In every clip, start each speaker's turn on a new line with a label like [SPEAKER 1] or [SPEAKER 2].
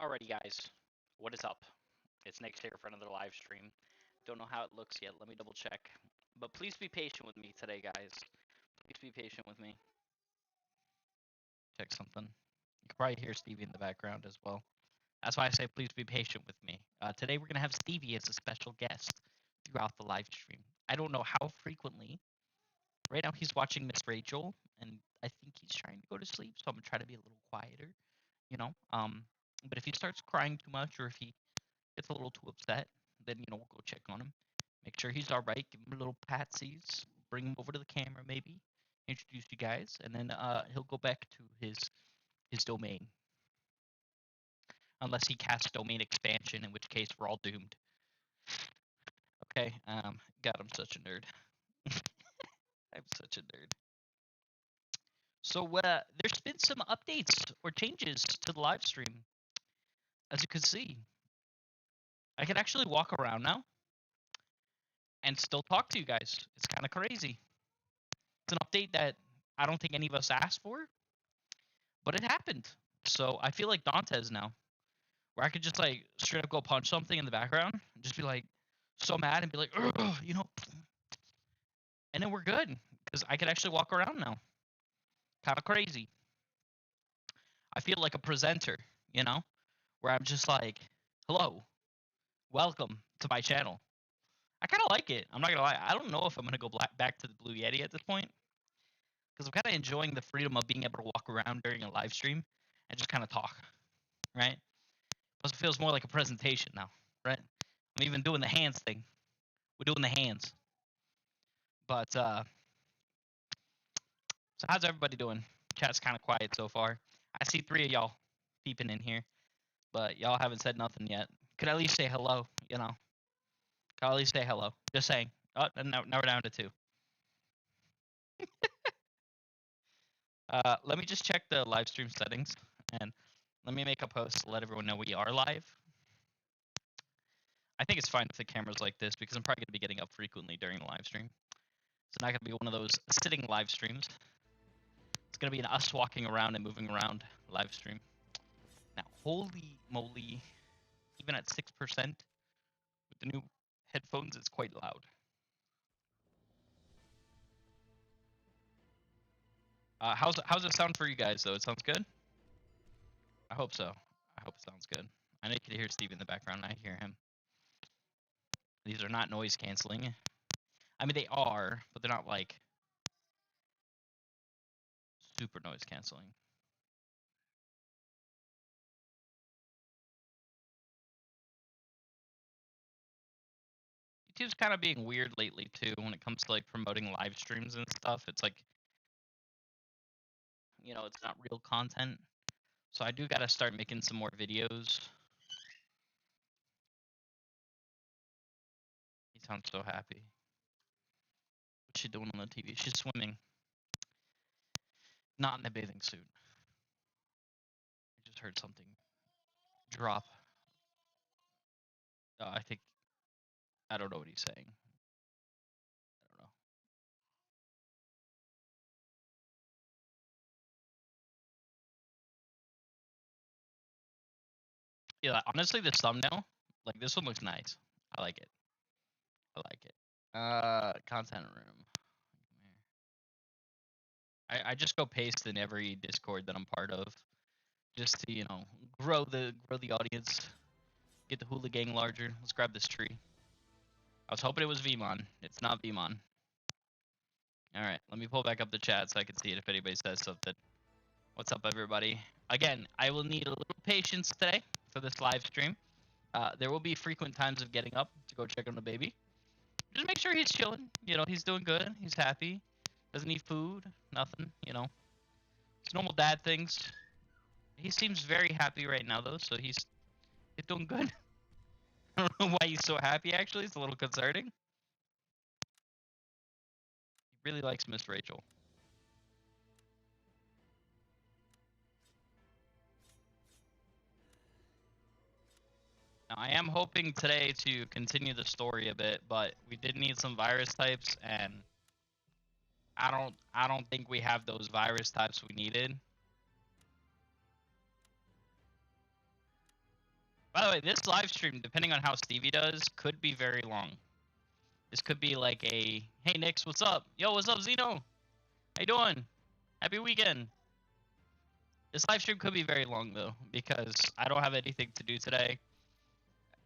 [SPEAKER 1] Alrighty, guys, what is up? It's Nick here for another live stream. Don't know how it looks yet. Let me double check. But please be patient with me today, guys. Please be patient with me. Check something. You can probably hear Stevie in the background as well. That's why I say please be patient with me. Today we're gonna have Stevie as a special guest throughout the live stream. I don't know how frequently. Right now he's watching Miss Rachel, and I think he's trying to go to sleep. So I'm gonna try to be a little quieter, you know. But if he starts crying too much, or if he gets a little too upset, then we'll go check on him, make sure he's all right, give him a little patsies, bring him over to the camera, maybe introduce you guys, and then he'll go back to his domain, unless he casts domain expansion, in which case we're all doomed. Okay, God, I'm such a nerd. I'm such a nerd. So there's been some updates or changes to the live stream. As you can see, I can actually walk around now and still talk to you guys. It's kind of crazy. It's an update that I don't think any of us asked for, but it happened. So I feel like Dantes now, where I could just like straight up go punch something in the background and just be like so mad and be like, ugh, and then we're good because I could actually walk around now. Kind of crazy. I feel like a presenter, where I'm just like, hello, welcome to my channel. I kind of like it. I'm not gonna lie. I don't know if I'm gonna go back to the Blue Yeti at this point, because I'm kind of enjoying the freedom of being able to walk around during a live stream and just kind of talk, right? Plus, it feels more like a presentation now, right? I'm even doing the hands thing. We're doing the hands. But so how's everybody doing? Chat's kind of quiet so far. I see 3 of y'all peeping in here, but y'all haven't said nothing yet. Could at least say hello, Could at least say hello. Just saying. Oh, now we're down to 2. Let me just check the live stream settings, and let me make a post to let everyone know we are live. I think it's fine if the camera's like this, because I'm probably going to be getting up frequently during the live stream. It's not going to be one of those sitting live streams. It's going to be an us walking around and moving around live stream. Now, holy moly, even at 6% with the new headphones, it's quite loud. How's it sound for you guys, though? It sounds good? I hope so. I hope it sounds good. I know you can hear Stevie in the background. I hear him. These are not noise canceling. I mean, they are, but they're not like super noise canceling. YouTube's kind of being weird lately too when it comes to like promoting live streams and stuff. It's like, it's not real content. So I do gotta start making some more videos. He sounds so happy. What's she doing on the TV? She's swimming. Not in a bathing suit. I just heard something drop. I don't know what he's saying. I don't know. Yeah, honestly, this thumbnail, like this one looks nice. I like it. I like it. Content room. I just go paste in every Discord that I'm part of, just to grow the audience, get the hula gang larger. Let's grab this tree. I was hoping it was Vmon. It's not Vmon. All right, let me pull back up the chat so I can see it if anybody says something. What's up, everybody? Again, I will need a little patience today for this live stream. There will be frequent times of getting up to go check on the baby. Just make sure he's chilling. He's doing good. He's happy. Doesn't need food. Nothing. It's normal dad things. He seems very happy right now, though, so he's doing good. I don't know why he's so happy, actually. It's a little concerning. He really likes Miss Rachel. Now, I am hoping today to continue the story a bit, but we did need some virus types, and I don't think we have those virus types we needed. By the way, this live stream, depending on how Stevie does, could be very long. This could be like a, hey Nix, what's up? Yo, what's up, Zeno? How you doing? Happy weekend. This live stream could be very long though, because I don't have anything to do today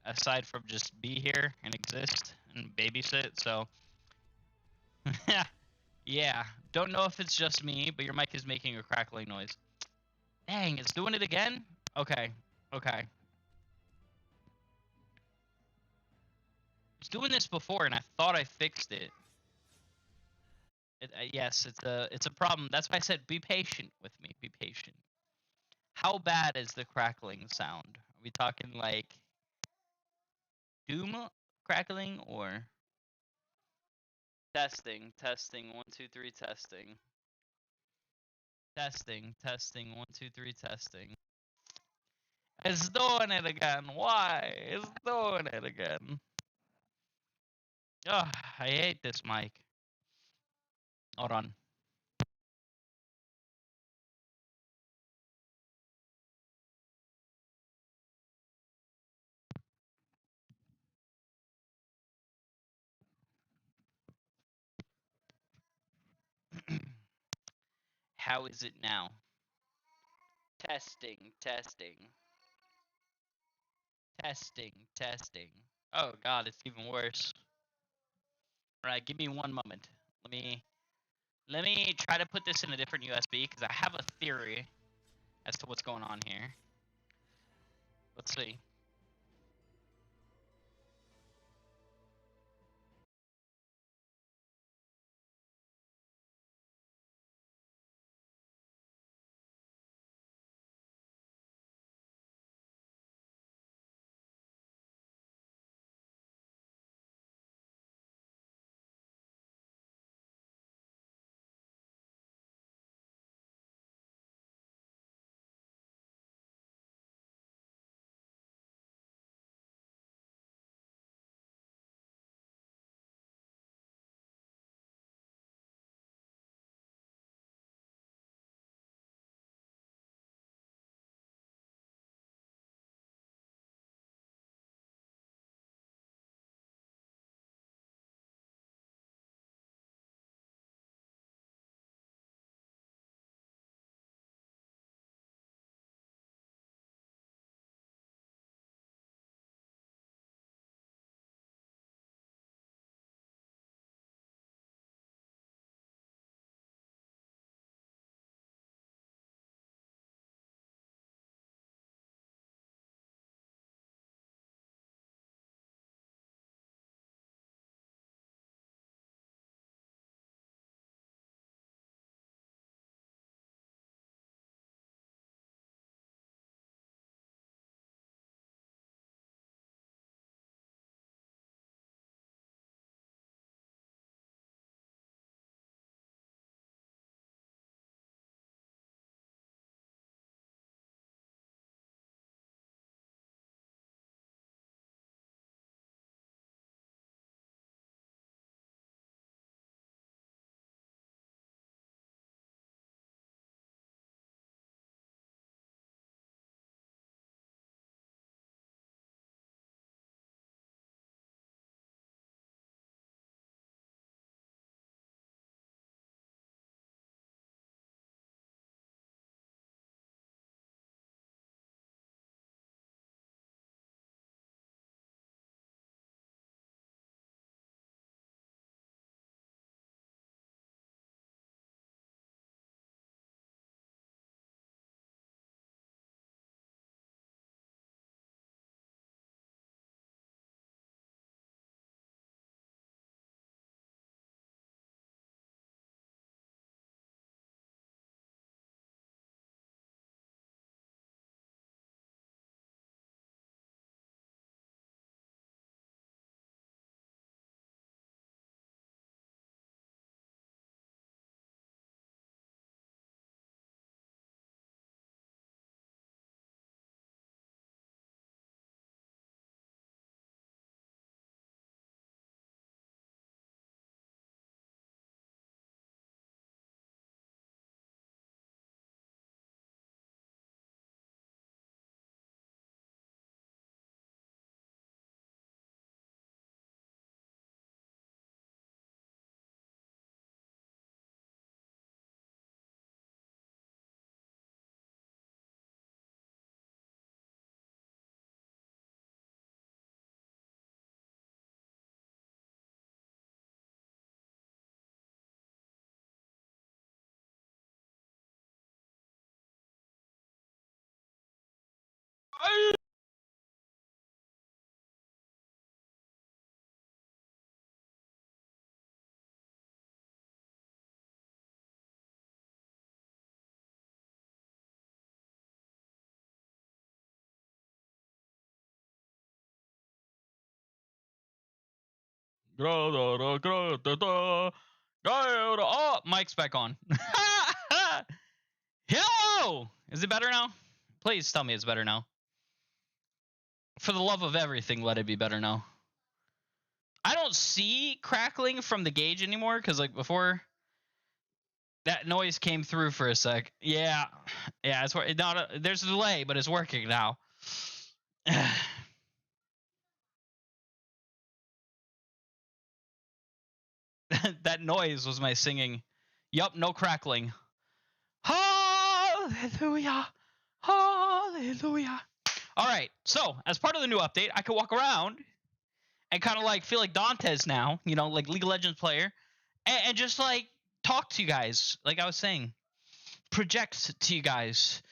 [SPEAKER 1] aside from just be here and exist and babysit. So yeah, don't know if it's just me, but your mic is making a crackling noise. Dang, it's doing it again? Okay. It's doing this before and I thought I fixed it. Yes, it's a problem. That's why I said be patient with me. Be patient. How bad is the crackling sound? Are we talking like doom crackling or testing? 1, 2, 3, testing. Testing, 1, 2, 3, testing. It's doing it again. Why? It's doing it again. Ugh, I hate this mic. Hold on. How is it now? Testing. Oh god, it's even worse. Alright, give me one moment. Let me try to put this in a different USB because I have a theory as to what's going on here. Let's see. Oh, mic's back on. Hello! Is it better now? Please tell me it's better now. For the love of everything, let it be better now. I don't see crackling from the gauge anymore, because like before, that noise came through for a sec. Yeah, it's not. There's a delay, but it's working now. That noise was my singing. Yup, no crackling. Hallelujah, hallelujah. All right, so as part of the new update, I can walk around and kind of like feel like Dantes now, you know, like League of Legends player, and just like talk to you guys, like I was saying, project to you guys.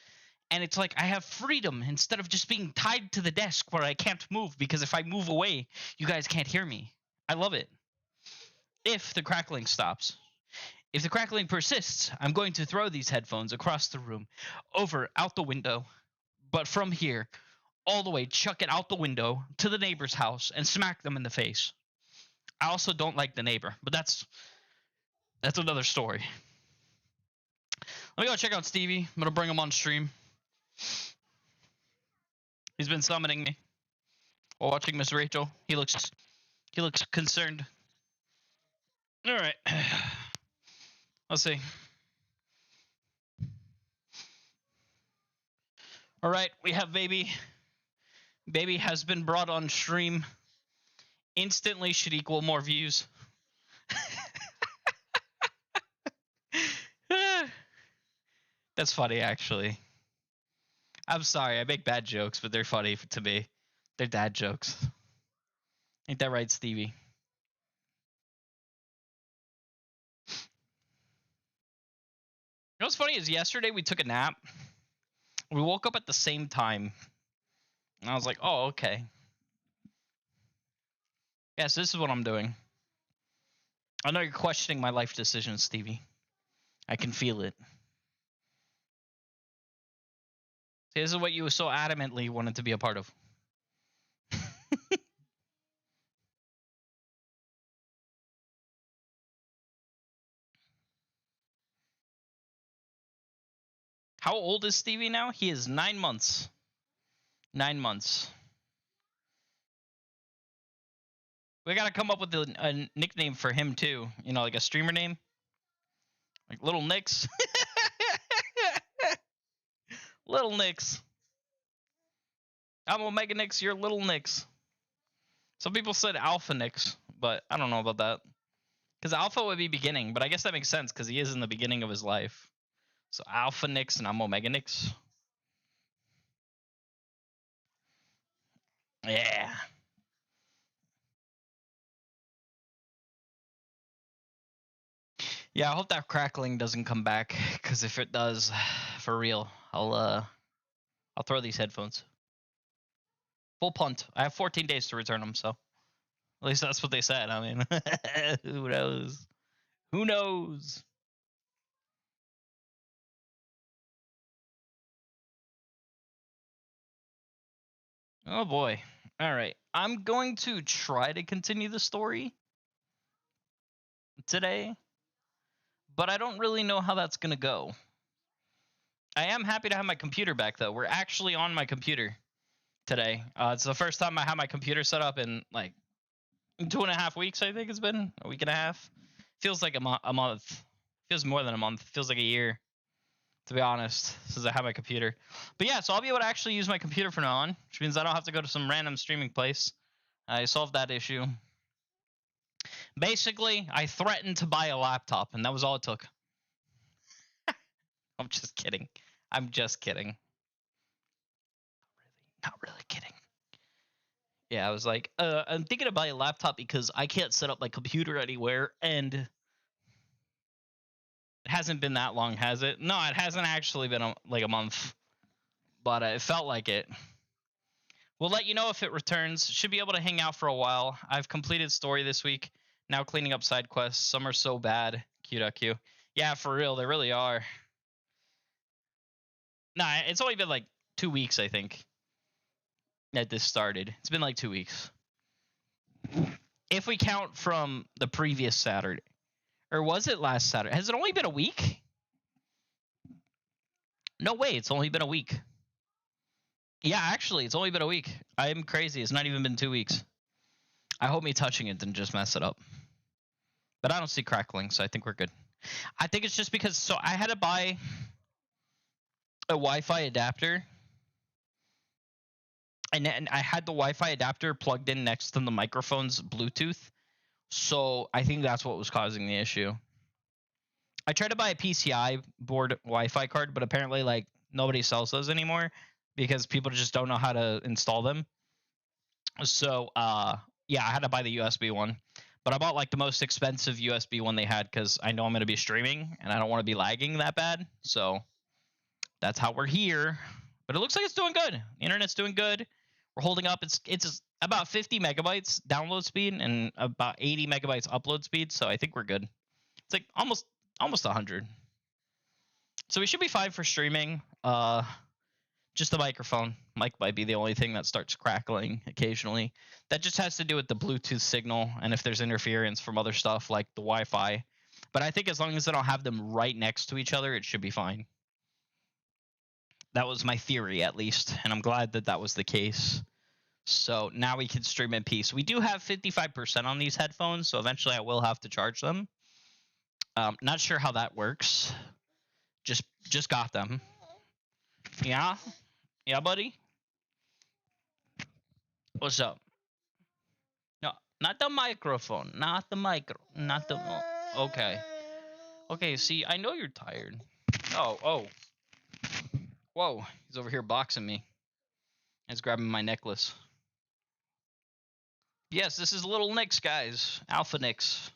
[SPEAKER 1] And it's like I have freedom instead of just being tied to the desk where I can't move, because if I move away, you guys can't hear me. I love it. If the crackling stops. If the crackling persists, I'm going to throw these headphones across the room, over, out the window. But from here, all the way, chuck it out the window to the neighbor's house and smack them in the face. I also don't like the neighbor, but that's another story. Let me go check out Stevie. I'm going to bring him on stream. He's been summoning me while watching Miss Rachel. He looks concerned. All right. Let's see. All right, we have baby. Baby has been brought on stream. Instantly should equal more views. That's funny, actually. I'm sorry, I make bad jokes, but they're funny to me. They're dad jokes. Ain't that right, Stevie? You know what's funny is yesterday we took a nap. We woke up at the same time. And I was like, oh, okay. Yes, this is what I'm doing. I know you're questioning my life decisions, Stevie. I can feel it. See, this is what you so adamantly wanted to be a part of. How old is Stevie now? He is 9 months. 9 months. We gotta come up with a nickname for him too. You know, like a streamer name. Like Little Nix. Little Nix. I'm Omega Nix, you're Little Nix. Some people said Alpha Nix, but I don't know about that. Because Alpha would be beginning, but I guess that makes sense because he is in the beginning of his life. So Alpha Nix and I'm Omega Nix. Yeah. Yeah, I hope that crackling doesn't come back, because if it does, for real, I'll throw these headphones. Full punt. I have 14 days to return them, so at least that's what they said. I mean, who knows? Who knows? Oh boy. All right. I'm going to try to continue the story today, but I don't really know how that's going to go. I am happy to have my computer back, though. We're actually on my computer today. It's the first time I have my computer set up in like 2.5 weeks, I think it's been. A week and a half. Feels like a month. Feels more than a month. Feels like a year, to be honest, since I have my computer. But yeah, so I'll be able to actually use my computer from now on, which means I don't have to go to some random streaming place. I solved that issue. Basically, I threatened to buy a laptop, and that was all it took. I'm just kidding. I'm just kidding. Not really kidding. Yeah, I was like, I'm thinking of buying a laptop because I can't set up my computer anywhere, and it hasn't been that long, has it? No, it hasn't actually been like a month, but it felt like it. We'll let you know if it returns. Should be able to hang out for a while. I've completed story this week. Now cleaning up side quests. Some are so bad. Q.Q. Yeah, for real, they really are. Nah, it's only been like 2 weeks, I think, that this started. It's been like 2 weeks. If we count from the previous Saturday. Or was it last Saturday? Has it only been a week? No way, it's only been a week. Yeah, actually, it's only been a week. I'm crazy. It's not even been 2 weeks. I hope me touching it didn't just mess it up. But I don't see crackling, so I think we're good. I think it's just because... So I had to buy a Wi-Fi adapter. And I had the Wi-Fi adapter plugged in next to the microphone's Bluetooth. So I think that's what was causing the issue. I tried to buy a PCI board Wi-Fi card, but apparently like nobody sells those anymore because people just don't know how to install them. So yeah, I had to buy the USB one. But I bought like the most expensive USB one they had because I know I'm going to be streaming and I don't want to be lagging that bad. So that's how we're here. But it looks like it's doing good. The internet's doing good. We're holding up. It's about 50 megabytes download speed and about 80 megabytes upload speed. So I think we're good. It's like almost 100. So we should be fine for streaming. Just the microphone. Mic might be the only thing that starts crackling occasionally. That just has to do with the Bluetooth signal and if there's interference from other stuff like the Wi-Fi. But I think as long as I don't have them right next to each other, it should be fine. That was my theory, at least, and I'm glad that that was the case. So now we can stream in peace. We do have 55% on these headphones, so eventually I will have to charge them. Not sure how that works. Just got them. Yeah? Yeah, buddy? What's up? No, not the microphone. Not the micro. Not the... Oh, okay. Okay, see, I know you're tired. Oh. Whoa, he's over here boxing me. He's grabbing my necklace. Yes, this is Little Nix, guys. Alpha Nix.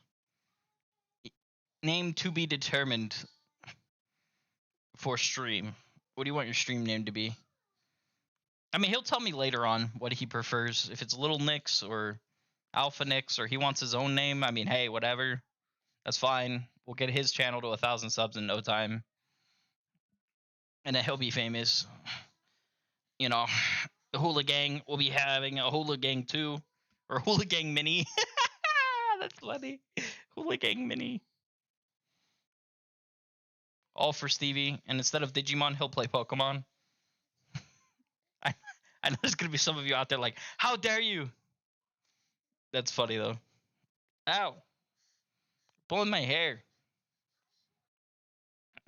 [SPEAKER 1] Name to be determined for stream. What do you want your stream name to be? I mean, he'll tell me later on what he prefers. If it's Little Nix or Alpha Nix or he wants his own name. I mean, hey, whatever. That's fine. We'll get his channel to 1,000 subs in no time. And then he'll be famous. You know, the Hula Gang will be having a Hula Gang 2 or Hula Gang Mini. That's funny. Hula Gang Mini. All for Stevie. And instead of Digimon, he'll play Pokemon. I know there's going to be some of you out there like, how dare you? That's funny, though. Ow. Pulling my hair.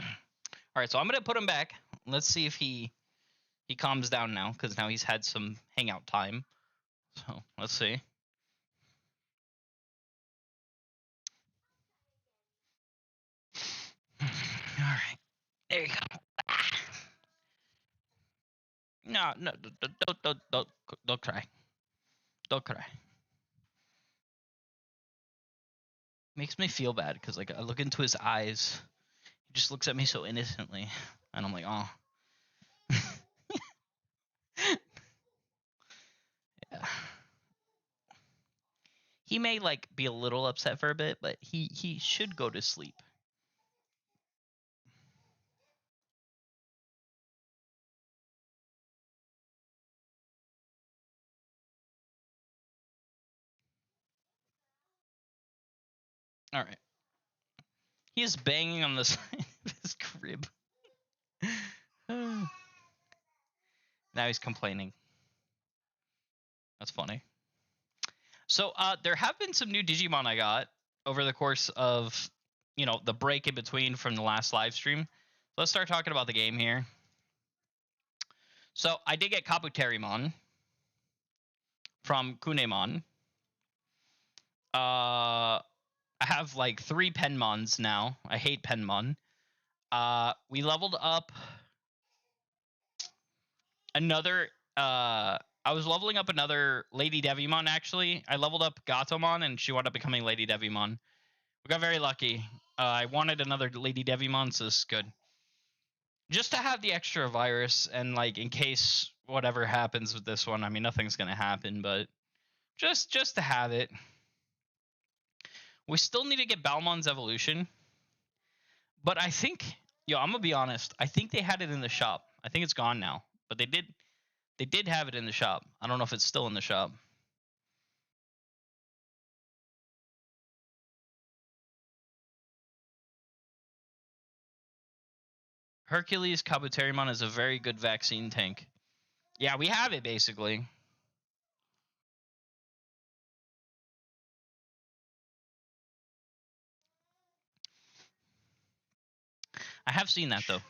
[SPEAKER 1] All right, so I'm going to put him back. Let's see if he calms down now, because now he's had some hangout time. So, let's see. All right. There you go. No, don't cry. Don't cry. Makes me feel bad, because like I look into his eyes. He just looks at me so innocently. And I'm like, oh. Yeah. He may like be a little upset for a bit, but he should go to sleep. All right. He is banging on the side of his crib. Now he's complaining. That's funny. So there have been some new Digimon I got over the course of, you know, the break in between from the last live stream. Let's start talking about the game here. So I did get Kabuterimon from Kunemon. I have like 3 Penmons now. I hate Penmon. We leveled up another... I was leveling up another Lady Devimon, actually. I leveled up Gatomon, and she wound up becoming Lady Devimon. We got very lucky. I wanted another Lady Devimon, so this is good. Just to have the extra virus, and like in case whatever happens with this one. I mean, nothing's gonna happen, but just to have it. We still need to get Balmon's evolution, but I think, I'm gonna be honest. I think they had it in the shop. I think it's gone now, but they did have it in the shop. I don't know if it's still in the shop. Hercules Kabuterimon is a very good vaccine tank. Yeah, we have it basically. I have seen that though.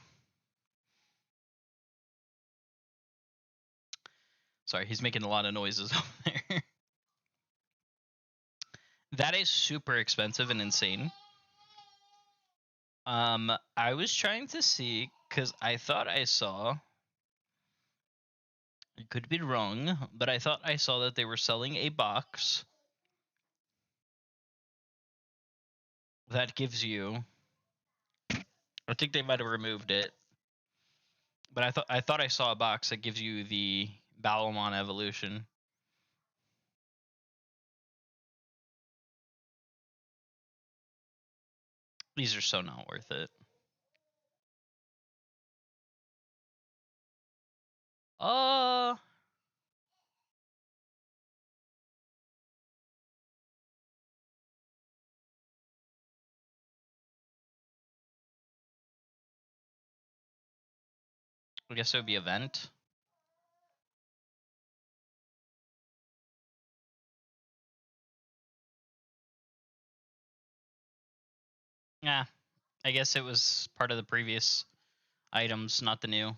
[SPEAKER 1] Sorry, he's making a lot of noises over there. That is super expensive and insane. I was trying to see because I thought I saw. I could be wrong, but I thought I saw that they were selling a box that gives you. I think they might have removed it, but I thought I saw a box that gives you the Balmon evolution. These are so not worth it. I guess it would be event. Yeah, I guess it was part of the previous items, not the new.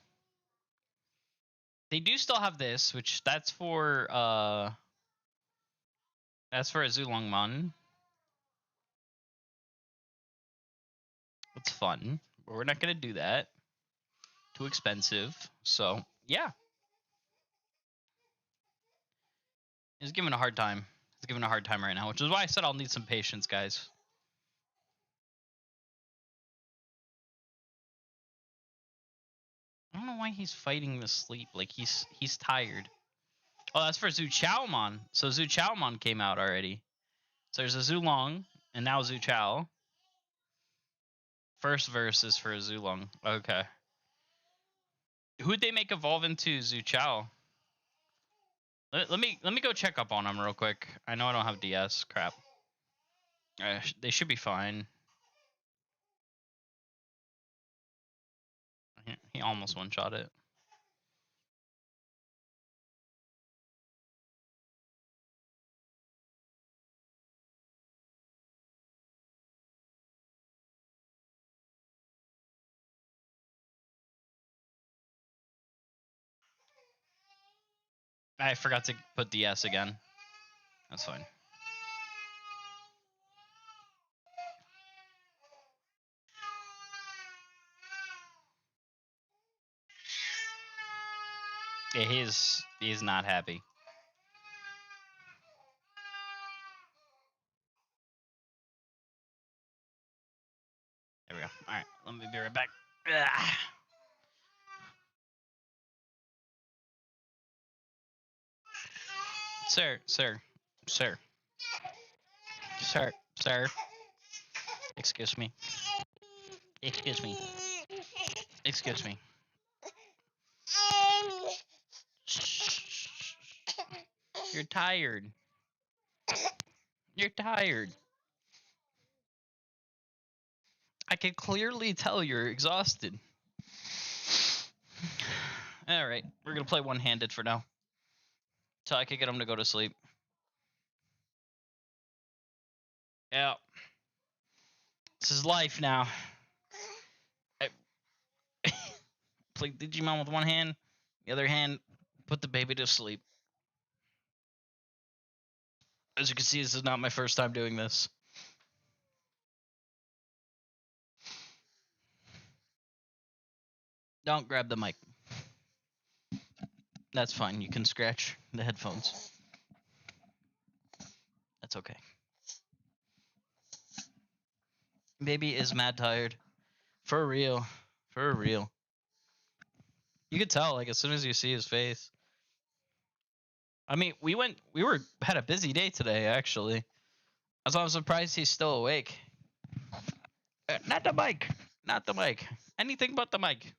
[SPEAKER 1] They do still have this, which that's for a Zulongmon. It's fun, but we're not gonna do that. Too expensive. So yeah. He's giving a hard time. He's giving a hard time right now, which is why I said I'll need some patience, guys. I don't know why he's fighting the sleep. Like he's tired. Oh, that's for Zuchaomon. So Zuchaomon came out already. So there's a Zulong and now Zuchao. First verse is for Zulong. Okay. Who'd they make evolve into Zuchao? Let me go check up on them real quick. I know I don't have DS. Crap. They should be fine. He almost one-shot it. I forgot to put DS again. That's fine. Yeah, he's not happy. There we go. All right, let me be right back. Ugh. Sir. Excuse me. You're tired. I can clearly tell you're exhausted. All right, we're gonna play one-handed for now, so I can get him to go to sleep. Yeah, this is life now. I play Digimon with one hand, the other hand, put the baby to sleep. As you can see, this is not my first time doing this. Don't grab the mic. That's fine. You can scratch the headphones. That's okay. Baby is mad tired. For real. You could tell, like, as soon as you see his face. I mean, we had a busy day today, actually. I'm surprised he's still awake. Not the mic. Not the mic. Anything but the mic.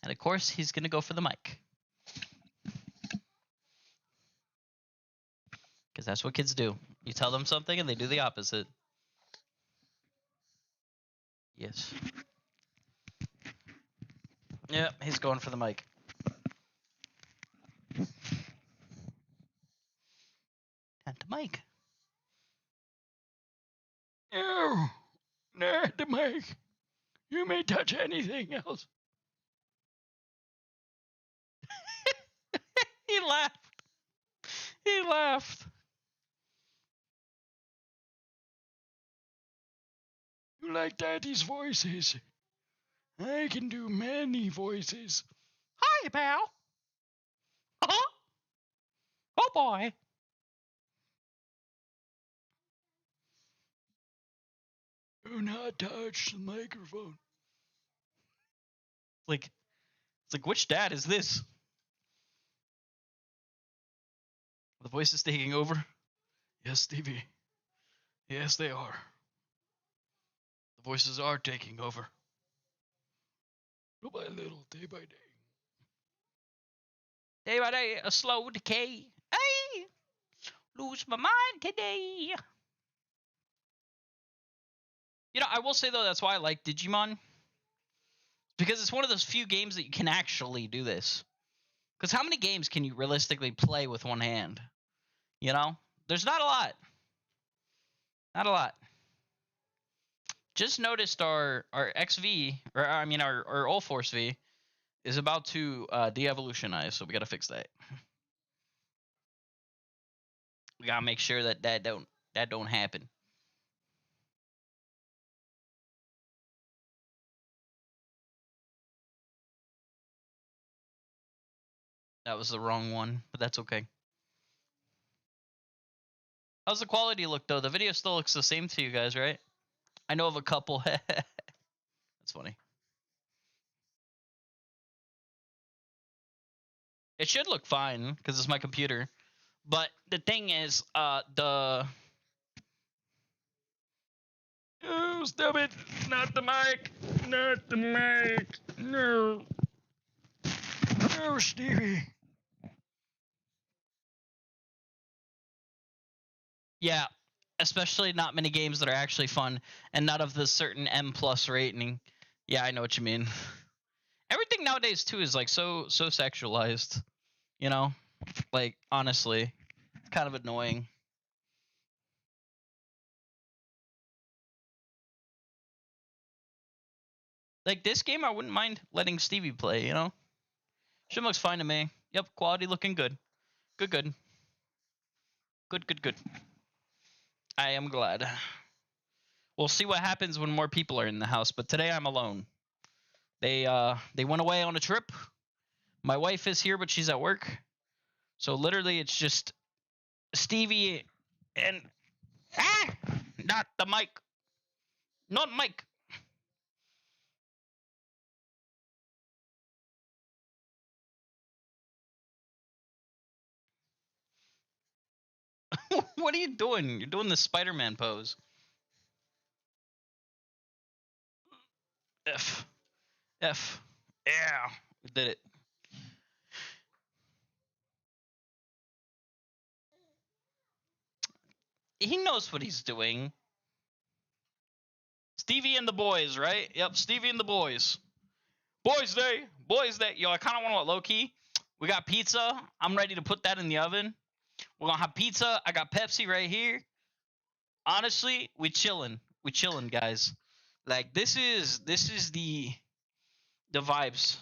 [SPEAKER 1] And of course, he's gonna go for the mic. Because that's what kids do. You tell them something and they do the opposite. Yes. Yeah, he's going for the mic. And the mic. No, not the mic. You may touch anything else. He laughed. He laughed. You like Daddy's voices? I can do many voices. Hi, pal. Uh-huh. Oh, boy. Do not touch the microphone. It's like, which dad is this? The voice is taking over. Yes, Stevie. Yes, they are. The voices are taking over. Little by little, day by day. Day by day, a slow decay. Hey! Lose my mind today. You know, I will say, though, that's why I like Digimon. Because it's one of those few games that you can actually do this. Because how many games can you realistically play with one hand? You know? There's not a lot. Not a lot. Just noticed our XV, or I mean our All Force V, is about to de-evolutionize, so we gotta fix that. We gotta make sure that don't happen. That was the wrong one, but that's okay. How's the quality look, though? The video still looks the same to you guys, right? I know of a couple. That's funny. It should look fine, because it's my computer. But the thing is, Oh, stop it! Not the mic! Not the mic! No! No, Stevie! Yeah, especially not many games that are actually fun, and not of the certain M+ rating. Yeah, I know what you mean. Everything nowadays too is like so sexualized, you know? Like, honestly, it's kind of annoying. Like, this game, I wouldn't mind letting Stevie play, you know? Shit looks fine to me. Yep, quality looking good. Good. Good. I am glad. We'll see what happens when more people are in the house, but today I'm alone. They went away on a trip. My wife is here, but she's at work. So literally it's just Stevie and not the mic. Not mic. What are you doing? You're doing the Spider-Man pose. F. Yeah, we did it. He knows what he's doing. Stevie and the boys, right? Yep, Stevie and the boys. Boys day. Yo, I kind of want to low key. We got pizza. I'm ready to put that in the oven. We're gonna have pizza. I got Pepsi right here. Honestly, we chilling, guys. Like, this is the vibes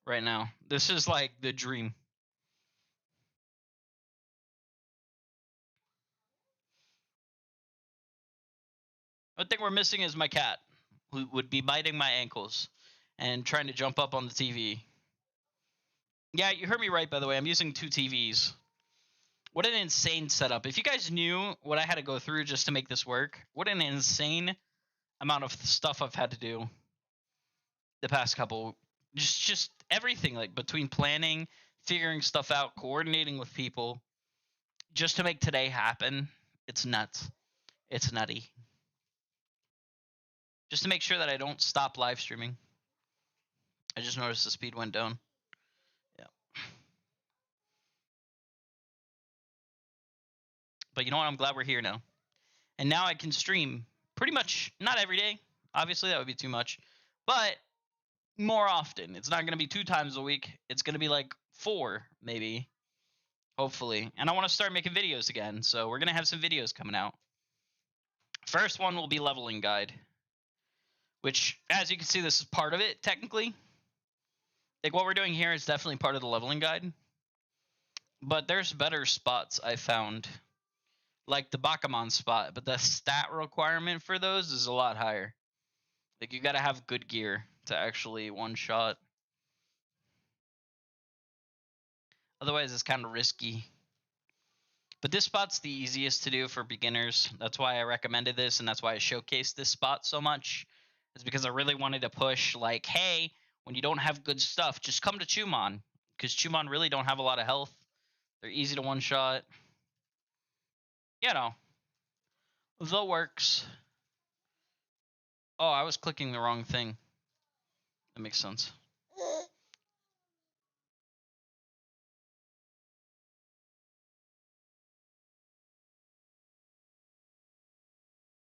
[SPEAKER 1] right now. This is like the dream. One thing we're missing is my cat, who would be biting my ankles and trying to jump up on the TV. Yeah, you heard me right, by the way. I'm using 2 TVs. What an insane setup. If you guys knew what I had to go through just to make this work, what an insane amount of stuff I've had to do. the past couple, just everything, like between planning, figuring stuff out, coordinating with people, just to make today happen. It's nuts. It's nutty. Just to make sure that I don't stop live streaming. I just noticed the speed went down. Yeah. But you know what? I'm glad we're here now. And now I can stream pretty much, not every day. Obviously, that would be too much. But more often. It's not going to be 2 times a week. It's going to be like 4, maybe. Hopefully. And I want to start making videos again. So we're going to have some videos coming out. First one will be leveling guide. Which, as you can see, this is part of it, technically. Like, what we're doing here is definitely part of the leveling guide. But there's better spots I found. Like the Puppetmon spot. But the stat requirement for those is a lot higher. Like, you got to have good gear to actually one-shot. Otherwise, it's kind of risky. But this spot's the easiest to do for beginners. That's why I recommended this, and that's why I showcased this spot so much. Is because I really wanted to push, like, hey, when you don't have good stuff, just come to Chumon. Because Chumon really don't have a lot of health. They're easy to one-shot. You know. The works. Oh, I was clicking the wrong thing. That makes sense.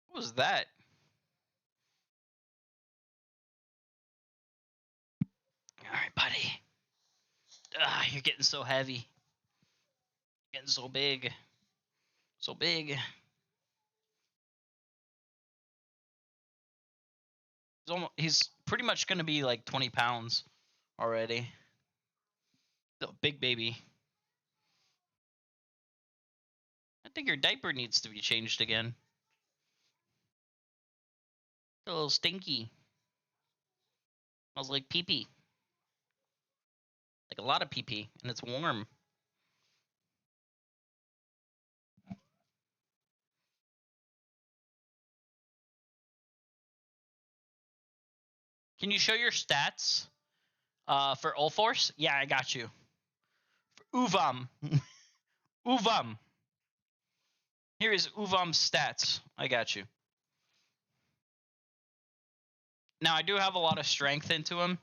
[SPEAKER 1] What was that? Alright, buddy. You're getting so heavy. Getting so big. So big. He's pretty much going to be like 20 pounds already. The big baby. I think your diaper needs to be changed again. It's a little stinky. Smells like pee-pee. Like a lot of pee-pee, and it's warm. Can you show your stats for Ulforce? Yeah, I got you. For Uvam. Uvam. Here is Uvam's stats. I got you. Now, I do have a lot of strength into him.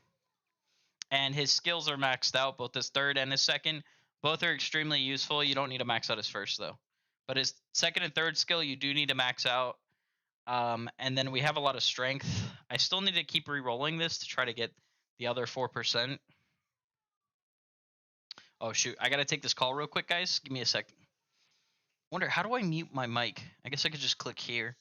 [SPEAKER 1] And his skills are maxed out, both his third and his second. Both are extremely useful. You don't need to max out his first, though. But his second and third skill, you do need to max out. And then we have a lot of strength. I still need to keep re-rolling this to try to get the other 4%. Oh, shoot. I got to take this call real quick, guys. Give me a second. Wonder, how do I mute my mic? I guess I could just click here.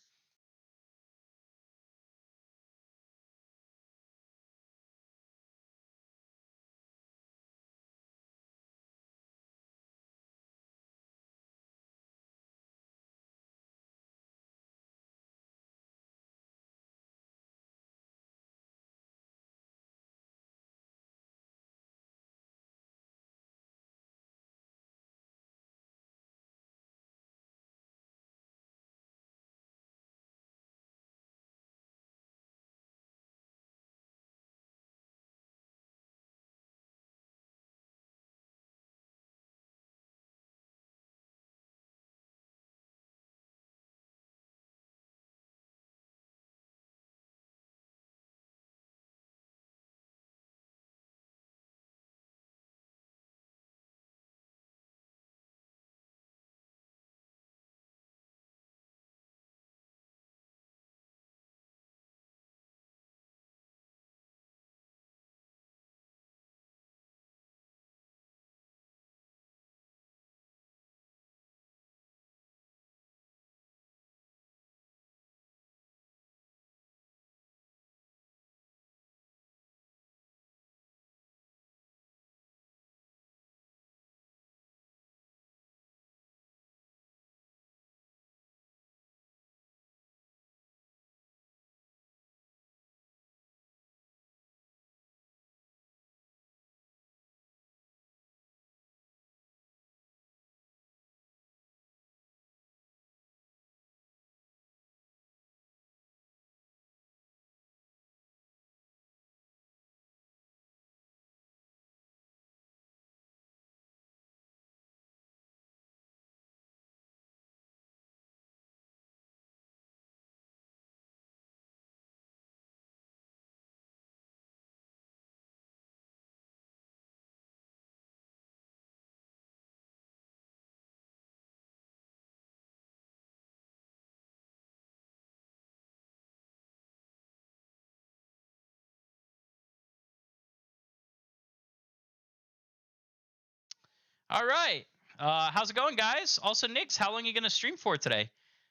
[SPEAKER 1] All right. How's it going, guys? Also, Nix, how long are you gonna stream for today?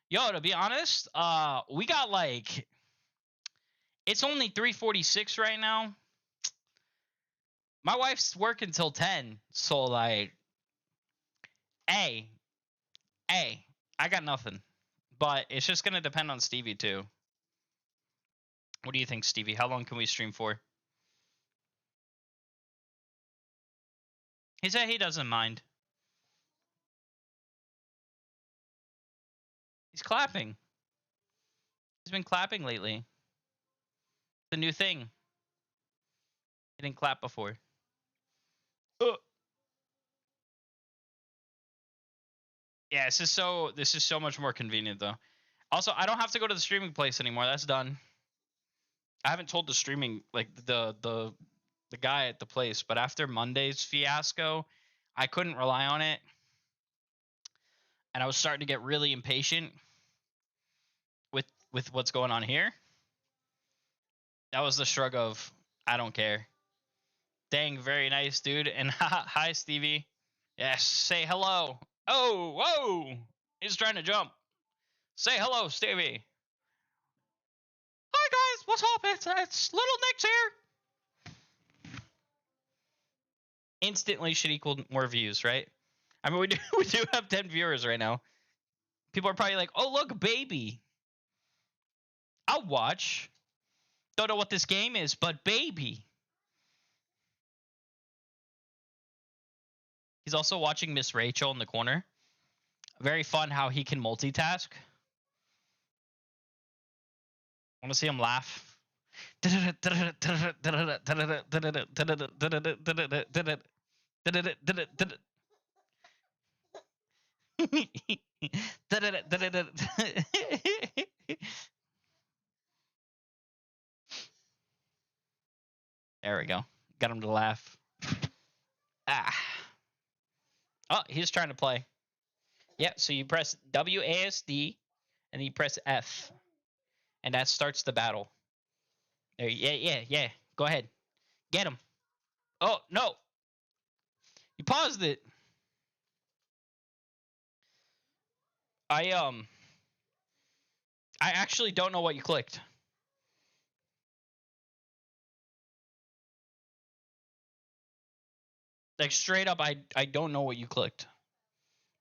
[SPEAKER 1] Yo, to be honest, we got like it's only 3:46 right now. My wife's working till 10, so like, hey, I got nothing. But it's just gonna depend on Stevie too. What do you think, Stevie? How long can we stream for? He said he doesn't mind. He's clapping. He's been clapping lately. The new thing. He didn't clap before. Yeah, this is so much more convenient though. Also, I don't have to go to the streaming place anymore. That's done. I haven't told the streaming like the guy at the place, but after Monday's fiasco, I couldn't rely on it. And I was starting to get really impatient with what's going on here. That was the shrug of I don't care. Dang, very nice, dude. And hi, Stevie. Yes, say hello. Oh, whoa! He's trying to jump. Say hello, Stevie. Hi guys, what's up? It's Little Nick's here. Instantly should equal more views, right? I mean, we do have 10 viewers right now. People are probably like, oh look, baby. I'll watch. Don't know what this game is, but baby. He's also watching Miss Rachel in the corner. Very fun how he can multitask. Want to see him laugh? There we go. Got him to laugh. Ah. Oh, he's trying to play. Yeah, so you press WASD and then you press F. And that starts the battle. There, yeah. Go ahead. Get him. Oh, no. You paused it. I actually don't know what you clicked. Like straight up, I don't know what you clicked.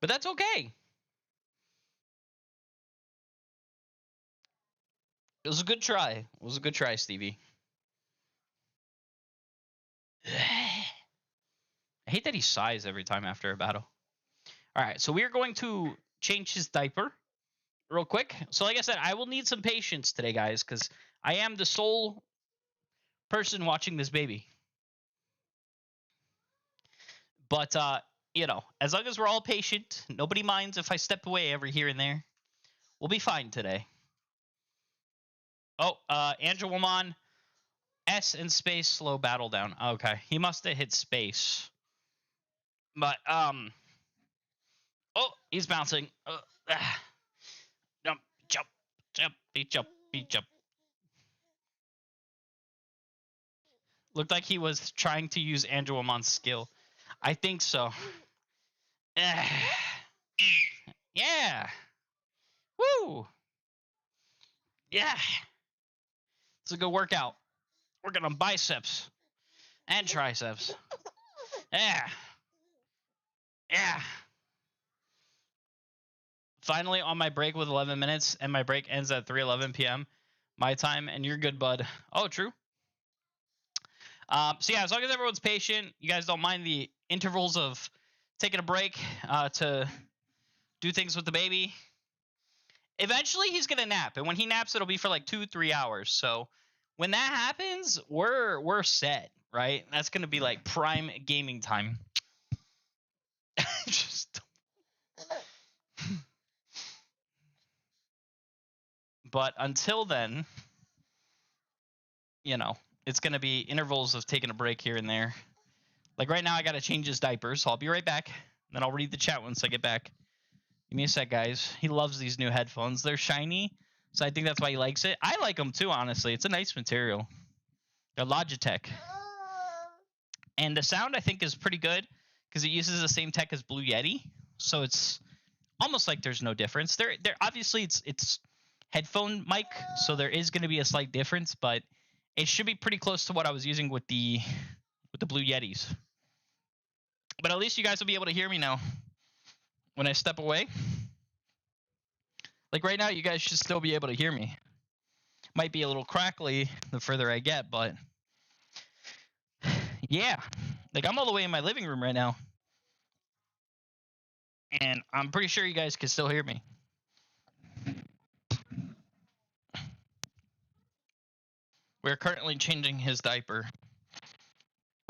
[SPEAKER 1] But that's okay. It was a good try. It was a good try, Stevie. I hate that he sighs every time after a battle. All right, so we are going to change his diaper real quick. So like I said, I will need some patience today, guys, because I am the sole person watching this baby. But, you know, as long as we're all patient, nobody minds if I step away every here and there. We'll be fine today. Oh, Angelwomon, S and space, slow battle down. Okay, he must have hit space. But, oh, he's bouncing. Jump. Looked like he was trying to use Angelwomon's skill. I think so. Yeah. Woo. Yeah. It's a good workout. Working on biceps and triceps. Yeah. Finally on my break with 11 minutes, and my break ends at 3:11 p.m. my time, and you're good, bud. Oh, true. So yeah, as long as everyone's patient, you guys don't mind the intervals of taking a break to do things with the baby. Eventually, he's gonna nap, and when he naps, it'll be for like 2-3 hours. So when that happens, we're set, right? That's gonna be like prime gaming time. Just. But until then, you know, it's gonna be intervals of taking a break here and there. Like right now, I gotta change his diapers, so I'll be right back. And then I'll read the chat once I get back. Give me a sec, guys. He loves these new headphones. They're shiny, so I think that's why he likes it. I like them too, honestly. It's a nice material. They're Logitech. And the sound, I think, is pretty good because it uses the same tech as Blue Yeti, so it's almost like there's no difference. There obviously it's headphone mic, so there is going to be a slight difference, but it should be pretty close to what I was using with the Blue Yetis. But at least you guys will be able to hear me now when I step away. Like right now, you guys should still be able to hear me. Might be a little crackly the further I get, but yeah. Like I'm all the way in my living room right now. And I'm pretty sure you guys can still hear me. We're currently changing his diaper.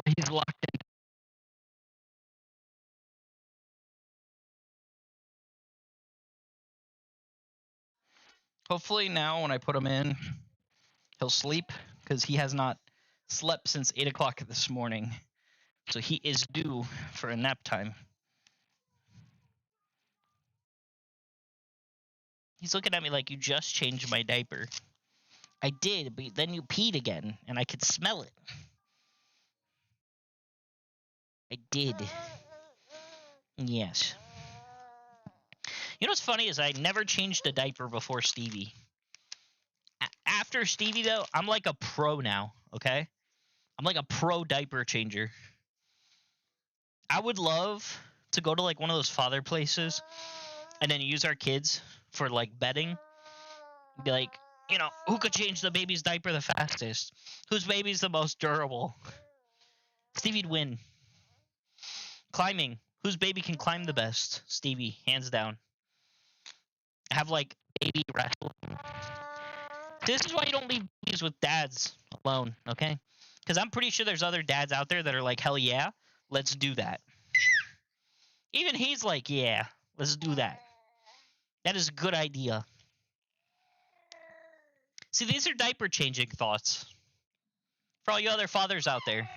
[SPEAKER 1] He's locked in. Hopefully now when I put him in, he'll sleep because he has not slept since 8 o'clock this morning. So he is due for a nap time. He's looking at me like, you just changed my diaper. I did, but then you peed again, and I could smell it. I did. Yes. You know what's funny is I never changed a diaper before Stevie. After Stevie, though, I'm like a pro now, okay? I'm like a pro diaper changer. I would love to go to like one of those father places and then use our kids for like betting. Be like, you know, who could change the baby's diaper the fastest? Whose baby's the most durable? Stevie'd win. Climbing. Whose baby can climb the best? Stevie, hands down. Have like baby wrestle. This is why you don't leave babies with dads alone, okay? Because I'm pretty sure there's other dads out there that are like, hell yeah, let's do that. Even he's like, yeah, let's do that. That is a good idea. See, these are diaper changing thoughts. For all you other fathers out there,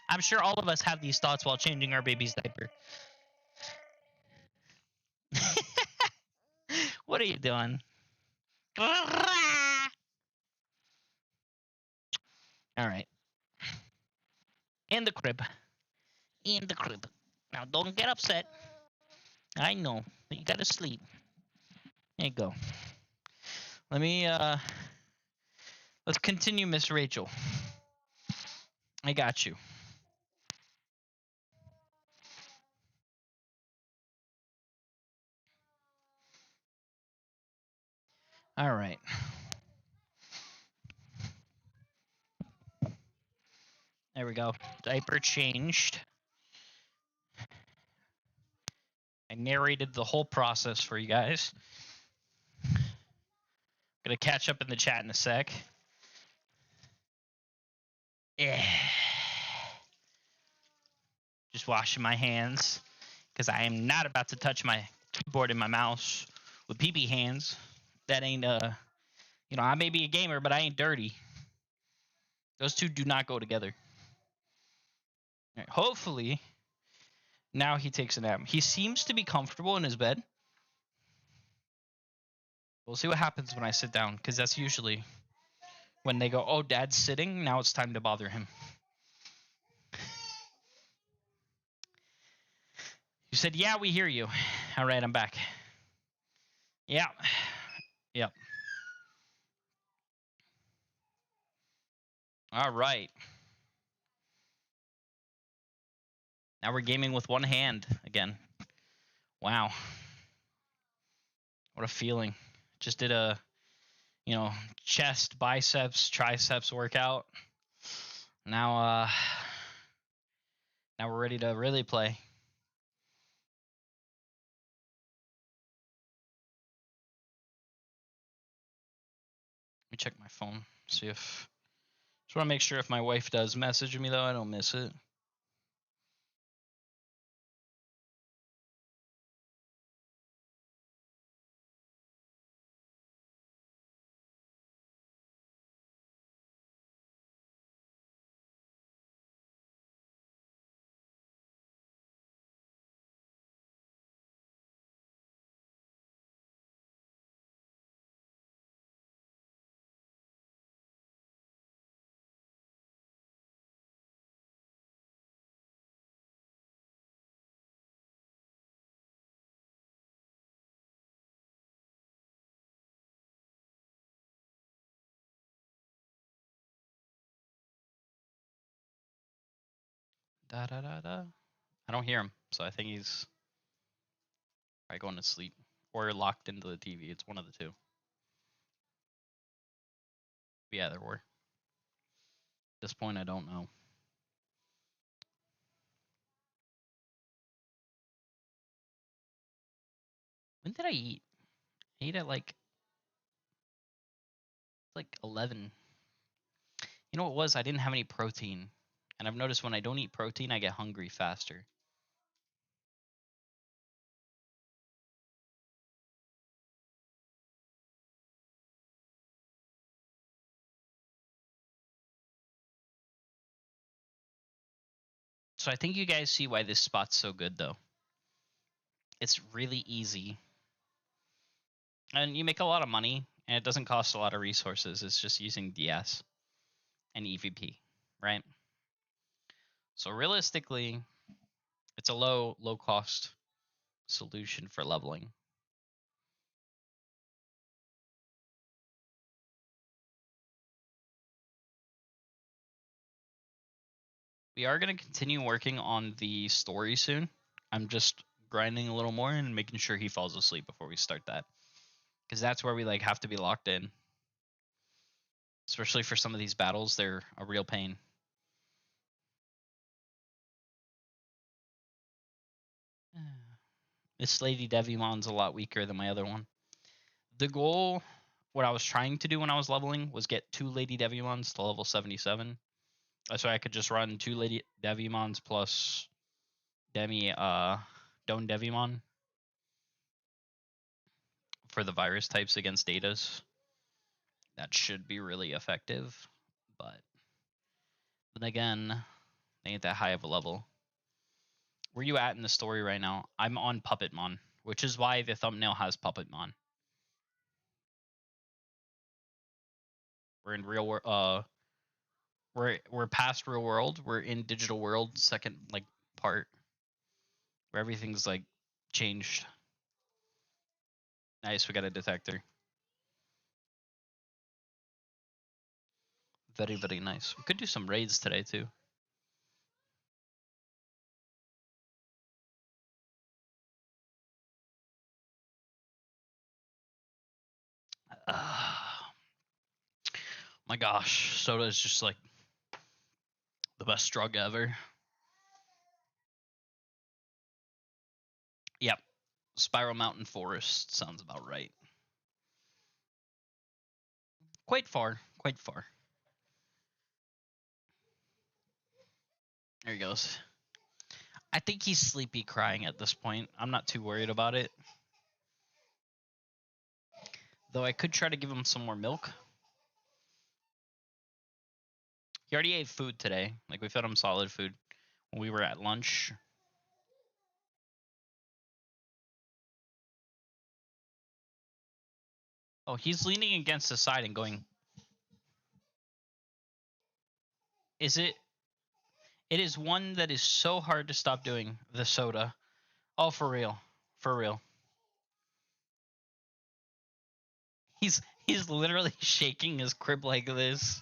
[SPEAKER 1] I'm sure all of us have these thoughts while changing our baby's diaper. What are you doing? All right. In the crib. In the crib. Now, don't get upset. I know. You gotta sleep. There you go. Let me, let's continue, Miss Rachel. I got you. All right. There we go. Diaper changed. I narrated the whole process for you guys. Gonna catch up in the chat in a sec. Yeah. Just washing my hands because I am not about to touch my keyboard and my mouse with pee-pee hands. That ain't you know, I may be a gamer, but I ain't dirty. Those two do not go together. Right, hopefully, now he takes a nap. He seems to be comfortable in his bed. We'll see what happens when I sit down, because that's usually when they go, oh, Dad's sitting, now it's time to bother him. You said, yeah, we hear you. All right, I'm back. Yeah. Yep. All right. Now we're gaming with one hand again. Wow. What a feeling. Just did a, you know, chest, biceps, triceps workout. Now we're ready to really play. Let me check my phone. See if, just want to make sure if my wife does message me though, I don't miss it. Da da da da. I don't hear him, so I think he's probably going to sleep or locked into the TV. It's one of the two. Yeah, there were. At this point, I don't know. When did I eat? I ate at like 11. You know what it was? I didn't have any protein. And I've noticed when I don't eat protein, I get hungry faster. So I think you guys see why this spot's so good, though. It's really easy. And you make a lot of money, and it doesn't cost a lot of resources. It's just using DS and EVP, right? So realistically, it's a low cost solution for leveling. We are going to continue working on the story soon. I'm just grinding a little more and making sure he falls asleep before we start that. Because that's where we like have to be locked in. Especially for some of these battles, they're a real pain. This Lady Devimon's a lot weaker than my other one. The goal, what I was trying to do when I was leveling, was get 2 Lady Devimons to level 77. So I could just run 2 Lady Devimons plus Don Devimon for the virus types against Datas. That should be really effective, but then again, they ain't that high of a level. Where you at in the story right now? I'm on Puppetmon, which is why the thumbnail has Puppetmon. We're in real world. We're past real world. We're in digital world, second like part where everything's like changed. Nice, we got a detector. Very, very nice. We could do some raids today too. My gosh, soda is just like the best drug ever. Yep, Spiral Mountain Forest sounds about right. Quite far, quite far. There he goes. I think he's sleepy crying at this point. I'm not too worried about it. Though I could try to give him some more milk. He already ate food today. Like, we fed him solid food when we were at lunch. Oh, he's leaning against the side and going... Is it... It is one that is so hard to stop doing, the soda. Oh, for real. For real. He's literally shaking his crib like this.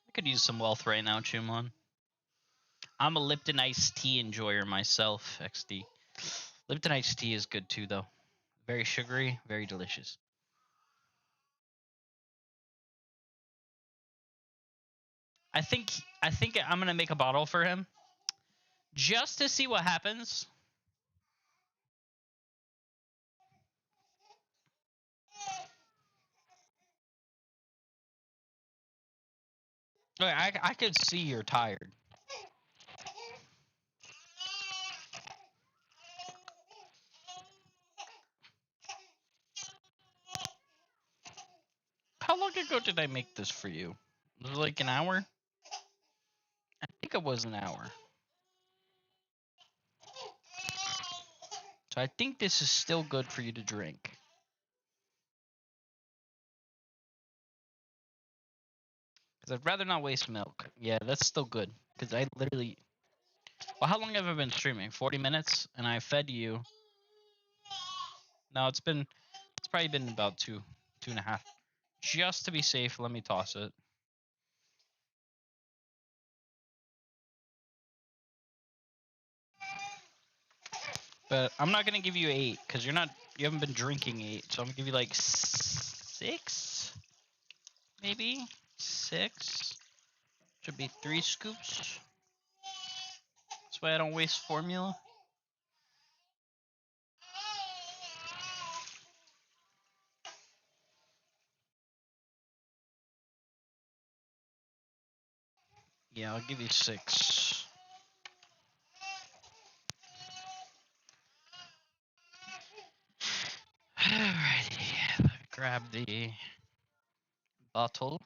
[SPEAKER 1] I could use some wealth right now, Chumon. I'm a Lipton iced tea enjoyer myself, XD. Lipton iced tea is good too, though. Very sugary, very delicious. I think I'm gonna make a bottle for him, just to see what happens. Okay, I could see you're tired. How long ago did I make this for you? Was it like an hour? I think it was an hour. So I think this is still good for you to drink. Because I'd rather not waste milk. Yeah, that's still good. Because I literally... Well, how long have I been streaming? 40 minutes? And I fed you... No, it's probably been about two and a half. Just to be safe, let me toss it. But I'm not gonna give you 8 because you haven't been drinking 8. So I'm gonna give you like 6, maybe 6. Should be 3 scoops. That's why I don't waste formula. Yeah, I'll give you 6. Alrighty, let me grab the bottle.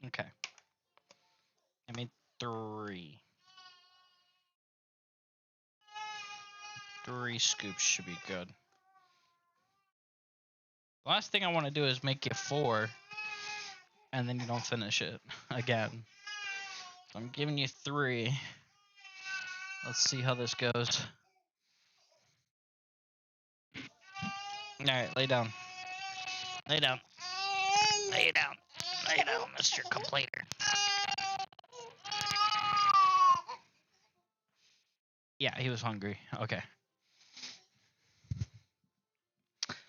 [SPEAKER 1] Okay. I made 3. 3 scoops should be good. The last thing I want to do is make you 4, and then you don't finish it again. So I'm giving you 3. Let's see how this goes. Alright, lay down. Lay down. Lay down. Lay down, Mr. Complainer. Yeah, he was hungry. Okay.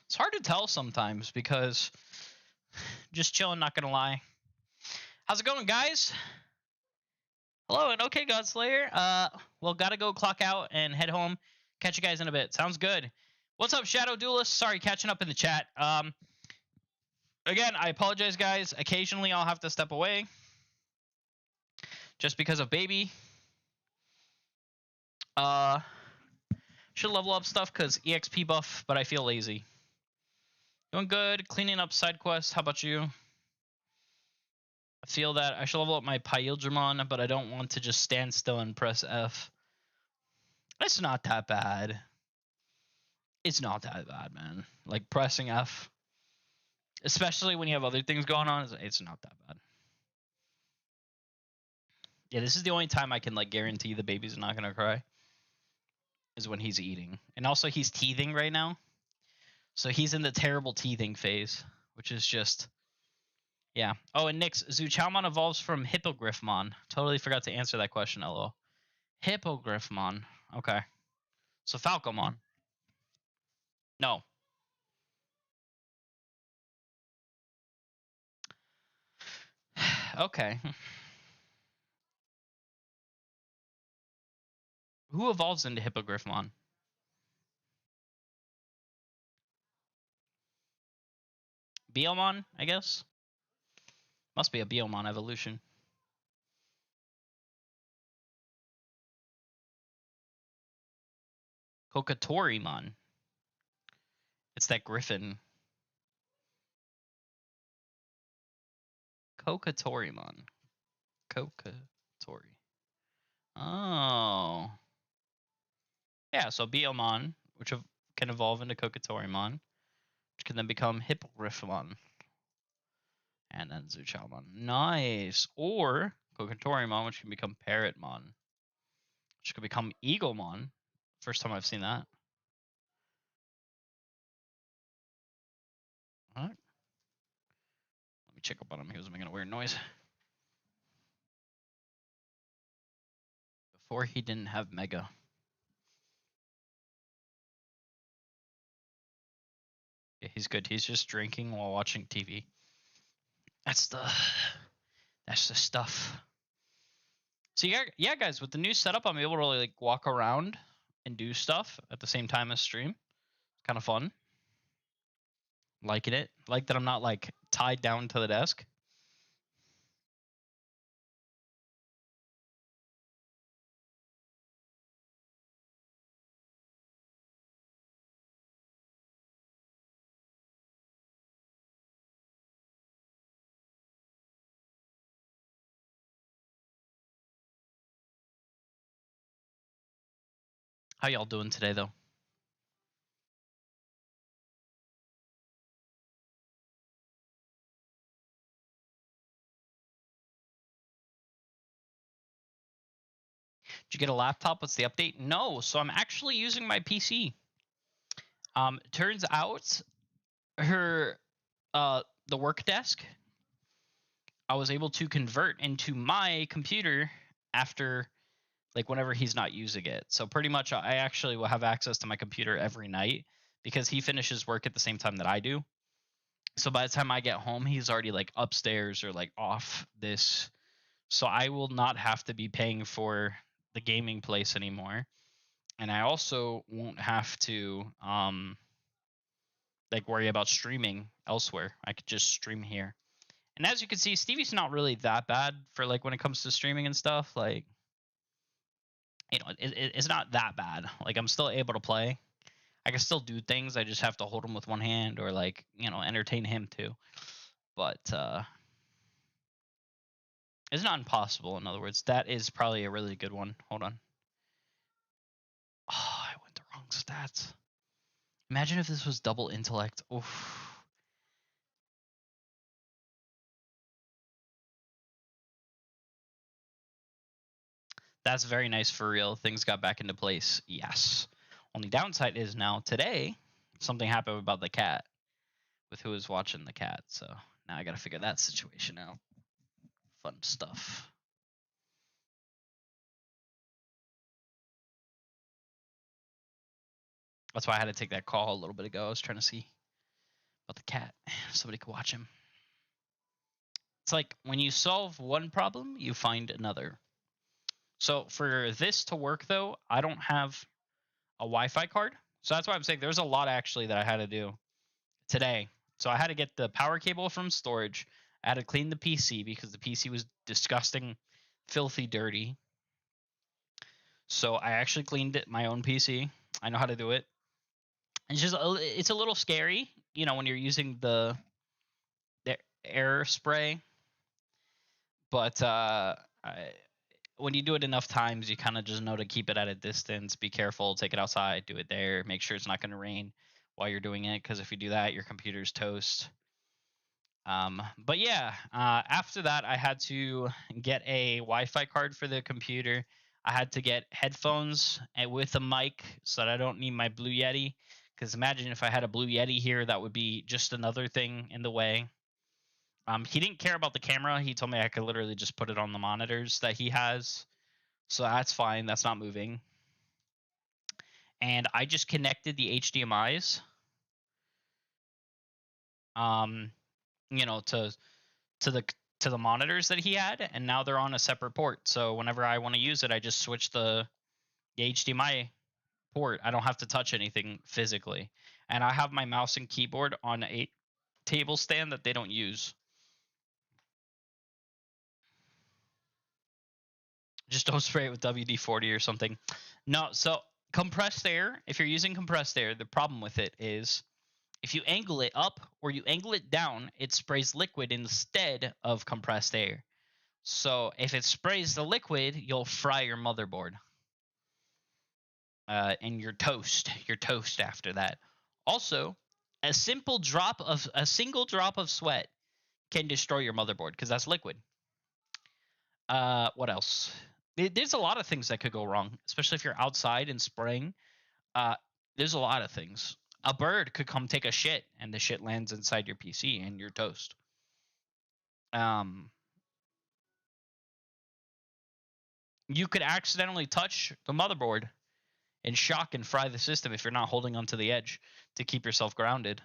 [SPEAKER 1] It's hard to tell sometimes because just chilling, not gonna lie. How's it going, guys? Hello and okay, Godslayer. Well, gotta go clock out and head home. Catch you guys in a bit. Sounds good. What's up, Shadow Duelist? Sorry, catching up in the chat. Again, I apologize, guys. Occasionally, I'll have to step away just because of baby. Should level up stuff because EXP buff, but I feel lazy. Doing good. Cleaning up side quests. How about you? I feel that I should level up my Digimon, but I don't want to just stand still and press F. It's not that bad. It's not that bad, man. Like pressing F, especially when you have other things going on, it's not that bad. Yeah, this is the only time I can like guarantee the baby's not gonna cry. Is when he's eating, and also he's teething right now. So he's in the terrible teething phase, which is just, yeah. Oh, and Nyx, Zuchalmon evolves from Hippogriffmon. Totally forgot to answer that question, lol. Hippogriffmon. Okay. So Falcomon. No. Okay. Who evolves into Hippogriffmon? Biomon, I guess? Must be a Biomon evolution. Kokatorimon. It's that griffin. Kokatorimon. Kokatori. Oh. Yeah, so Biomon, which can evolve into Kokatorimon, which can then become Hippogriffmon. And then Zuchalmon. Nice. Or Kokatorimon, which can become Parrotmon. Which could become Eaglemon. First time I've seen that. All right. Let me check up on him. He was making a weird noise. Before he didn't have Mega. Yeah, he's good. He's just drinking while watching TV. That's the stuff. So yeah, guys, with the new setup, I'm able to like walk around and do stuff at the same time as stream. Kind of fun. Liking it. Like that I'm not like tied down to the desk. How y'all doing today, though? Did you get a laptop? What's the update? No, so I'm actually using my PC. Turns out her the work desk I was able to convert into my computer after like whenever he's not using it. So pretty much I actually will have access to my computer every night because he finishes work at the same time that I do. So by the time I get home, he's already like upstairs or like off this. So I will not have to be paying for the gaming place anymore. And I also won't have to like worry about streaming elsewhere. I could just stream here. And as you can see, Stevie's not really that bad for like when it comes to streaming and stuff. Like, you know, it's not that bad. Like I'm still able to play. I can still do things. I just have to hold him with one hand or like, you know, entertain him too. But it's not impossible. In other words, that is probably a really good one. Hold on. Oh, I went the wrong stats. Imagine if this was double intellect. Oof. That's very nice for real. Things got back into place. Yes. Only downside is now today something happened about the cat with who was watching the cat. So now I got to figure that situation out. Fun stuff. That's why I had to take that call a little bit ago. I was trying to see about the cat. Somebody could watch him. It's like when you solve one problem, you find another. So for this to work though, I don't have a Wi-Fi card. So that's why I'm saying there's a lot actually that I had to do today. So I had to get the power cable from storage. I had to clean the PC because the PC was disgusting, filthy, dirty. So I actually cleaned it, my own PC. I know how to do it. It's just it's a little scary, you know, when you're using the air spray. But when you do it enough times, you kind of just know to keep it at a distance. Be careful. Take it outside. Do it there. Make sure it's not going to rain while you're doing it, because if you do that, your computer's toast. But yeah, after that, I had to get a Wi-Fi card for the computer. I had to get headphones with a mic so that I don't need my Blue Yeti. Because imagine if I had a Blue Yeti here, that would be just another thing in the way. He didn't care about the camera. He told me I could literally just put it on the monitors that he has. So that's fine. That's not moving. And I just connected the HDMIs. You know, to the monitors that he had, and now they're on a separate port. So whenever I want to use it, I just switch the HDMI port. I don't have to touch anything physically. And I have my mouse and keyboard on a table stand that they don't use. Just don't spray it with WD-40 or something. No, so compressed air, if you're using compressed air, the problem with it is if you angle it up or you angle it down, it sprays liquid instead of compressed air. So if it sprays the liquid, you'll fry your motherboard. And you're toast. You're toast after that. Also, a single drop of sweat can destroy your motherboard because that's liquid. What else? There's a lot of things that could go wrong, especially if you're outside and spraying. There's a lot of things. A bird could come take a shit, and the shit lands inside your PC, and you're toast. You could accidentally touch the motherboard and shock and fry the system if you're not holding onto the edge to keep yourself grounded.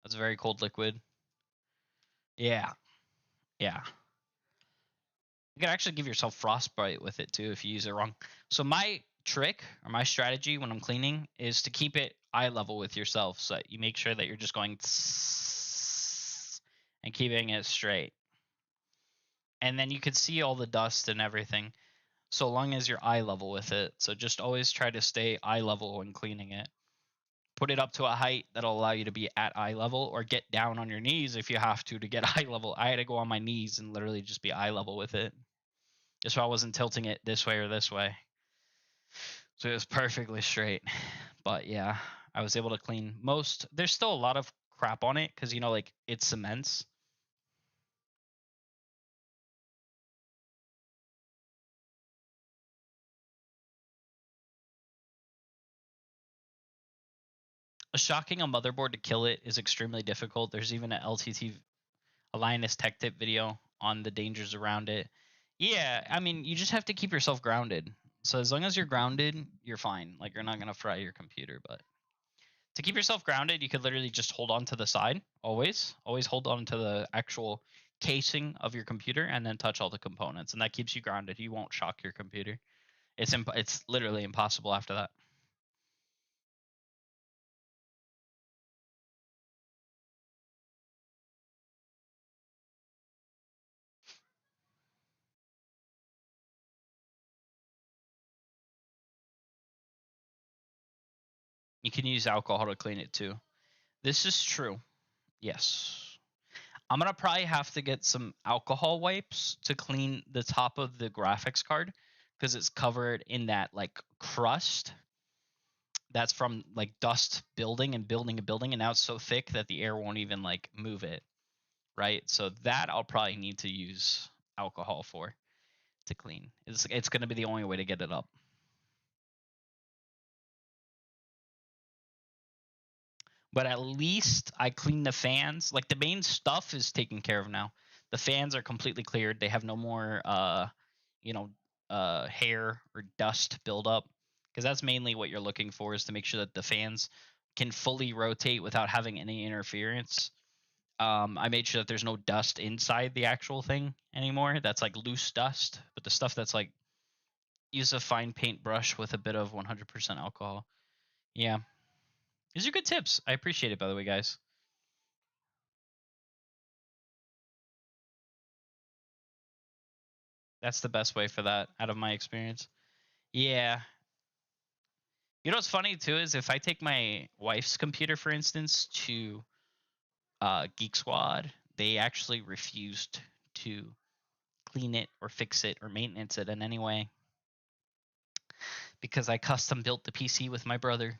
[SPEAKER 1] That's a very cold liquid. Yeah. Yeah. You can actually give yourself frostbite with it too if you use it wrong. So my trick or my strategy when I'm cleaning is to keep it eye level with yourself, so that you make sure that you're just going and keeping it straight. And then you can see all the dust and everything so long as you're eye level with it. So just always try to stay eye level when cleaning it. Put it up to a height that'll allow you to be at eye level, or get down on your knees if you have to get eye level. I had to go on my knees and literally just be eye level with it. Just so I wasn't tilting it this way or this way. So it was perfectly straight. But yeah, I was able to clean most. There's still a lot of crap on it because, you know, like it cements. Shocking a motherboard to kill it is extremely difficult. There's even an LTT, a Linus Tech Tip video on the dangers around it. Yeah, I mean, you just have to keep yourself grounded. So as long as you're grounded, you're fine. Like, you're not going to fry your computer. But to keep yourself grounded, you could literally just hold on to the side. Always hold on to the actual casing of your computer and then touch all the components. And that keeps you grounded. You won't shock your computer. It's literally impossible after that. You can use alcohol to clean it too. This is true. Yes. I'm going to probably have to get some alcohol wipes to clean the top of the graphics card because it's covered in that like crust that's from like dust building and building and building, and now it's so thick that the air won't even like move it, right? So that I'll probably need to use alcohol for to clean. It's going to be the only way to get it up. But at least I clean the fans. Like the main stuff is taken care of now. The fans are completely cleared. They have no more hair or dust buildup, because that's mainly what you're looking for, is to make sure that the fans can fully rotate without having any interference. I made sure that there's no dust inside the actual thing anymore. That's like loose dust, but the stuff that's like, use a fine paintbrush with a bit of 100% alcohol. Yeah. These are good tips. I appreciate it, by the way, guys. That's the best way for that, out of my experience. Yeah. You know what's funny too is if I take my wife's computer, for instance, to Geek Squad, they actually refused to clean it or fix it or maintenance it in any way because I custom built the PC with my brother.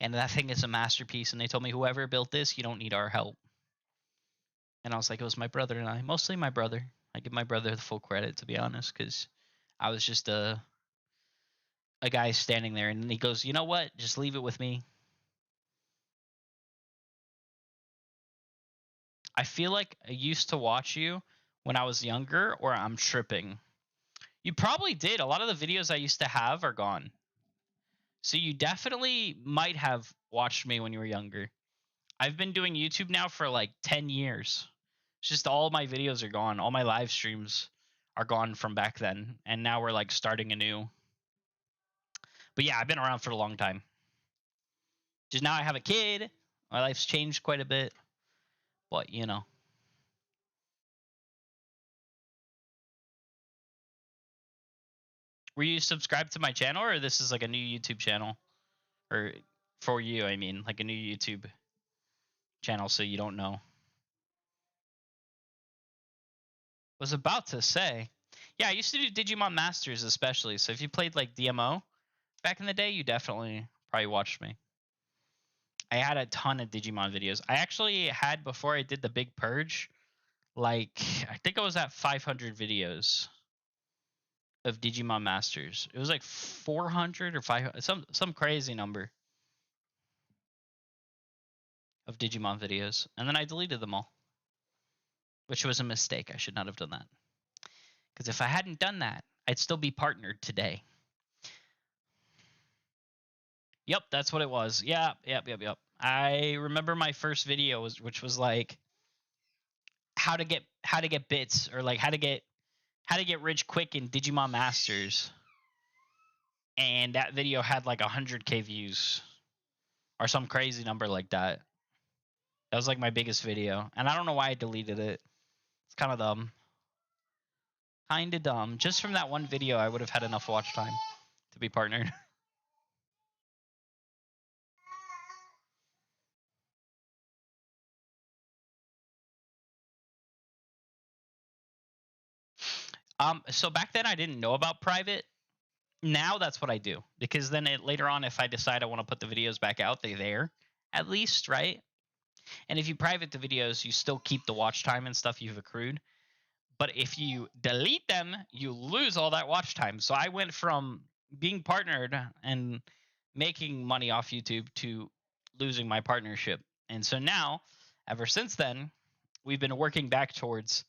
[SPEAKER 1] And that thing is a masterpiece. And they told me, whoever built this, you don't need our help. And I was like, it was my brother and I. Mostly my brother. I give my brother the full credit, to be honest, because I was just a guy standing there. And he goes, you know what? Just leave it with me. I feel like I used to watch you when I was younger, or I'm tripping. You probably did. A lot of the videos I used to have are gone. So you definitely might have watched me when you were younger. I've been doing YouTube now for like 10 years. It's just all my videos are gone. All my live streams are gone from back then. And now we're like starting anew. But yeah, I've been around for a long time. Just now I have a kid. My life's changed quite a bit. But, you know. Were you subscribed to my channel, or this is like a new YouTube channel? Or for you, I mean, like a new YouTube channel, so you don't know. Was about to say, yeah, I used to do Digimon Masters especially. So if you played like DMO back in the day, you definitely probably watched me. I had a ton of Digimon videos. I actually had, before I did the big purge, like I think I was at 500 videos of Digimon Masters. It was like 400 or 500, some crazy number of Digimon videos, and then I deleted them all, which was a mistake. I should not have done that, because if I hadn't done that, I'd still be partnered today. Yep, that's what it was. Yep. I remember my first video which was like how to get bits, or like how to get rich quick in Digimon Masters. And that video had like 100K views or some crazy number like that. That was like my biggest video, and I don't know why I deleted it. It's kind of dumb. Kind of dumb. Just from that one video, I would have had enough watch time to be partnered. So back then I didn't know about private. Now that's what I do, because then later on, if I decide I want to put the videos back out, they're there at least, right? And if you private the videos, you still keep the watch time and stuff you've accrued. But if you delete them, you lose all that watch time. So I went from being partnered and making money off YouTube to losing my partnership. And so now, ever since then, we've been working back towards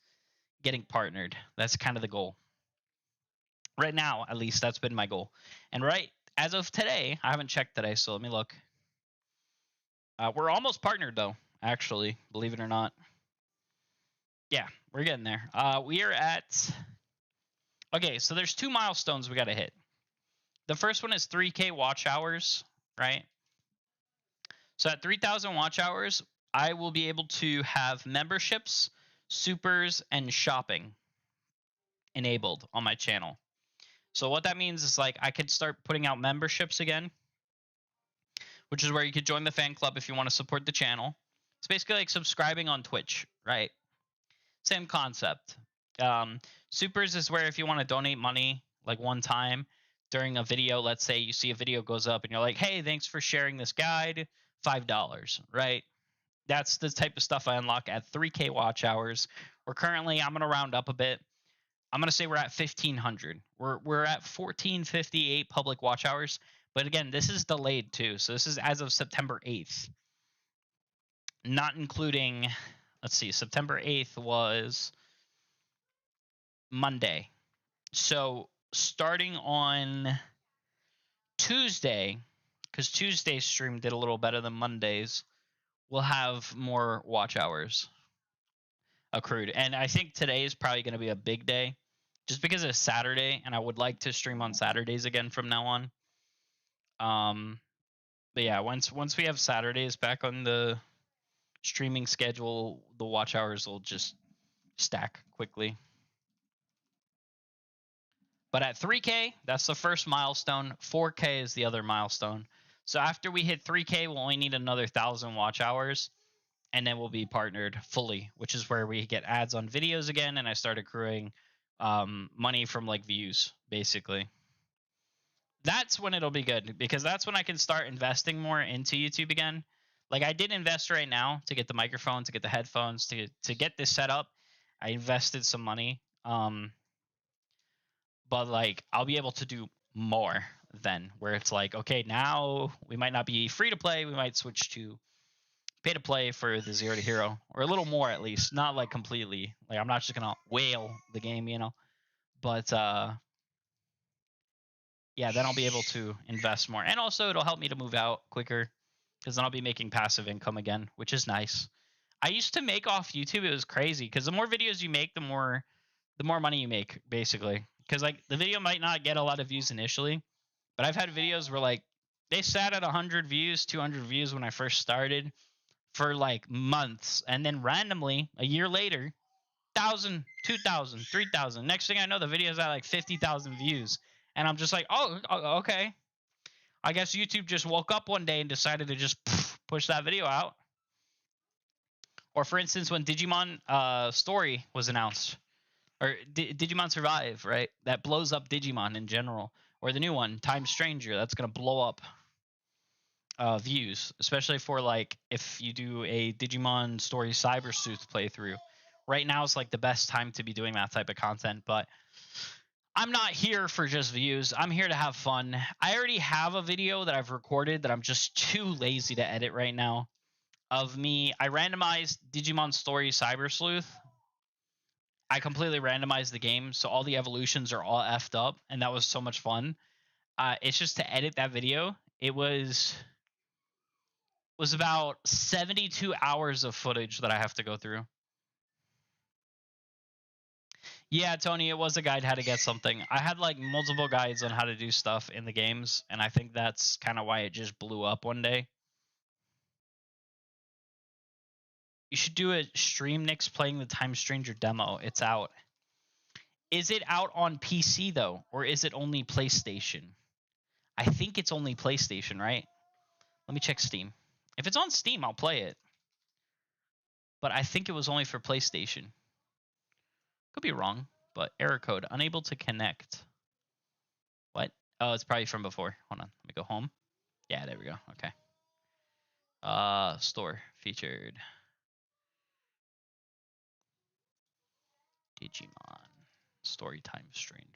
[SPEAKER 1] getting partnered. That's kind of the goal. Right now, at least, that's been my goal. And right as of today, I haven't checked today, so let me look. We're almost partnered, though, actually, believe it or not. Yeah, we're getting there. We are at... Okay, so there's 2 milestones we got to hit. The first one is 3K watch hours, right? So at 3,000 watch hours, I will be able to have memberships, supers, and shopping enabled on my channel. So what that means is, like, I could start putting out memberships again, which is where you could join the fan club if you want to support the channel. It's basically like subscribing on Twitch, right? Same concept. Supers is where if you want to donate money, like one time during a video, let's say you see a video goes up and you're like, hey, thanks for sharing this guide, $5, right? That's the type of stuff I unlock at 3K watch hours. We're currently, I'm going to round up a bit. I'm going to say we're at 1,500. We're at 1,458 public watch hours. But again, this is delayed too. So this is as of September 8th. Not including, let's see, September 8th was Monday. So starting on Tuesday, because Tuesday's stream did a little better than Monday's, we'll have more watch hours accrued. And I think today is probably going to be a big day just because it's Saturday, and I would like to stream on Saturdays again from now on. But yeah, once we have Saturdays back on the streaming schedule, the watch hours will just stack quickly. But at 3K, that's the first milestone. 4K is the other milestone. So after we hit 3K, we'll only need another 1,000 watch hours, and then we'll be partnered fully, which is where we get ads on videos again, and I start accruing money from like views, basically. That's when it'll be good, because that's when I can start investing more into YouTube again. Like, I did invest right now to get the microphone, to get the headphones, to get this set up. I invested some money. But like, I'll be able to do more then, where it's like, okay, now we might not be free to play. We might switch to pay to play for the 0 to hero, or a little more at least, not like completely. Like, I'm not just gonna whale the game, you know. But yeah, then I'll be able to invest more, and also it'll help me to move out quicker, because then I'll be making passive income again, which is nice. I used to make off YouTube. It was crazy, because the more videos you make, the more money you make, basically. Because like, the video might not get a lot of views initially, but I've had videos where like they sat at 100 views, 200 views when I first started for like months, and then randomly a year later, 1,000, 2,000, 3,000. Next thing I know, the video's at like 50,000 views, and I'm just like, oh, okay. I guess YouTube just woke up one day and decided to just push that video out. Or for instance, when Digimon story was announced, or Digimon Survive, right? That blows up Digimon in general. Or the new one, Time Stranger, that's going to blow up views, especially for like if you do a Digimon Story Cyber Sleuth playthrough. Right now is like the best time to be doing that type of content, but I'm not here for just views. I'm here to have fun. I already have a video that I've recorded that I'm just too lazy to edit right now of me. I randomized Digimon Story Cyber Sleuth. I completely randomized the game, so all the evolutions are all effed up, and that was so much fun. It's just to edit that video. It was about 72 hours of footage that I have to go through. Yeah, Tony, it was a guide how to get something. I had like multiple guides on how to do stuff in the games, and I think that's kind of why it just blew up one day. You should do a stream, Nick's playing the Time Stranger demo. It's out. Is it out on PC, though, or is it only PlayStation? I think it's only PlayStation, right? Let me check Steam. If it's on Steam, I'll play it. But I think it was only for PlayStation. Could be wrong. but error code unable to connect. What? Oh, it's probably from before. Hold on. Let me go home. Yeah, there we go. Okay. Store featured Digimon Storytime Stranger.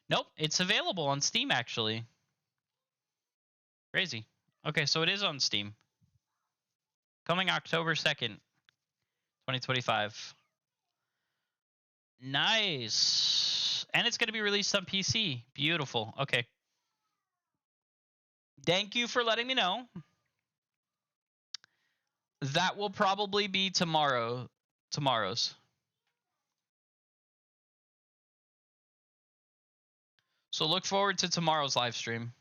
[SPEAKER 1] Nope, it's available on Steam actually. Crazy. Okay, so it is on Steam. Coming October 2nd, 2025. Nice. And it's going to be released on PC. Beautiful. Okay. Thank you for letting me know. That will probably be tomorrow's. So look forward to tomorrow's live stream.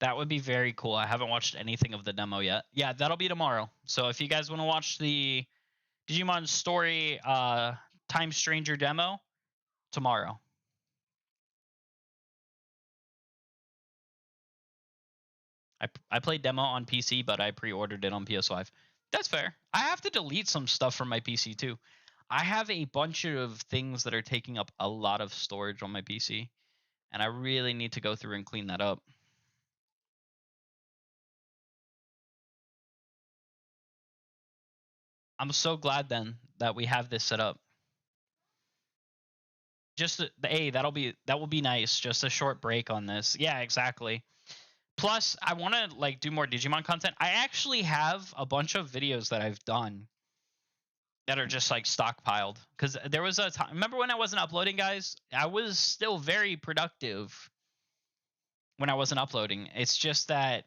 [SPEAKER 1] That would be very cool. I haven't watched anything of the demo yet. Yeah, that'll be tomorrow. So if you guys want to watch the Digimon Story Time Stranger demo, tomorrow. I played demo on PC, but I pre-ordered it on PS5. That's fair. I have to delete some stuff from my PC too. I have a bunch of things that are taking up a lot of storage on my PC, and I really need to go through and clean that up. I'm so glad then that we have this set up. Just hey, that will be nice. Just a short break on this. Yeah, exactly. Plus, I want to like do more Digimon content. I actually have a bunch of videos that I've done that are just like stockpiled because there was a time. Remember when I wasn't uploading, guys? I was still very productive when I wasn't uploading. It's just that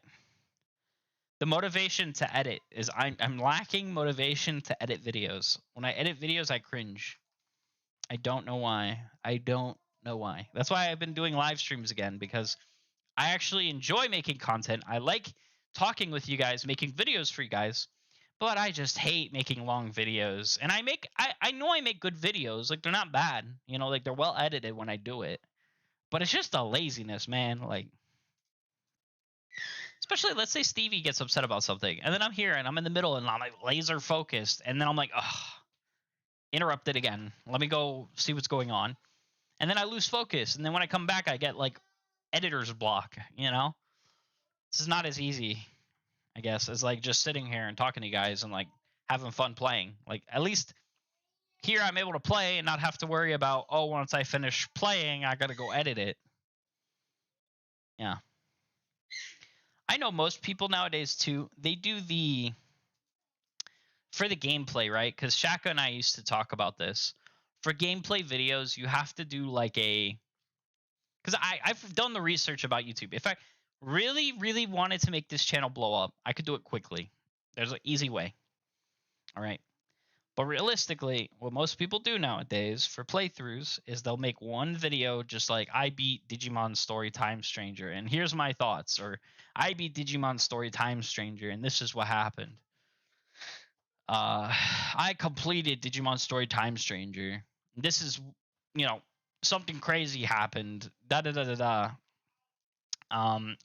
[SPEAKER 1] the motivation to edit is I'm lacking motivation to edit videos. When I edit videos, I cringe. I don't know why. I don't know why. That's why I've been doing live streams again, because I actually enjoy making content. I like talking with you guys, making videos for you guys, but I just hate making long videos. And I know I make good videos. Like, they're not bad, you know, like they're well edited when I do it, but it's just a laziness, man. Like, especially let's say Stevie gets upset about something and then I'm here and I'm in the middle and I'm like laser focused. And then I'm like, ugh, interrupted again. Let me go see what's going on. And then I lose focus. And then when I come back, I get like editor's block, you know? This is not as easy, I guess, as like just sitting here and talking to you guys and like having fun playing. Like, at least here I'm able to play and not have to worry about, oh, once I finish playing, I got to go edit it. Yeah. I know most people nowadays too, they do for the gameplay, right? Because Shaka and I used to talk about this. For gameplay videos, you have to do like a, because I've done the research about YouTube. If I really, really wanted to make this channel blow up, I could do it quickly. There's an easy way. All right. But realistically, what most people do nowadays for playthroughs is they'll make one video just like, I beat Digimon Story Time Stranger, and here's my thoughts. Or, I beat Digimon Story Time Stranger, and this is what happened. I completed Digimon Story Time Stranger. This is, you know, something crazy happened. Da da da da da.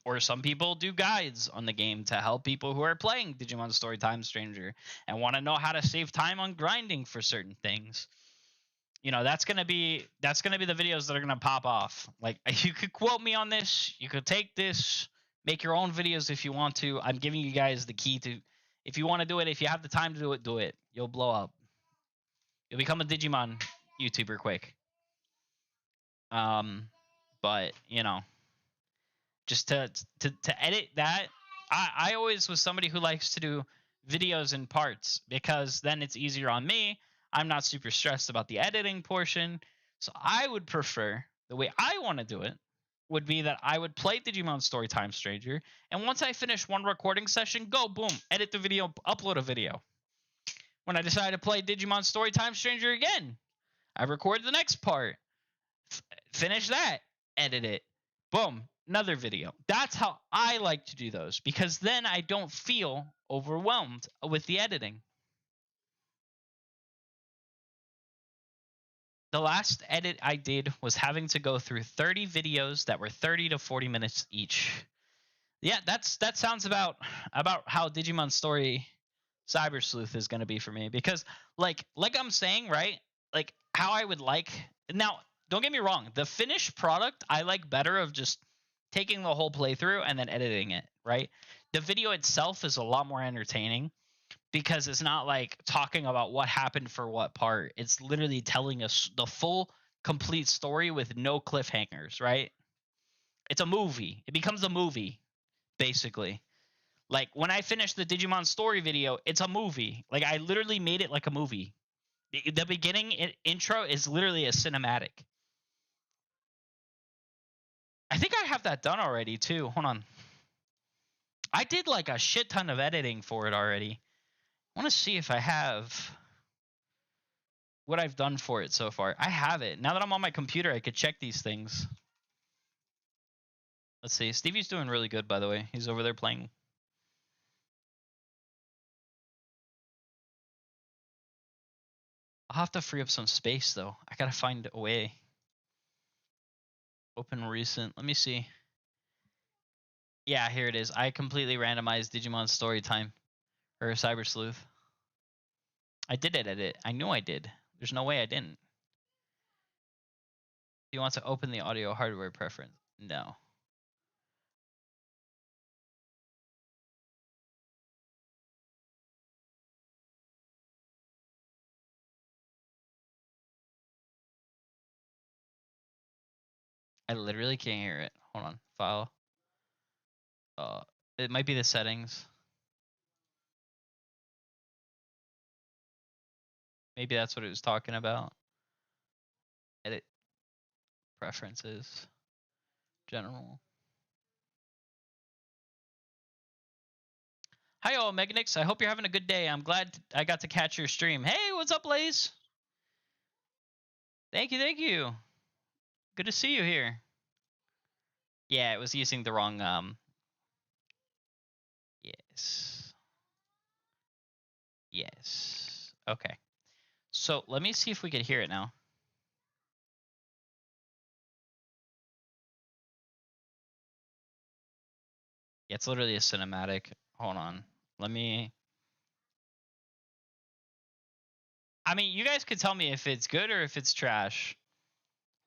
[SPEAKER 1] Or some people do guides on the game to help people who are playing Digimon Story Time Stranger and want to know how to save time on grinding for certain things. You know, that's gonna be the videos that are gonna pop off. Like, you could quote me on this. You could take this, make your own videos if you want to. I'm giving you guys the key to, if you want to do it, if you have the time to do it, do it. You'll blow up. You'll become a Digimon YouTuber quick. But you know, just to edit that, I always was somebody who likes to do videos in parts, because then it's easier on me. I'm not super stressed about the editing portion. So I would prefer, the way I want to do it would be that I would play Digimon Storytime Stranger, and once I finish one recording session, go boom, edit the video, upload a video. When I decide to play Digimon Storytime Stranger again, I record the next part, finish that, edit it, boom, another video. That's how I like to do those, because then I don't feel overwhelmed with the editing. The last edit I did was having to go through 30 videos that were 30 to 40 minutes each. Yeah, that sounds about how Digimon Story Cyber Sleuth is going to be for me, because like I'm saying, right? Like how I would like, now, don't get me wrong, the finished product I like better of just taking the whole playthrough and then editing it, right? The video itself is a lot more entertaining because it's not like talking about what happened for what part. It's literally telling us the full complete story with no cliffhangers, right? It's a movie. It becomes a movie basically. Like when I finished the Digimon story video, it's a movie. Like I literally made it like a movie. The beginning intro is literally a cinematic. I think I have that done already too. Hold on. I did like a shit ton of editing for it already. I want to see if I have what I've done for it so far. I have it. Now that I'm on my computer, I could check these things. Let's see. Stevie's doing really good, by the way. He's over there playing. I'll have to free up some space, though. I gotta find a way. Open recent. Let me see. Yeah, here it is. I completely randomized Digimon story time. Or Cyber Sleuth. I did edit it. I knew I did. There's no way I didn't. Do you want to open the audio hardware preference? No. I literally can't hear it. Hold on. File. It might be the settings. Maybe that's what it was talking about. Edit preferences. General. Hi, all Meganix. I hope you're having a good day. I'm glad I got to catch your stream. Hey, what's up, Laze? Thank you, thank you. Good to see you here. Yeah, it was using the wrong yes. Yes. Okay. So let me see if we can hear it now. Yeah, it's literally a cinematic. Hold on. Let me. I mean, you guys could tell me if it's good or if it's trash.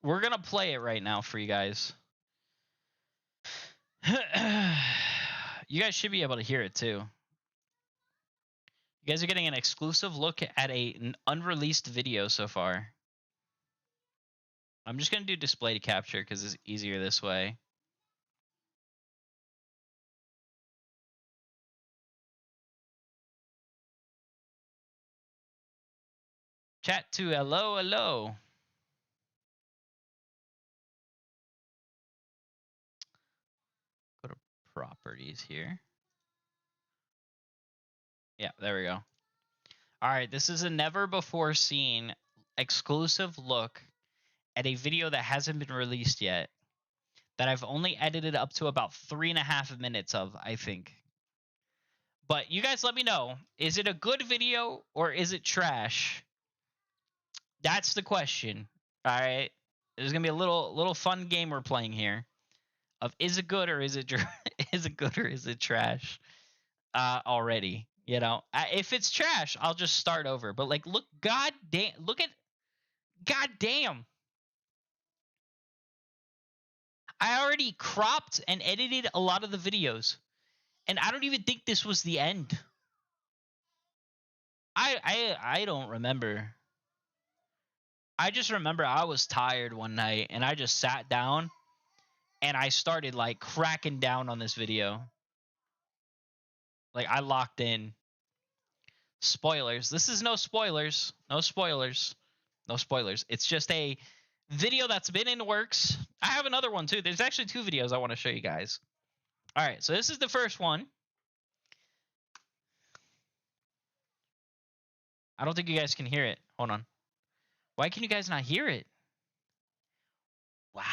[SPEAKER 1] We're gonna play it right now for you guys. You guys should be able to hear it too. You guys are getting an exclusive look at an unreleased video so far. I'm just gonna do display to capture because it's easier this way. Chat to hello, hello. Go to properties here. Yeah, there we go. All right, this is a never before seen exclusive look at a video that hasn't been released yet, that I've only edited up to about 3.5 minutes of, I think. But you guys let me know, is it a good video or is it trash? That's the question. All right. There's going to be a little fun game we're playing here of is it good or is it is it good or is it trash? Already, you know. If it's trash, I'll just start over. But like look god damn. I already cropped and edited a lot of the videos. And I don't even think this was the end. I don't remember. I just remember I was tired one night and I just sat down and I started like cracking down on this video. Like I locked in. Spoilers. This is no spoilers. No spoilers. No spoilers. It's just a video that's been in the works. I have another one too. There's actually 2 videos I want to show you guys. All right, so this is the first one. I don't think you guys can hear it. Hold on. Why can you guys not hear it? What?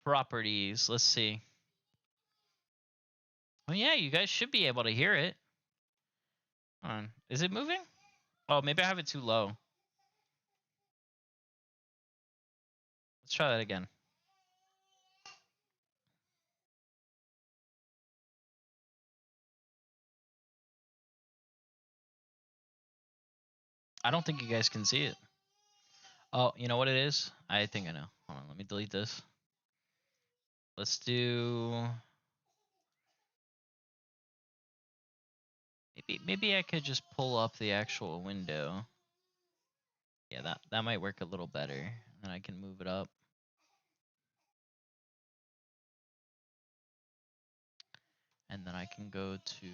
[SPEAKER 1] Properties. Let's see. Well, yeah, you guys should be able to hear it. Hold on. Is it moving? Oh, maybe I have it too low. Let's try that again. I don't think you guys can see it. Oh, you know what it is? I think I know. Hold on, let me delete this. Let's do... Maybe I could just pull up the actual window. Yeah, that might work a little better. And I can move it up. And then I can go to...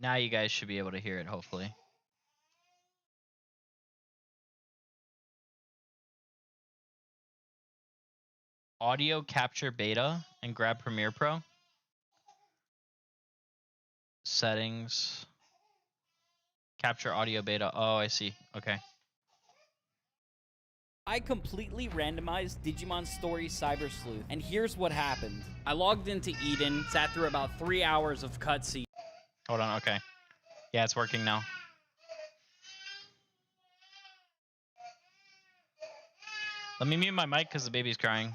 [SPEAKER 1] Now you guys should be able to hear it, hopefully. Audio capture beta and grab Premiere Pro. Settings. Capture audio beta. Oh, I see. Okay.
[SPEAKER 2] I completely randomized Digimon Story Cyber Sleuth, and here's what happened. I logged into Eden, sat through about 3 hours of cutscene.
[SPEAKER 1] Hold on, okay. Yeah, it's working now. Let me mute my mic because the baby's crying.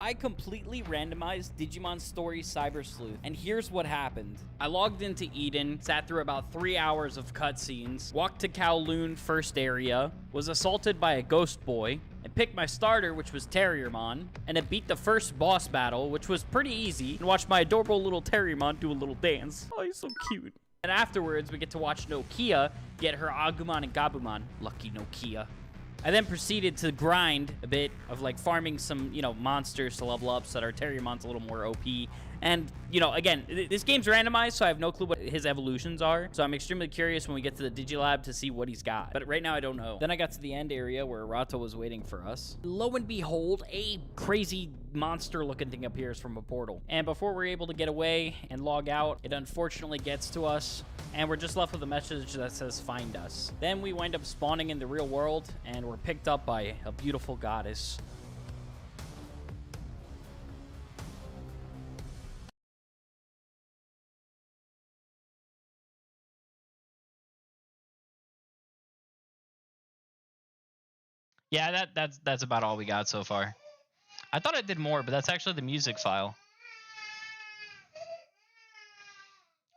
[SPEAKER 2] I completely randomized Digimon Story Cyber Sleuth, and here's what happened. I logged into Eden, sat through about 3 hours of cutscenes, walked to Kowloon first area, was assaulted by a ghost boy, and picked my starter, which was Terriermon, and it beat the first boss battle, which was pretty easy, and watched my adorable little Terriermon do a little dance. Oh, he's so cute. And afterwards, we get to watch Nokia get her Agumon and Gabumon. Lucky Nokia. I then proceeded to grind a bit of, like, farming some, you know, monsters to level up so that our Terriermon's a little more OP. And, you know, again, this game's randomized, so I have no clue what his evolutions are. So I'm extremely curious when we get to the Digilab to see what he's got. But right now, I don't know. Then I got to the end area where Rato was waiting for us. Lo and behold, a crazy monster-looking thing appears from a portal. And before we're able to get away and log out, it unfortunately gets to us. And we're just left with a message that says, find us. Then we wind up spawning in the real world, and we're picked up by a beautiful goddess.
[SPEAKER 1] Yeah, that's about all we got so far. I thought I did more, but that's actually the music file.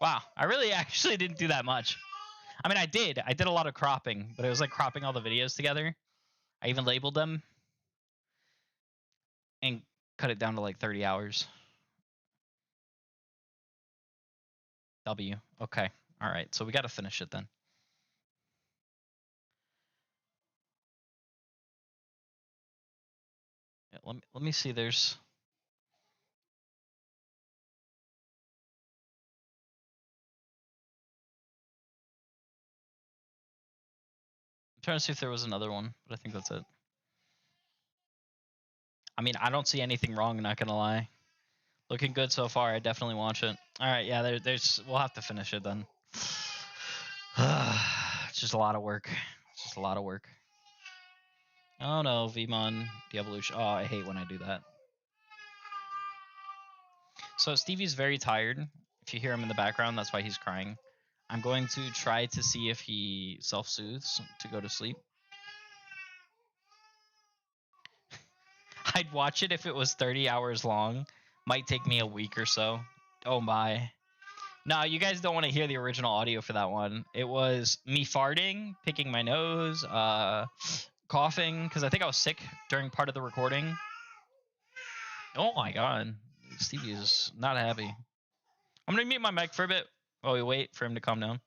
[SPEAKER 1] Wow, I really actually didn't do that much. I mean, I did a lot of cropping, but it was like cropping all the videos together. I even labeled them and cut it down to like 30 hours. W. Okay. All right. So we got to finish it then. Yeah, let me see. There's... I'm trying to see if there was another one, but I think that's it. I mean, I don't see anything wrong, not gonna lie. Looking good so far. I definitely watch it. All right, yeah, there's... We'll have to finish it then. It's just a lot of work. It's just a lot of work. Oh no, Vmon, the evolution. Oh, I hate when I do that. So Stevie's very tired. If you hear him in the background, that's why he's crying. I'm going to try to see if he self-soothes to go to sleep. I'd watch it if it was 30 hours long. Might take me a week or so. Oh my. No, you guys don't want to hear the original audio for that one. It was me farting, picking my nose, coughing, because I think I was sick during part of the recording. Oh my god. Stevie is not happy. I'm going to mute my mic for a bit while we wait for him to calm down.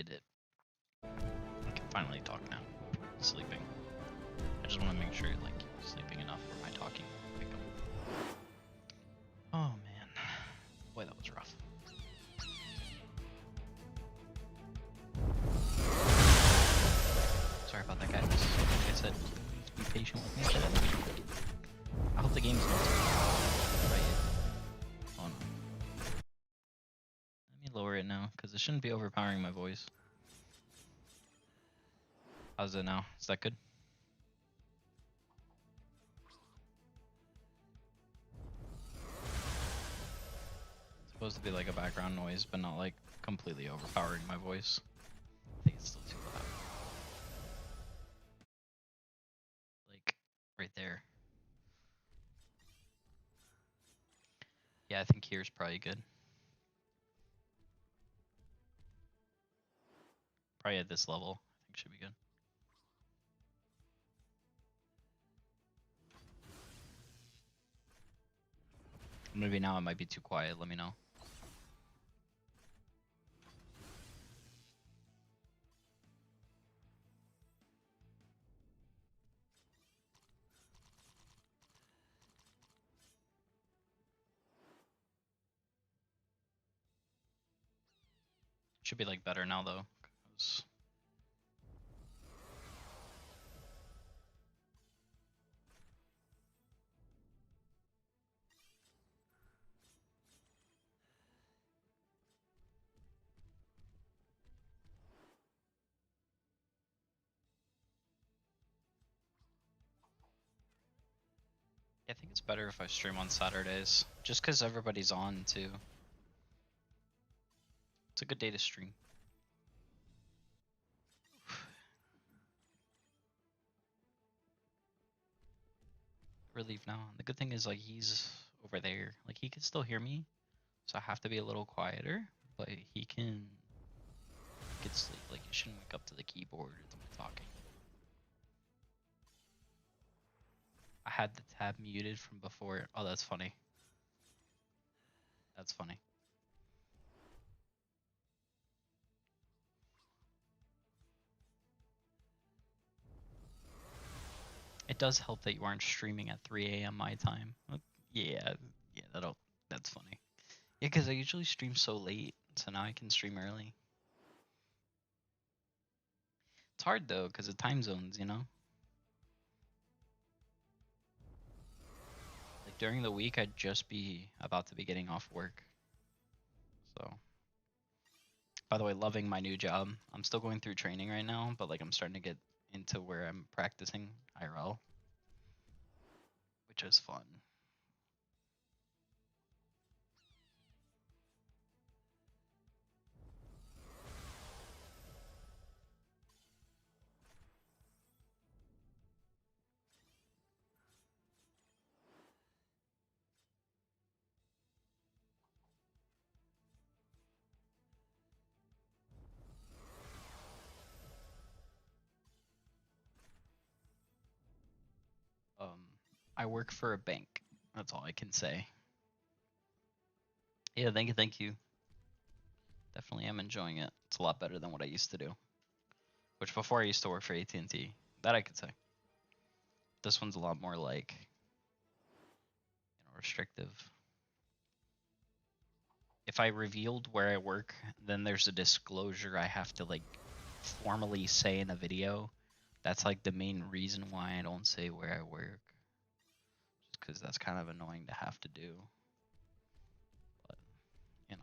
[SPEAKER 1] did it. I can finally talk now. Sleeping. I just want to make sure like you're sleeping enough where my talking will pick up. Oh man. Boy, that was rough. Sorry about that, guys. Like I said, please be patient with me today. I hope the game's not right. Oh no. Let me lower it now, because it shouldn't be overpowering my voice. How's it now? Is that good? It's supposed to be like a background noise, but not like completely overpowering my voice. I think it's still too loud. Like, right there. Yeah, I think here's probably good. Probably at this level, I think should be good. Maybe now it might be too quiet, let me know. Should be like better now though. 'Cause I think it's better if I stream on Saturdays, just because everybody's on too. It's a good day to stream. Relief now. And the good thing is like he's over there. Like he can still hear me, so I have to be a little quieter, but he can get sleep. Like he shouldn't wake up to the keyboard to me talking. I had the tab muted from before. Oh, that's funny. That's funny. It does help that you aren't streaming at 3 a.m. my time. Yeah, that's funny. Yeah, because I usually stream so late, so now I can stream early. It's hard though, because of time zones, you know? Like during the week, I'd just be about to be getting off work. So, by the way, loving my new job. I'm still going through training right now, but like I'm starting to get into where I'm practicing IRL, which is fun. I work for a bank. That's all I can say. Yeah, thank you. Definitely am enjoying it. It's a lot better than what I used to do. Which before I used to work for AT&T. That I could say. This one's a lot more like, restrictive. If I revealed where I work, then there's a disclosure I have to like formally say in a video. That's like the main reason why I don't say where I work. Just because that's kind of annoying to have to do. But, you know.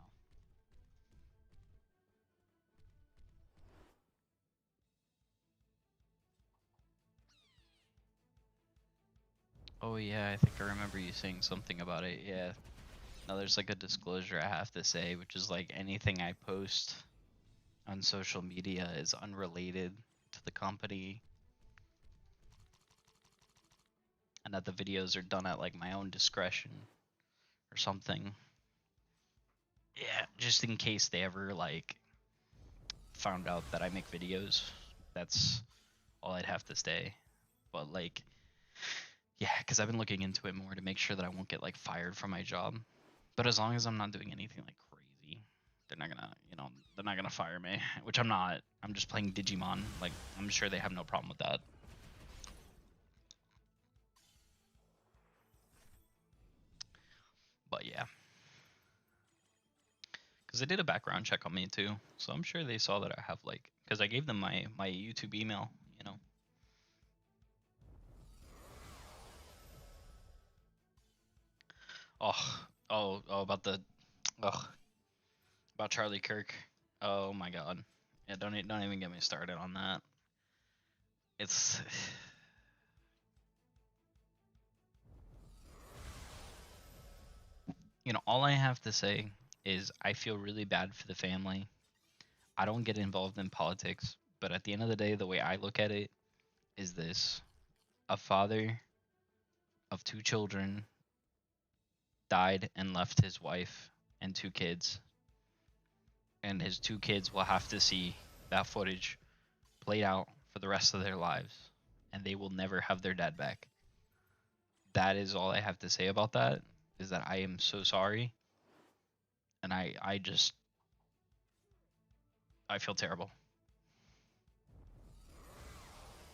[SPEAKER 1] Oh yeah, I think I remember you saying something about it. Yeah. No, there's like a disclosure I have to say, which is like anything I post on social media is unrelated to the company, and that the videos are done at like my own discretion or something. Yeah, just in case they ever like found out that I make videos. That's all I'd have to say. But like, yeah, because I've been looking into it more to make sure that I won't get like fired from my job. But as long as I'm not doing anything like crazy, they're not gonna, they're not gonna fire me, which I'm not. I'm just playing Digimon. Like, I'm sure they have no problem with that. But yeah. Because they did a background check on me too, so I'm sure they saw that I have like, because I gave them my YouTube email, about the, about Charlie Kirk. Oh my God, yeah, don't even get me started on that. It's all I have to say is I feel really bad for the family. I don't get involved in politics, but at the end of the day, the way I look at it is this: a father of 2 children died and left his wife and 2 kids, and his 2 kids will have to see that footage played out for the rest of their lives, and they will never have their dad back. That is all I have to say about that, is that I am so sorry, and I feel terrible.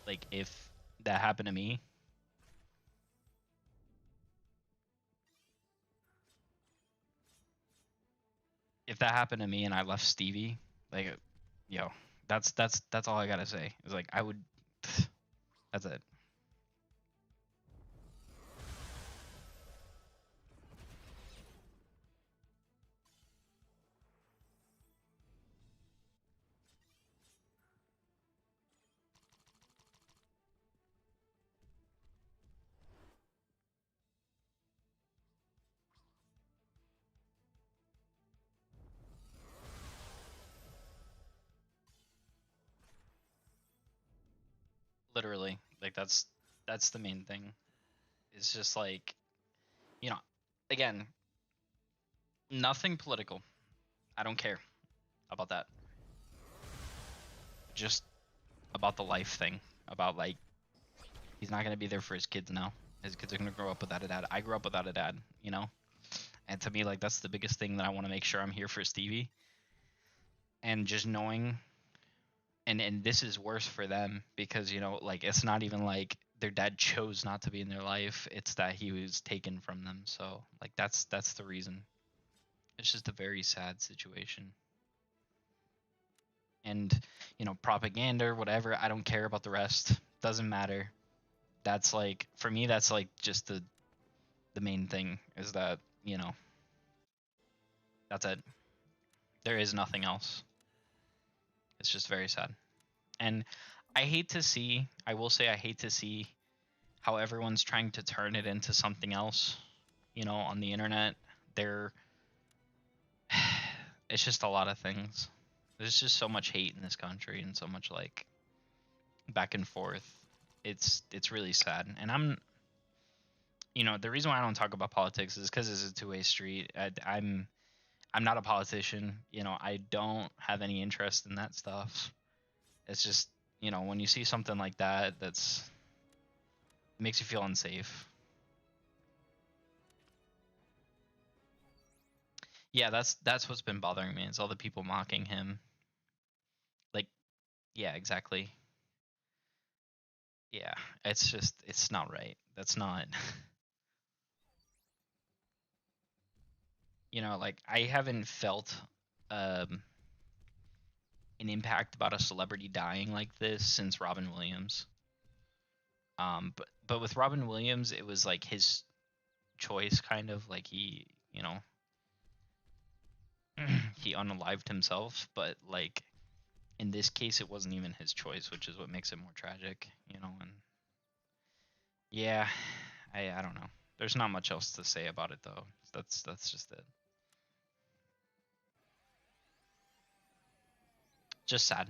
[SPEAKER 1] Like, if that happened to me, and I left Stevie, like, that's all I gotta say. Is like, I would. That's it. Literally, like, that's the main thing. It's just like, again, nothing political. I don't care about that. Just about the life thing. About, like, he's not gonna be there for his kids now. His kids are gonna grow up without a dad. I grew up without a dad, And to me, like, that's the biggest thing that I want to make sure I'm here for Stevie. And just knowing, and this is worse for them because, like, it's not even like their dad chose not to be in their life. It's that he was taken from them. So, like, that's the reason. It's just a very sad situation. And, propaganda or whatever, I don't care about the rest. Doesn't matter. That's like, for me, that's like just the main thing, is that, that's it. There is nothing else. It's just very sad. And I will say I hate to see how everyone's trying to turn it into something else, on the internet. It's just a lot of things. There's just so much hate in this country and so much, like, back and forth. It's really sad. And the reason why I don't talk about politics is because it's a two-way street. I'm not a politician. I don't have any interest in that stuff. It's just, when you see something like that, it makes you feel unsafe. Yeah, that's what's been bothering me. Is all the people mocking him. Like, yeah, exactly. Yeah, it's not right. That's not. Like, I haven't felt an impact about a celebrity dying like this since Robin Williams. But with Robin Williams, it was like his choice, kind of like he unalived himself, but, like, in this case it wasn't even his choice, which is what makes it more tragic, and yeah, I don't know. There's not much else to say about it, though. That's just it. Just sad.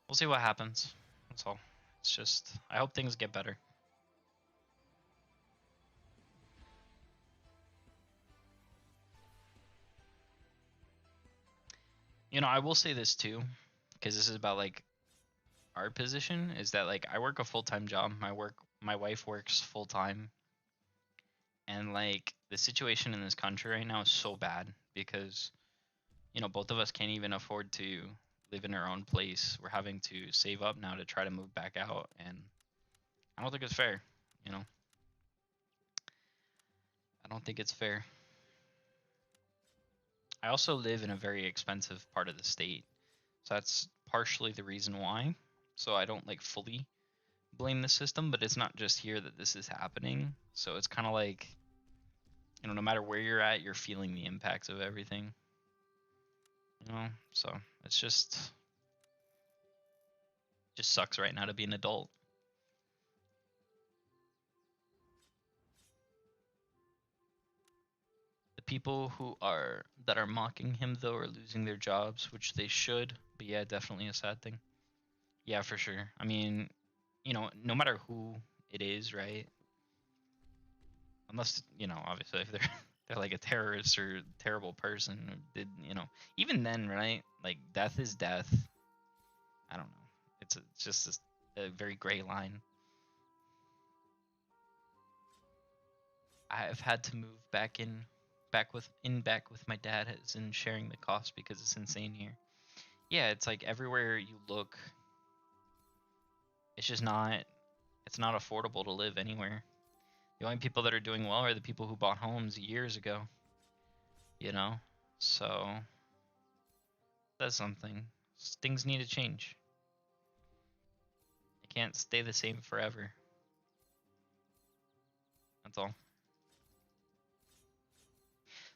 [SPEAKER 1] We'll see what happens. That's all. It's just, I hope things get better. I will say this too, because this is about, like, our position, is that, like, I work a full-time job. My wife works full-time, and, like, the situation in this country right now is so bad because You know, both of us can't even afford to live in our own place. We're having to save up now to try to move back out, and I don't think it's fair. You know, I don't think it's fair. I also live in a very expensive part of the state, so that's partially the reason why. So I don't like fully blame the system, but it's not just here that this is happening. So it's kind of like, you know, no matter where you're at, you're feeling the impacts of everything. You know, so it's just sucks right now to be an adult. The people that are mocking him though are losing their jobs, which they should. But yeah, definitely a sad thing. Yeah, for sure. I mean, you know, no matter who it is, right? Unless, you know, obviously if they're they're like a terrorist or terrible person or did, you know, even then, right? Like death is death. I don't know. It's just a very gray line. I've had to move back with my dad, as in sharing the cost, because it's insane here. Yeah, it's like everywhere you look, it's just not it's not affordable to live anywhere. The only people that are doing well are the people who bought homes years ago, you know? So that's something. Things need to change. It can't stay the same forever. That's all.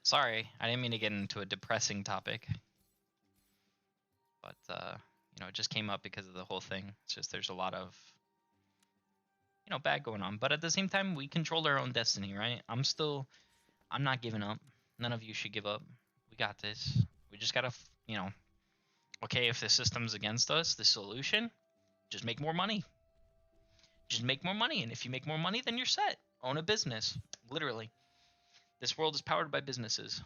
[SPEAKER 1] Sorry, I didn't mean to get into a depressing topic. But you know, it just came up because of the whole thing. It's just there's a lot of, you know, bad going on. But at the same time, we control our own destiny, right? I'm not giving up. None of you should give up. We got this. We just gotta, you know, okay, if the system's against us, the solution, just make more money. Just make more money. And if you make more money, then you're set. Own a business. Literally. This world is powered by businesses.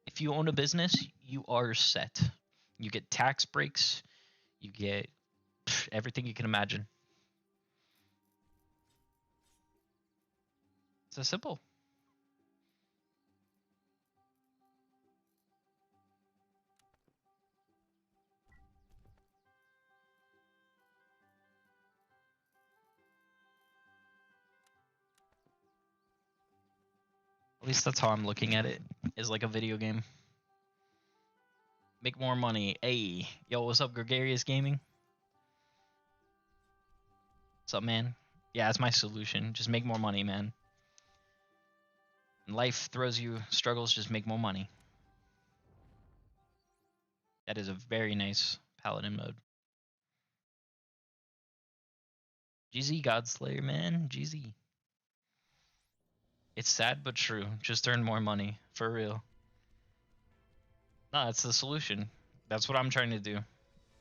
[SPEAKER 1] If you own a business, you are set. You get tax breaks. You get everything you can imagine. It's so simple. At least that's how I'm looking at it. Is like a video game. Make more money. Hey, yo, what's up, Gregarious Gaming? What's up, man? Yeah, that's my solution. Just make more money, man. When life throws you struggles, just make more money. That is a very nice paladin mode. GZ Godslayer, man. GZ. It's sad but true. Just earn more money. For real. No, that's the solution. That's what I'm trying to do.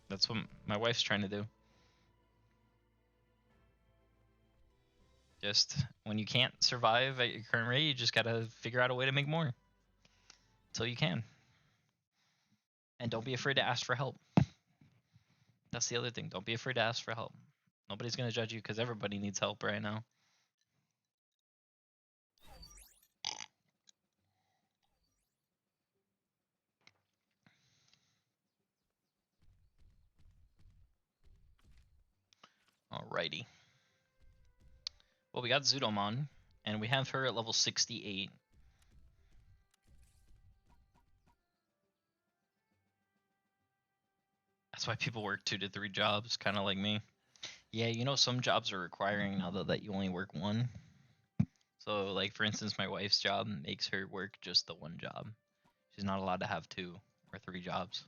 [SPEAKER 1] That's what my wife's trying to do. Just when you can't survive at your current rate, you just gotta figure out a way to make more. Until you can. And don't be afraid to ask for help. That's the other thing. Don't be afraid to ask for help. Nobody's gonna judge you because everybody needs help right now. Alrighty. Well, we got Zudomon, and we have her at level 68. That's why people work 2 to 3 jobs, kind of like me. Yeah, you know, some jobs are requiring now that you only work 1. So, like, for instance, my wife's job makes her work just the 1 job. She's not allowed to have 2 or 3 jobs.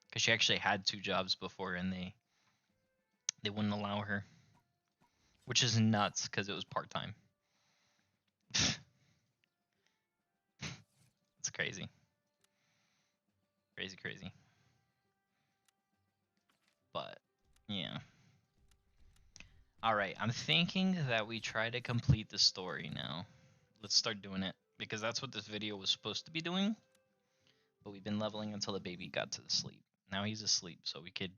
[SPEAKER 1] Because she actually had 2 jobs before, and they wouldn't allow her. Which is nuts, because it was part-time. It's crazy. Crazy. But, yeah. Alright, I'm thinking that we try to complete the story now. Let's start doing it, because that's what this video was supposed to be doing. But we've been leveling until the baby got to sleep. Now he's asleep, so we could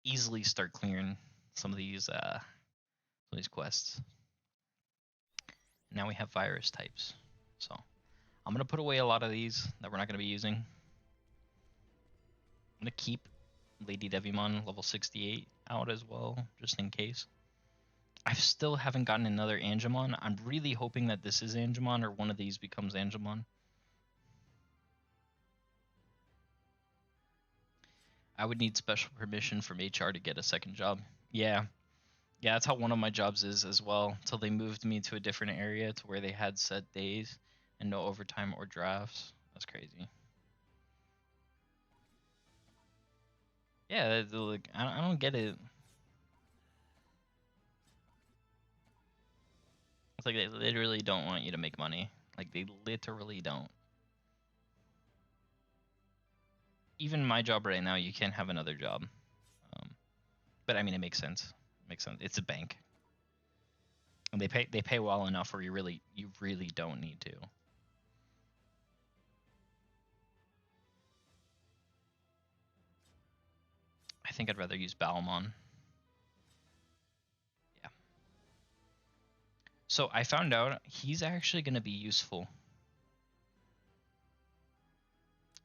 [SPEAKER 1] easily start clearing some of these quests. Now we have virus types. So, I'm gonna put away a lot of these that we're not gonna be using. I'm gonna keep Lady Devimon level 68 out as well, just in case. I still haven't gotten another Angemon. I'm really hoping that this is Angemon or one of these becomes Angemon. I would need special permission from HR to get a second job. Yeah. Yeah, that's how one of my jobs is as well, until they moved me to a different area to where they had set days and no overtime or drafts. That's crazy. Yeah, like, I don't get it. It's like they literally don't want you to make money. Like, they literally don't. Even my job right now, you can't have another job. But I mean, it makes sense. It makes sense. It's a bank, and they pay well enough where you really don't need to. I think I'd rather use Balmon. Yeah. So I found out he's actually going to be useful.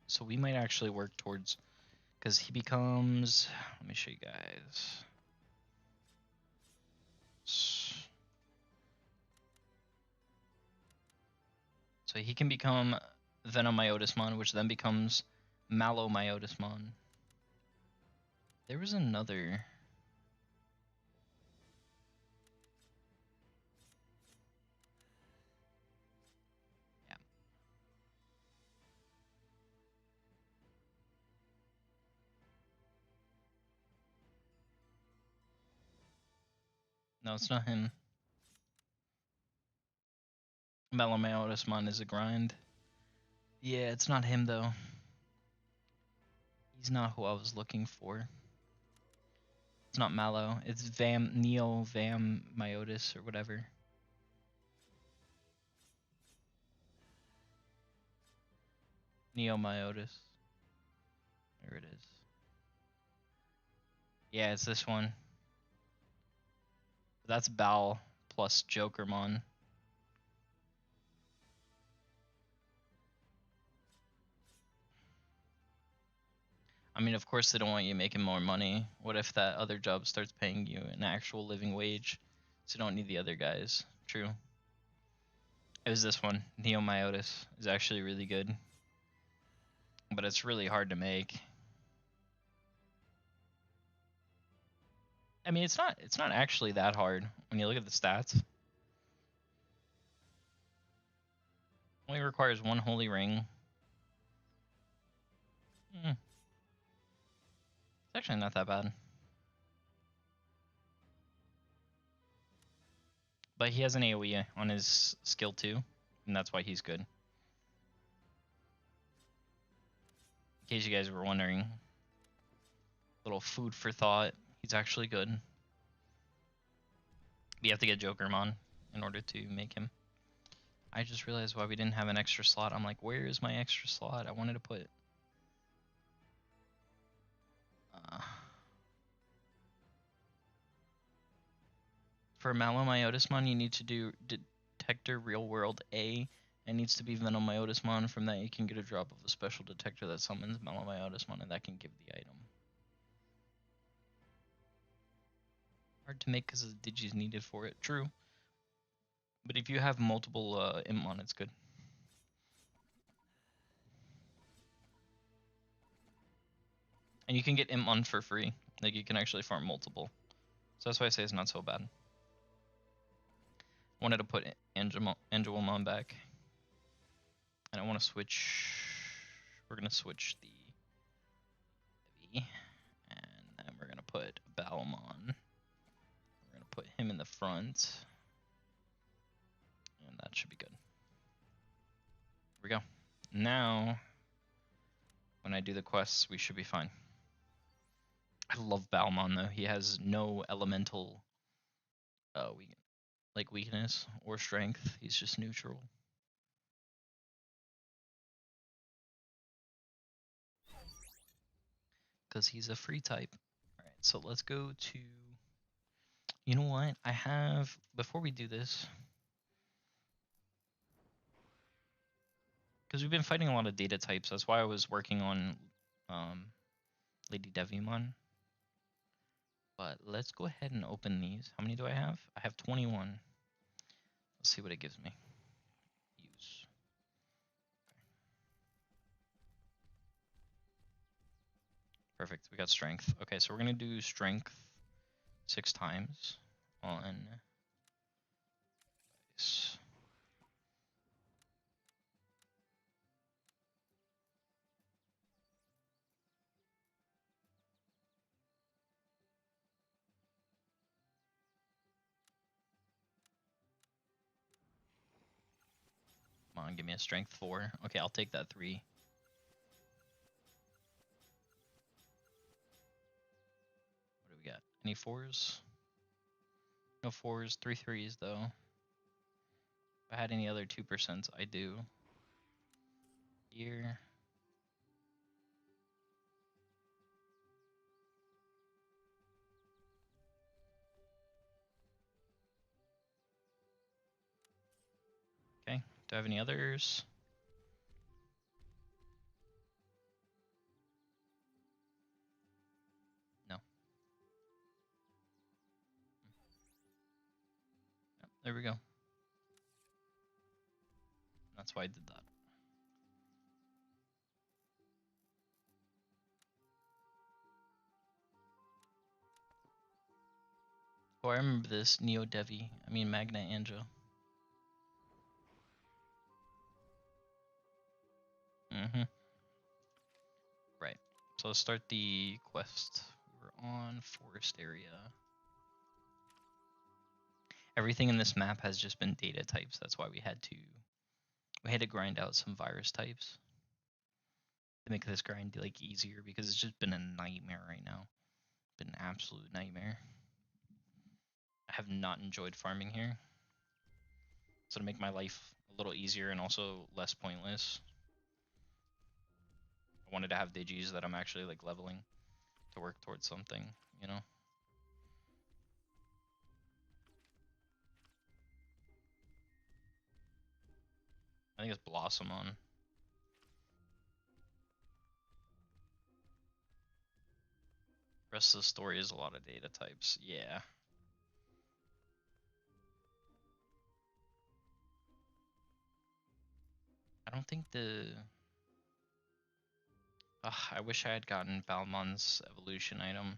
[SPEAKER 1] So we might actually work towards, because he becomes, let me show you guys. So he can become Venomyotismon, which then becomes Malomyotismon. There was another. Yeah. No, it's not him. Malomyotismon is a grind. Yeah, it's not him though. He's not who I was looking for. It's not Mallow. It's Neovamyotis or whatever. Neomyotis. There it is. Yeah, it's this one. That's Bal plus Jokermon. I mean, of course they don't want you making more money. What if that other job starts paying you an actual living wage? So you don't need the other guys. True. It was this one. Neomyotis is actually really good. But it's really hard to make. I mean, it's not actually that hard when you look at the stats. Only requires one holy ring. It's actually not that bad. But he has an AoE on his skill too, and that's why he's good. In case you guys were wondering. Little food for thought. He's actually good. You have to get Jokermon in order to make him. I just realized why we didn't have an extra slot. I'm like, where is my extra slot? I wanted to put... For Malomyotismon, you need to do Detector Real World A. It needs to be Venomyotismon. From that, you can get a drop of a special detector that summons Malomyotismon, and that can give the item. Hard to make because the digis needed for it. True. But if you have multiple Impmon, it's good. And you can get Impmon for free. Like, you can actually farm multiple. So that's why I say it's not so bad. Wanted to put Angemon back. And I want to switch... We're going to switch the heavy. And then we're going to put Balmon. We're going to put him in the front. And that should be good. Here we go. Now, when I do the quests, we should be fine. I love Balmon, though. He has no elemental weakness or strength. He's just neutral. Because he's a free type. Alright, so let's go to... You know what? I have... Before we do this... because we've been fighting a lot of data types. That's why I was working on Lady Devimon. But let's go ahead and open these. How many do I have? I have 21. Let's see what it gives me. Use. Perfect. We got strength. Okay, so we're gonna do strength 6 times on this. Come on, give me a strength 4. Okay, I'll take that 3. What do we got? Any 4s? No 4s, 3 3s though. If I had any other 2%, I do. Here. Okay, do I have any others? No. Yep, there we go. That's why I did that. Oh, I remember this. Neo Devi. I mean Magna Anja. Right. So let's start the quest. We're on forest area. Everything in this map has just been data types. That's why we had to grind out some virus types to make this grind like easier, because it's just been a nightmare right now. Been an absolute nightmare. I have not enjoyed farming here. So to make my life a little easier and also less pointless, I wanted to have digis that I'm actually like leveling to work towards something, you know? I think it's Blossomon. Rest of the story is a lot of data types. Yeah. I don't think I wish I had gotten Balmon's evolution item.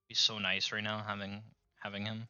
[SPEAKER 1] He's so nice right now having him.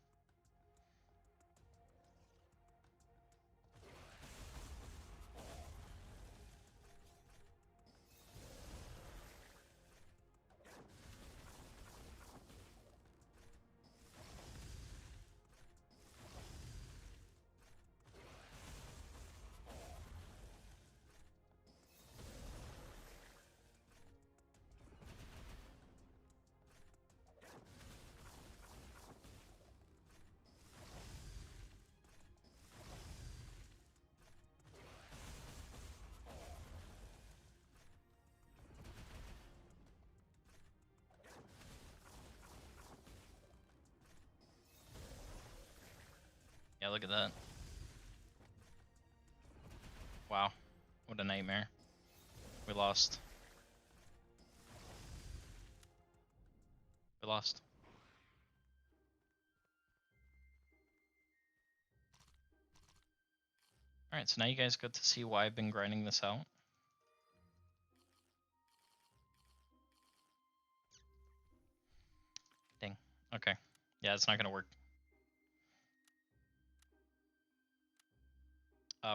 [SPEAKER 1] Yeah, look at that. Wow. What a nightmare. We lost. We lost. Alright, so now you guys got to see why I've been grinding this out. Dang. Okay. Yeah, it's not gonna work.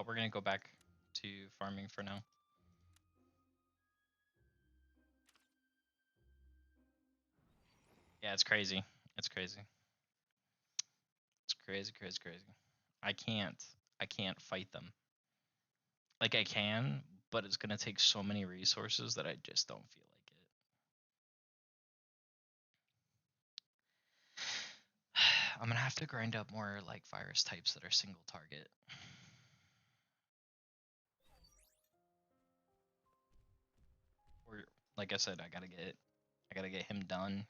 [SPEAKER 1] We're gonna go back to farming for now. Yeah, it's crazy. It's crazy. It's crazy, crazy, crazy. I can't fight them. Like I can, but it's gonna take so many resources that I just don't feel like it. I'm gonna have to grind up more like virus types that are single target. Or like I said, I gotta get him done.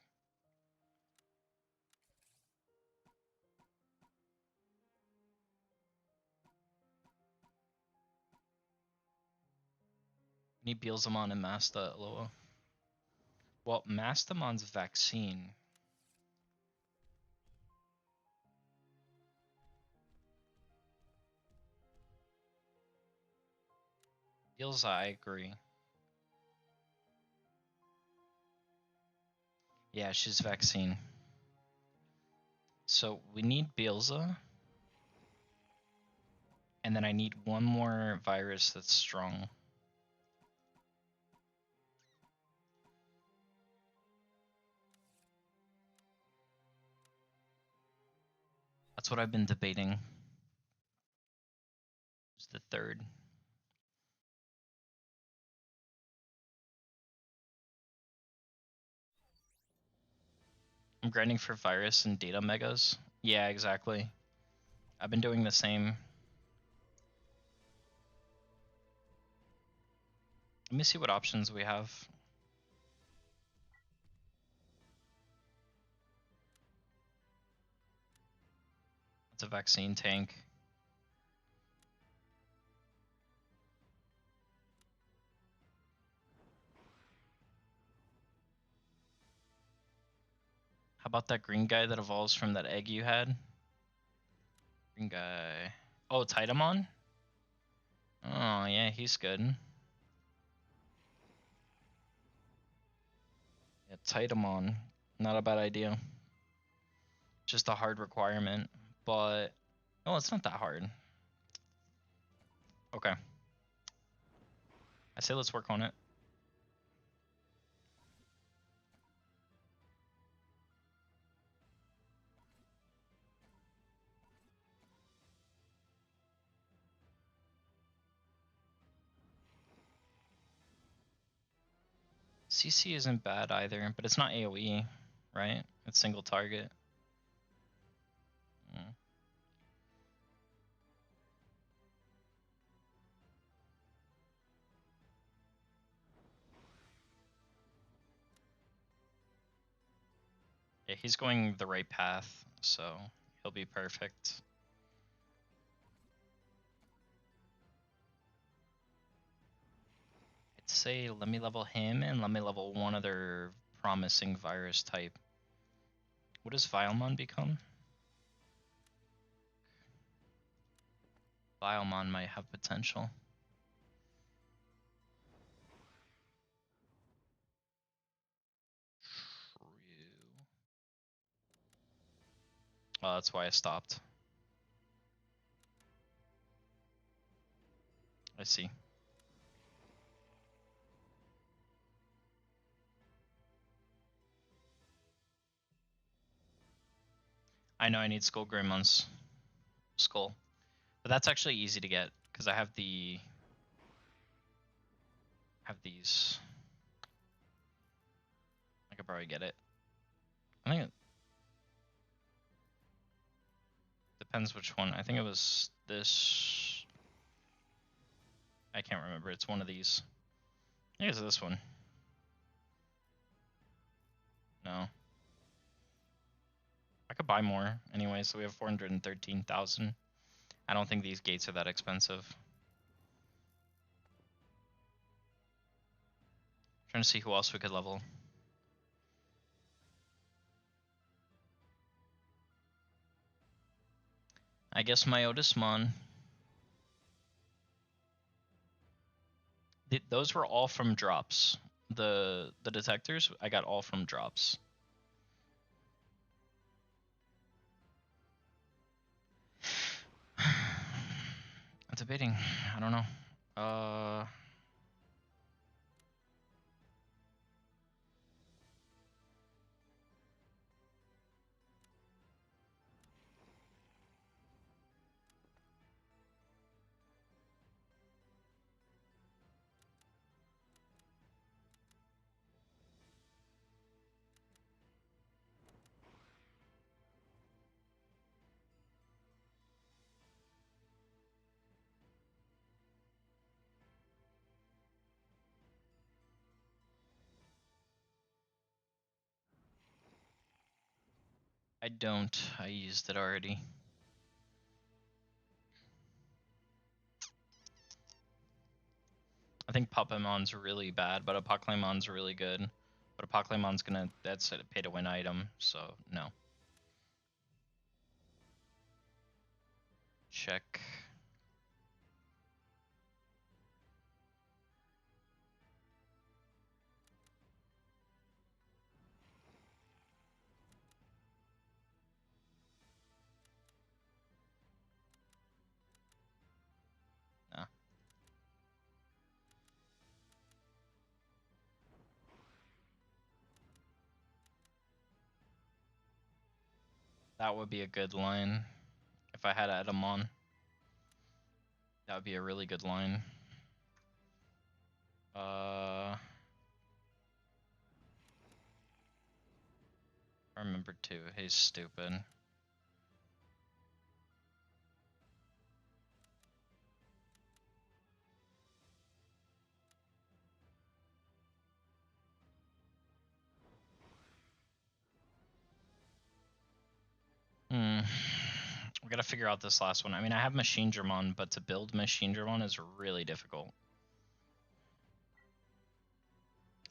[SPEAKER 1] Need Beelzemon and Masta, lol. Well, Mastamon's vaccine. Beelza, I agree. Yeah, she's vaccine. So we need Beelza. And then I need one more virus that's strong. That's what I've been debating. It's the third. I'm grinding for virus and data megas. Yeah, exactly. I've been doing the same. Let me see what options we have. It's a vaccine tank. How about that green guy that evolves from that egg you had? Green guy. Oh, Titamon? Oh, yeah, he's good. Yeah, Titamon. Not a bad idea. Just a hard requirement, but... Oh, it's not that hard. Okay. I say let's work on it. CC isn't bad either, but it's not AoE, right? It's single target. Mm. Yeah, he's going the right path, so he'll be perfect. I'd say let me level him and let me level one other promising virus type. What does Vilemon become? Vilemon might have potential. True. Oh, that's why I stopped. I see. I know I need Skullgrimmon's skull. But that's actually easy to get, because I have these. I could probably get it. I think it depends which one. I think it was this. I can't remember. It's one of these. I think it's this one. No. I could buy more anyway, so we have 413,000. I don't think these gates are that expensive. Trying to see who else we could level. I guess my Otismon. Those were all from drops. The detectors, I got all from drops. I'm debating. I don't know. I don't. I used it already. I think Puppetmon's really bad, but Apoclaymon's really good. But Apoclaymon's that's a pay-to-win item, so no. Check. No. That would be a good line. If I had Edamon, that would be a really good line. I remember too. He's stupid. We gotta figure out this last one. I mean, I have Machine Dramon, but to build Machine Dramon is really difficult.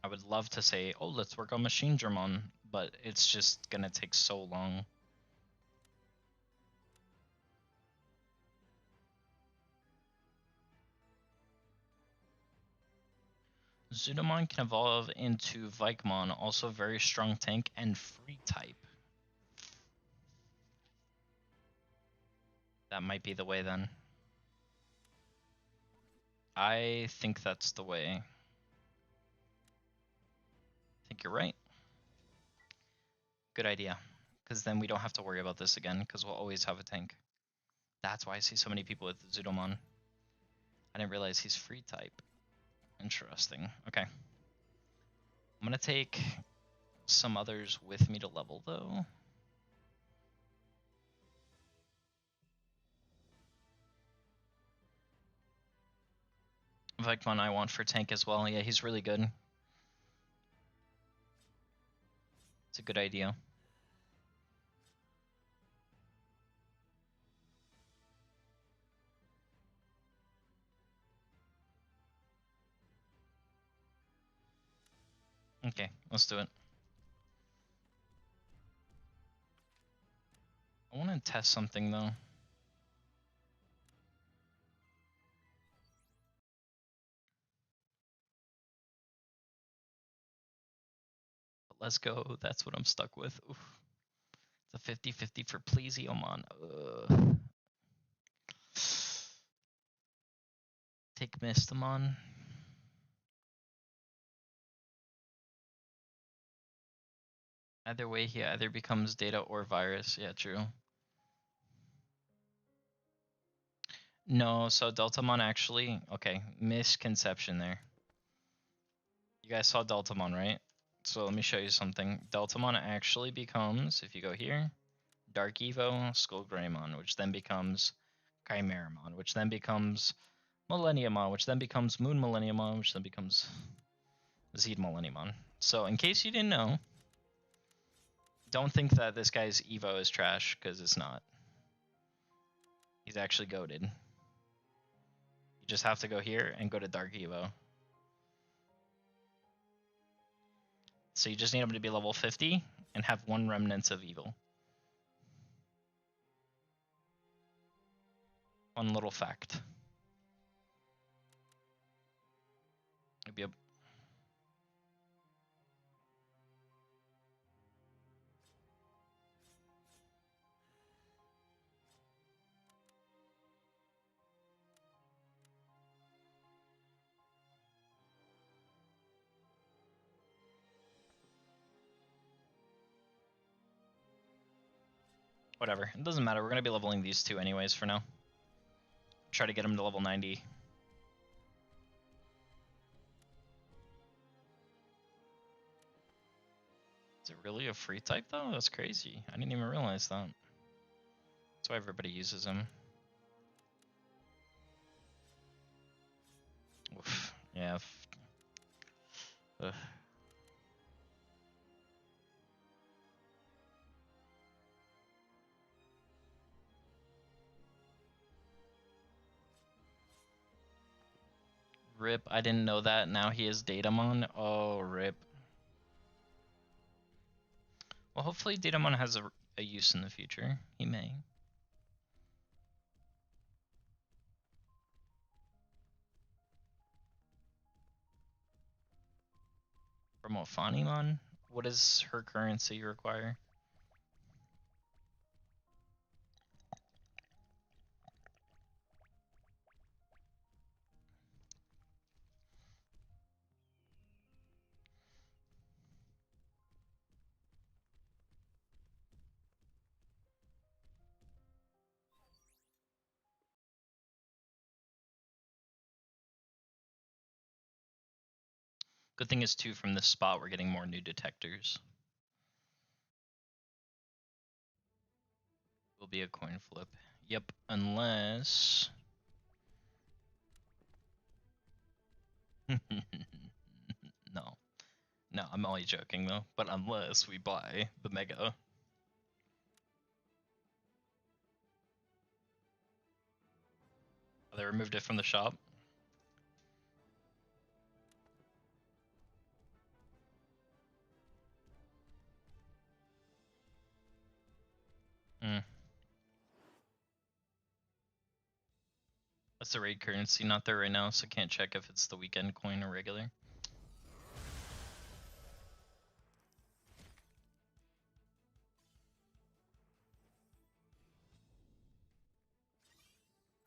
[SPEAKER 1] I would love to say, oh, let's work on Machine Dramon, but it's just gonna take so long. Zudomon can evolve into Vikemon, also very strong tank and free type. That might be the way then. I think that's the way. I think you're right. Good idea. Because then we don't have to worry about this again, because we'll always have a tank. That's why I see so many people with Zudomon. I didn't realize he's free type. Interesting. Okay. I'm gonna take some others with me to level, though. Vikemon I want for tank as well. Yeah, he's really good. It's a good idea. Okay, let's do it. I want to test something, though. But let's go. That's what I'm stuck with. Oof. It's a 50-50 for Pleasiomon. Take Mistamon. Either way, he either becomes Data or Virus. Yeah, true. No, so Deltamon actually... Okay, misconception there. You guys saw Deltamon, right? So let me show you something. Deltamon actually becomes, if you go here, Dark Evo, Skullgreymon, which then becomes Chimeramon, which then becomes Millenniumon, which then becomes Moon Millenniumon, which then becomes Zeed Millenniumon. So in case you didn't know, don't think that this guy's Evo is trash, because it's not. He's actually goated. You just have to go here and go to Dark Evo. So you just need him to be level 50 and have 1 Remnants of Evil. One little fact. It'd be a... Whatever. It doesn't matter. We're going to be leveling these two anyways for now. Try to get him to level 90. Is it really a free type though? That's crazy. I didn't even realize that. That's why everybody uses him. Oof. Yeah. Ugh. Rip, I didn't know that. Now he is Datamon. Oh, rip. Well, hopefully Datamon has a use in the future. He may. Promote Fanimon? What does her currency require? Good thing is, too, from this spot, we're getting more new detectors. Will be a coin flip. Yep, unless... No. No, I'm only joking, though. But unless we buy the Mega. Oh, they removed it from the shop? Hmm. That's the raid currency, not there right now, so I can't check if it's the weekend coin or regular.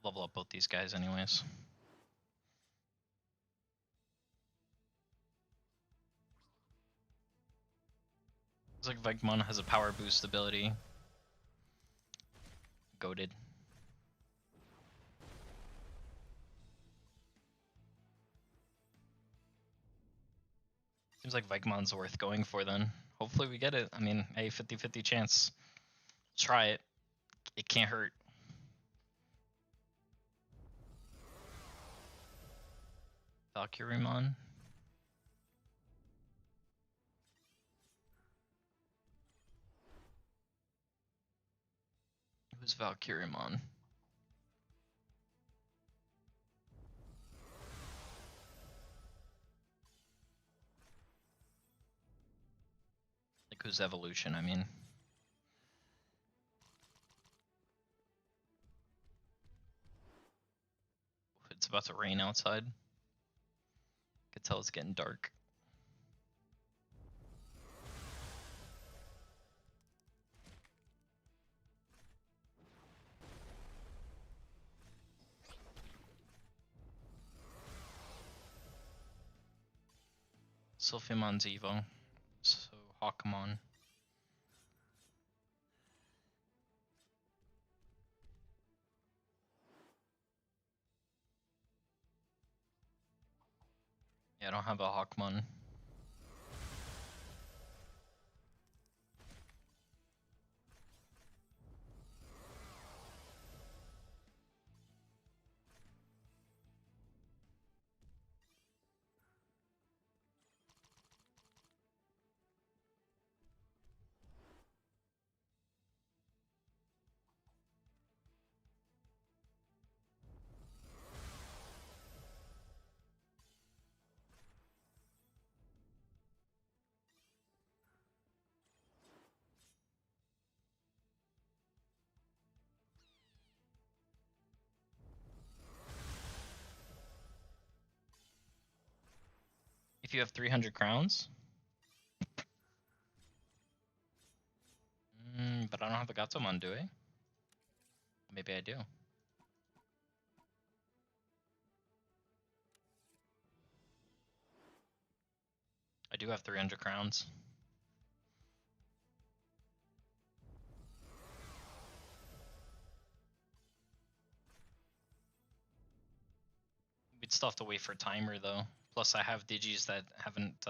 [SPEAKER 1] Level up both these guys anyways. Looks like Vegmon has a power boost ability. Goated. Seems like Vegmon's worth going for then. Hopefully we get it. I mean, a 50-50 chance. Try it. It can't hurt. Valkyremon. Who's Valkyremon? Like who's Evolution, I mean. It's about to rain outside. Could tell it's getting dark. Sylphimon's Evo. So Hawkmon. Yeah, I don't have a Hawkmon. If you have 300 crowns? But I don't have a Gatomon, do I? Maybe I do. I do have 300 crowns. We'd still have to wait for timer though. Plus I have Digis that haven't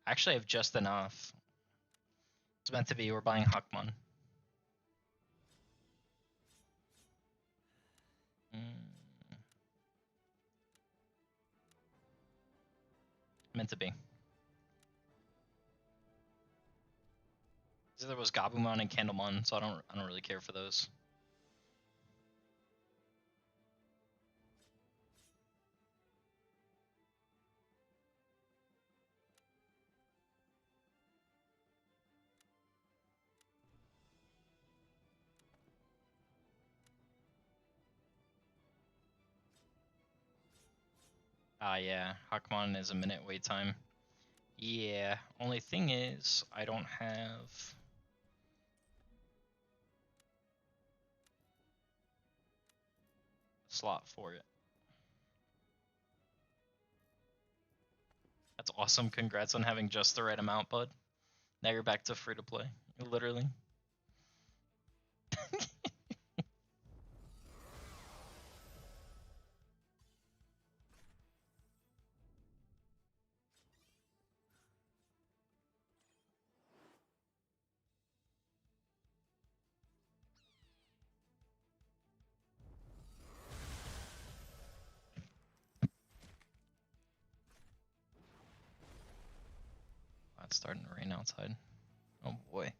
[SPEAKER 1] actually I have just enough. It's meant to be, we're buying Hawkmon. Meant to be. So there was Gabumon and Candlemon, so I don't really care for those. Yeah, Hakmon is a minute wait time. Yeah, only thing is, I don't have... a slot for it. That's awesome. Congrats on having just the right amount, bud. Now you're back to free to play. Literally. It's starting to rain outside. Oh boy.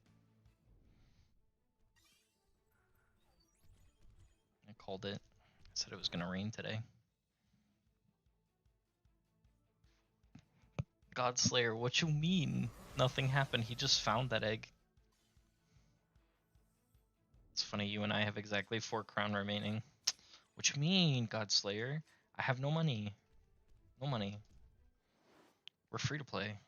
[SPEAKER 1] I called it. I said it was gonna rain today. Godslayer, what you mean? Nothing happened. He just found that egg. It's funny, you and I have exactly 4 crown remaining. What you mean, Godslayer? I have no money. No money. We're free to play.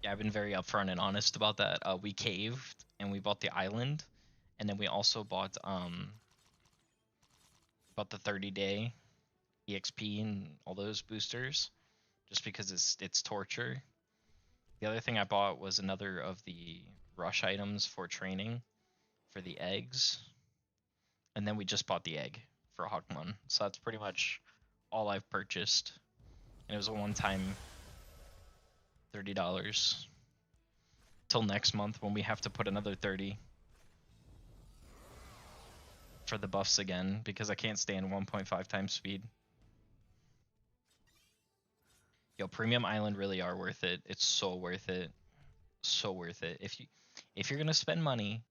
[SPEAKER 1] Yeah, I've been very upfront and honest about that. We caved and we bought the island, and then we also bought the 30-day EXP and all those boosters, just because it's torture. The other thing I bought was another of the rush items for training for the eggs, and then we just bought the egg for Hawkmon. So that's pretty much all I've purchased, and it was a one-time $30. Till next month when we have to put another 30 for the buffs again, because I can't stand 1.5 times speed. Yo, Premium Island really are worth it. It's so worth it. So worth it. If you're gonna spend money,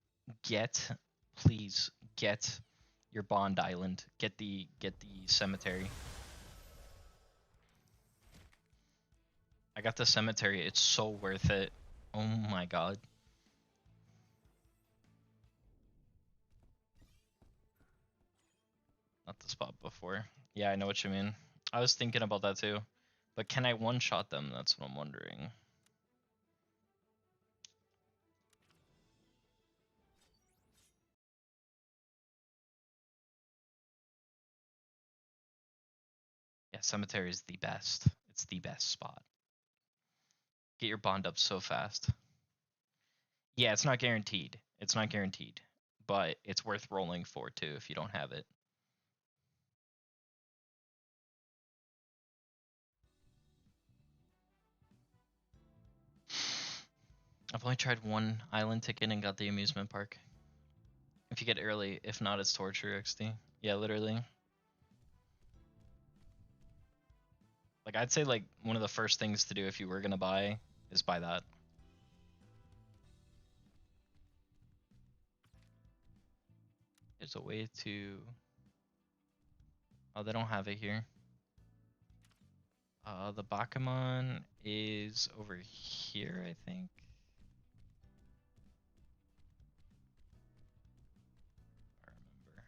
[SPEAKER 1] please get your Bond Island. Get the cemetery. I got the cemetery. It's so worth it. Oh my god. Not the spot before. Yeah, I know what you mean. I was thinking about that too. But can I one-shot them? That's what I'm wondering. Yeah, cemetery is the best. It's the best spot. Get your bond up so fast. Yeah, it's not guaranteed. It's not guaranteed. But it's worth rolling for too if you don't have it. I've only tried one island ticket and got the amusement park. If you get early, if not, it's torture XD. Yeah, literally. Like, I'd say, like, one of the first things to do if you were gonna buy is buy that. There's a way to... Oh, they don't have it here. The Bakumon is over here, I think. I remember.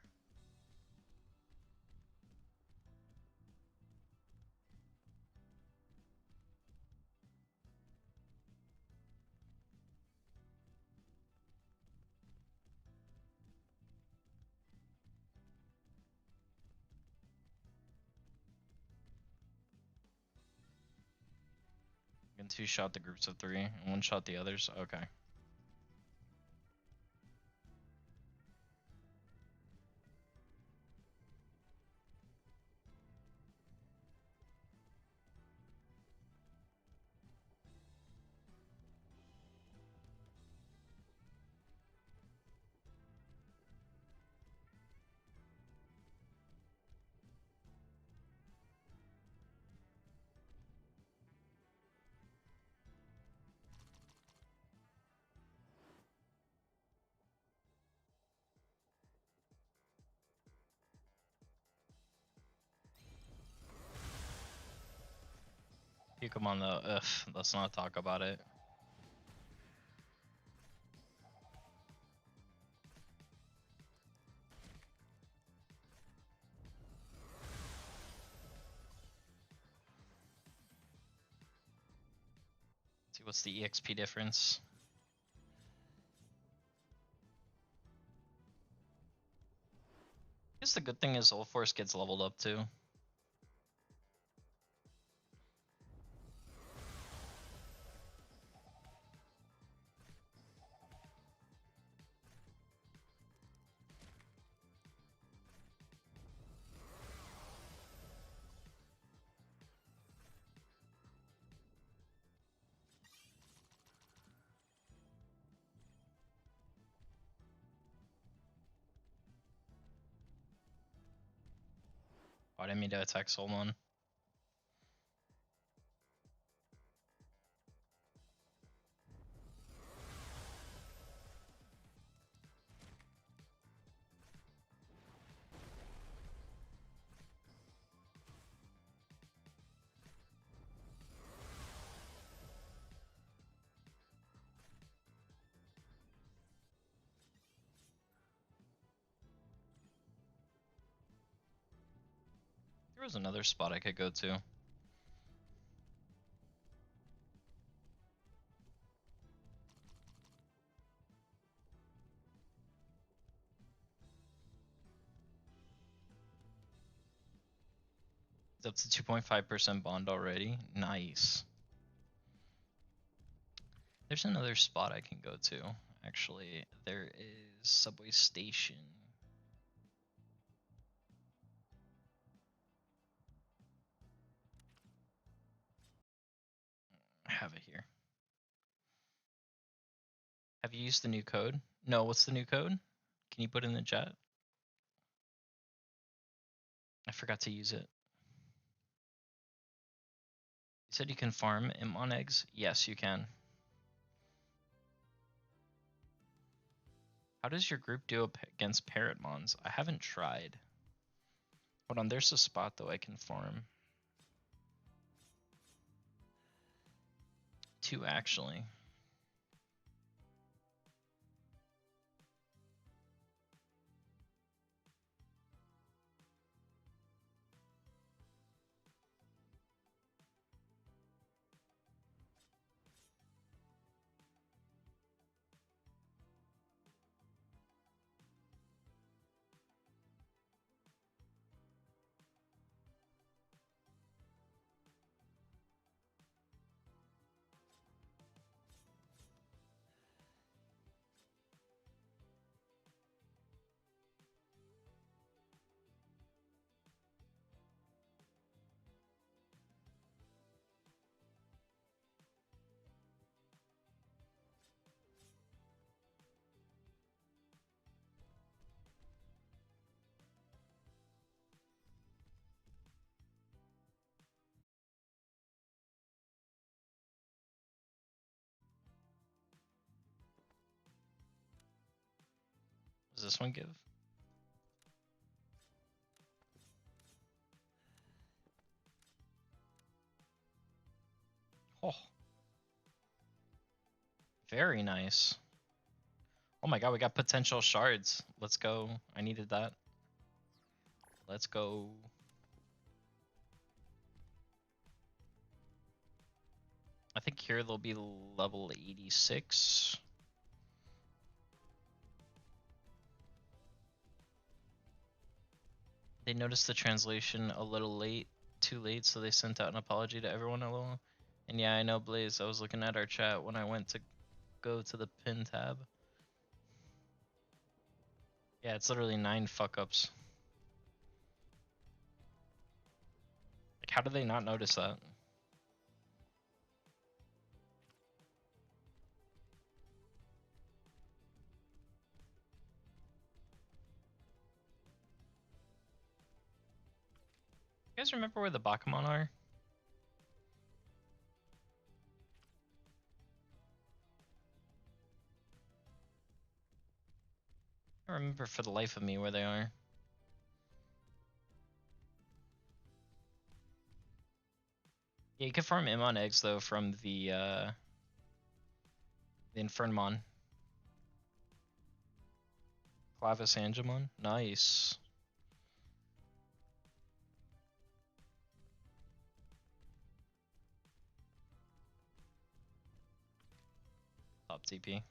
[SPEAKER 1] You can two-shot the groups of 3 and one-shot the others. Okay. You come on though. Ugh, let's not talk about it. See what's the EXP difference. I guess the good thing is Force gets leveled up too. Oh, I didn't mean to attack Solmon. There was another spot I could go to. It's up to 2.5% bond already. Nice. There's another spot I can go to. Actually, there is Subway Station. I have it here. Have you used the new code? No, what's the new code? Can you put it in the chat? I forgot to use it. You said you can farm Imon eggs? Yes, you can. How does your group do against Parrotmons? I haven't tried. Hold on, there's a spot though I can farm. 2 actually. Does this one give? Oh. Very nice. Oh my god, we got potential shards. Let's go. I needed that. Let's go. I think here they'll be level 86. They noticed the translation a little late, too late, so they sent out an apology to everyone a little. And yeah, I know, Blaze, I was looking at our chat when I went to go to the pin tab. Yeah, it's literally 9 fuck-ups. Like, how did they not notice that? You guys remember where the Bakumon are? I don't remember for the life of me where they are. Yeah, you can farm Imon eggs though from the Infernmon. Clavis Angemon. Nice. top TP.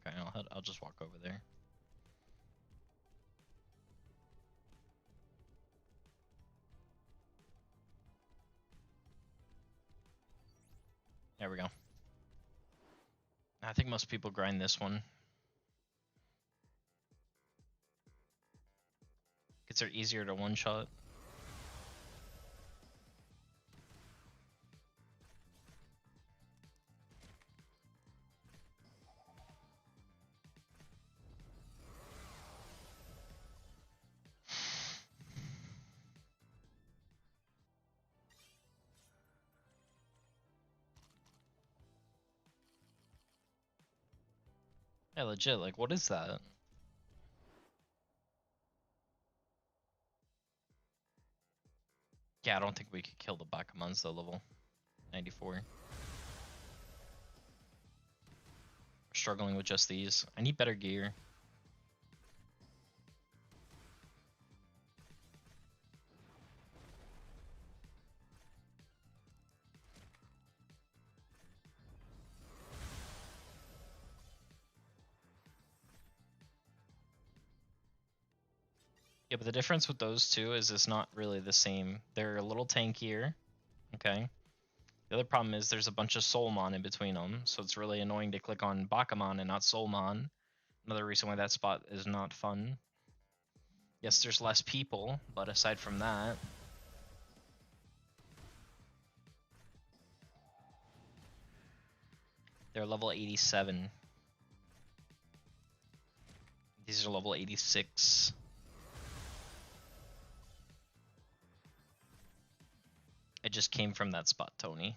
[SPEAKER 1] Okay, I'll just walk over there. There we go. I think most people grind this one. Gets her easier to one-shot. Yeah, legit, like, what is that? Yeah, I don't think we could kill the Bakumon's though, level 94. We're struggling with just these. I need better gear. Yeah, but the difference with those two is it's not really the same. They're a little tankier, okay? The other problem is there's a bunch of Soulmon in between them, so it's really annoying to click on Bakumon and not Soulmon. Another reason why that spot is not fun. Yes, there's less people, but aside from that... They're level 87. These are level 86. It just came from that spot, Tony.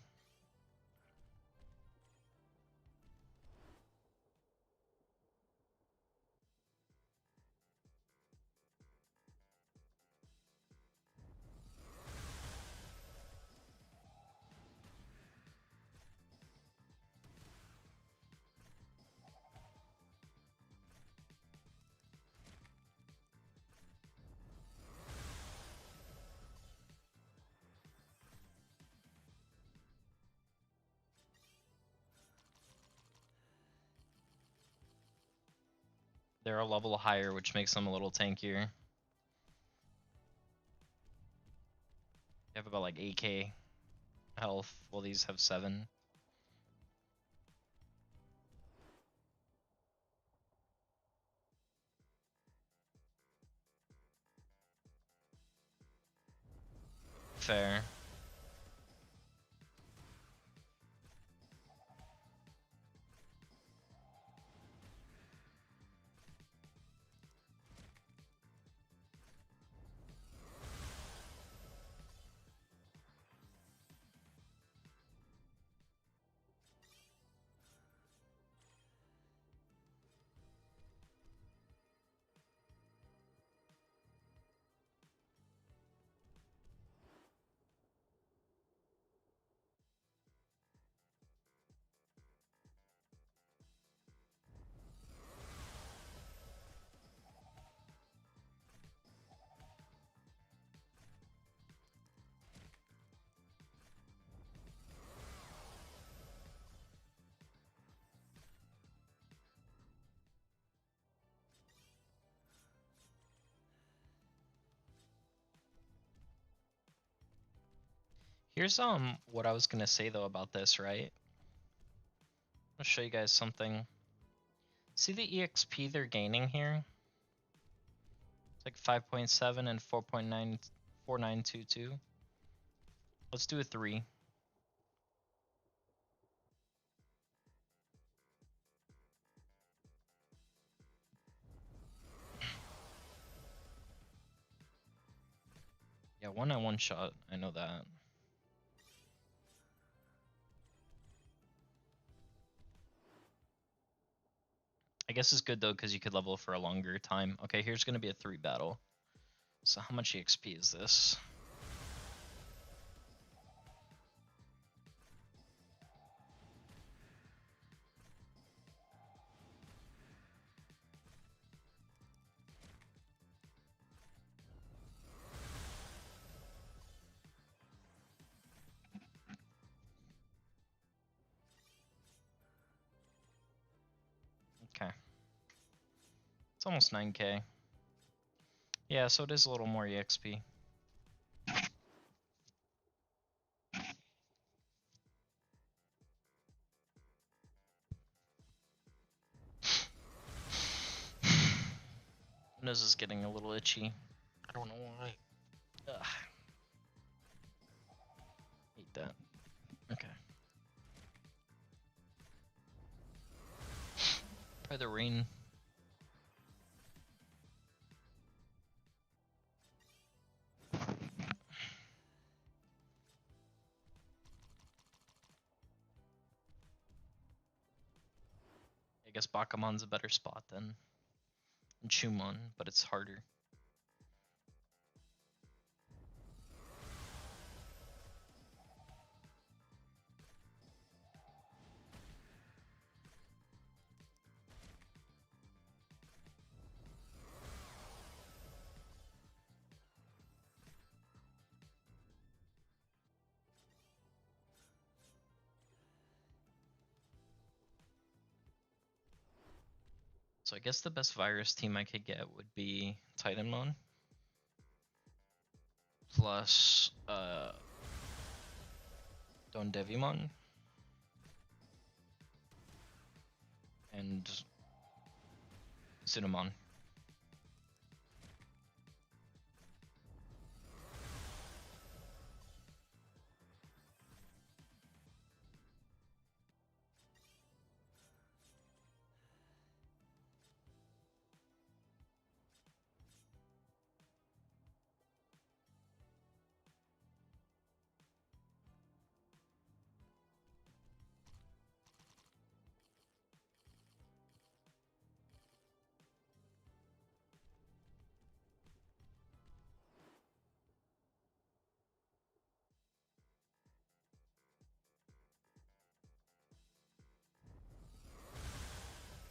[SPEAKER 1] They're a level higher, which makes them a little tankier. You have about like 8k health, while these have 7. Fair. Here's what I was gonna say though about this, right? I'll show you guys something. See the EXP they're gaining here? It's like 5.7 and 4.94922. Let's do a 3. Yeah, one shot. I know that. I guess it's good though because you could level for a longer time. Okay, here's gonna be a 3 battle. So how much EXP is this? almost 9K. Yeah, so it is a little more EXP. Nose is getting a little itchy. I don't know why. Ugh. Hate that. Okay. Probably the rain. I guess Bakamon's a better spot than Chumon, but it's harder. So I guess the best virus team I could get would be Titanmon plus Don Devimon and Cinnamon.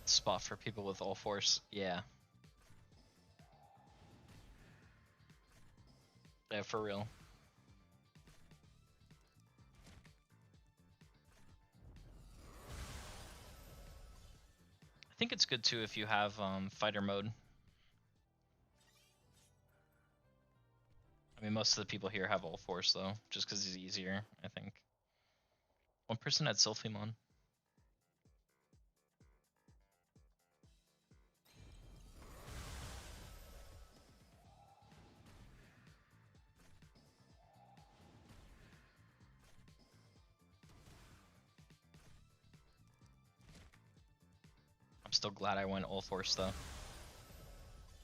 [SPEAKER 1] Spot for people with all force, yeah. Yeah, for real. I think it's good too if you have fighter mode. I mean, most of the people here have all force though, just because it's easier, I think. One person had Sylphimon. I'm still glad I went all force though.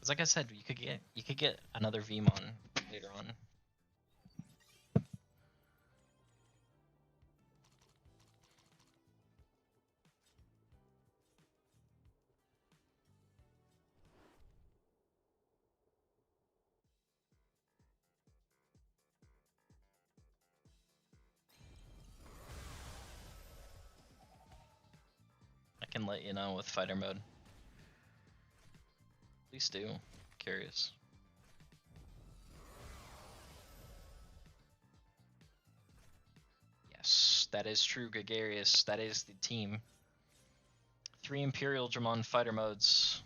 [SPEAKER 1] Cause like I said, you could get another Vmon later on. I can let you know with fighter mode. Please do. Curious. Yes, that is true, Gregarious. That is the team. 3 Imperial Dramon fighter modes.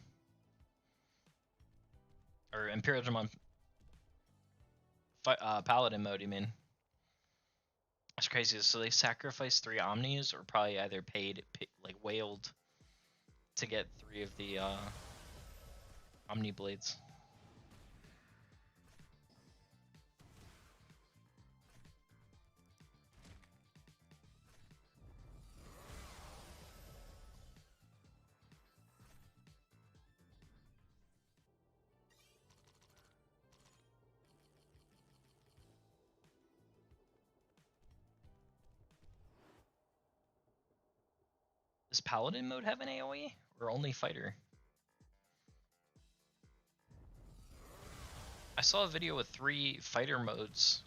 [SPEAKER 1] Or Imperial Dramon Paladin mode, you mean? That's crazy. So they sacrificed 3 Omnis, or probably either paid like whaled to get 3 of the Omni Blades. Does Paladin mode have an AoE, or only fighter? I saw a video with 3 fighter modes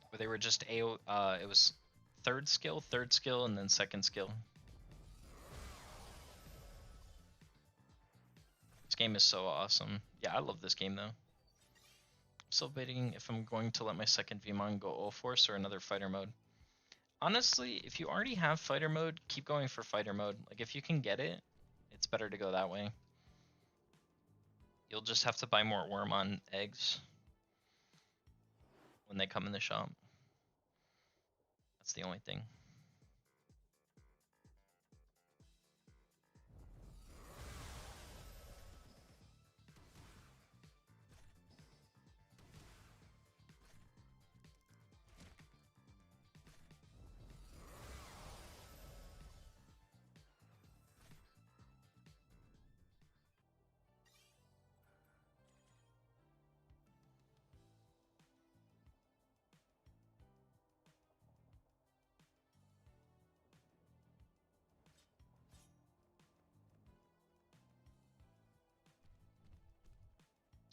[SPEAKER 1] where they were just it was third skill, and then second skill. This game is so awesome. Yeah, I love this game though. I'm still debating if I'm going to let my second Vmon go all force or another fighter mode. Honestly, if you already have fighter mode, keep going for fighter mode. Like if you can get it, it's better to go that way. You'll just have to buy more Wormon eggs when they come in the shop. That's the only thing.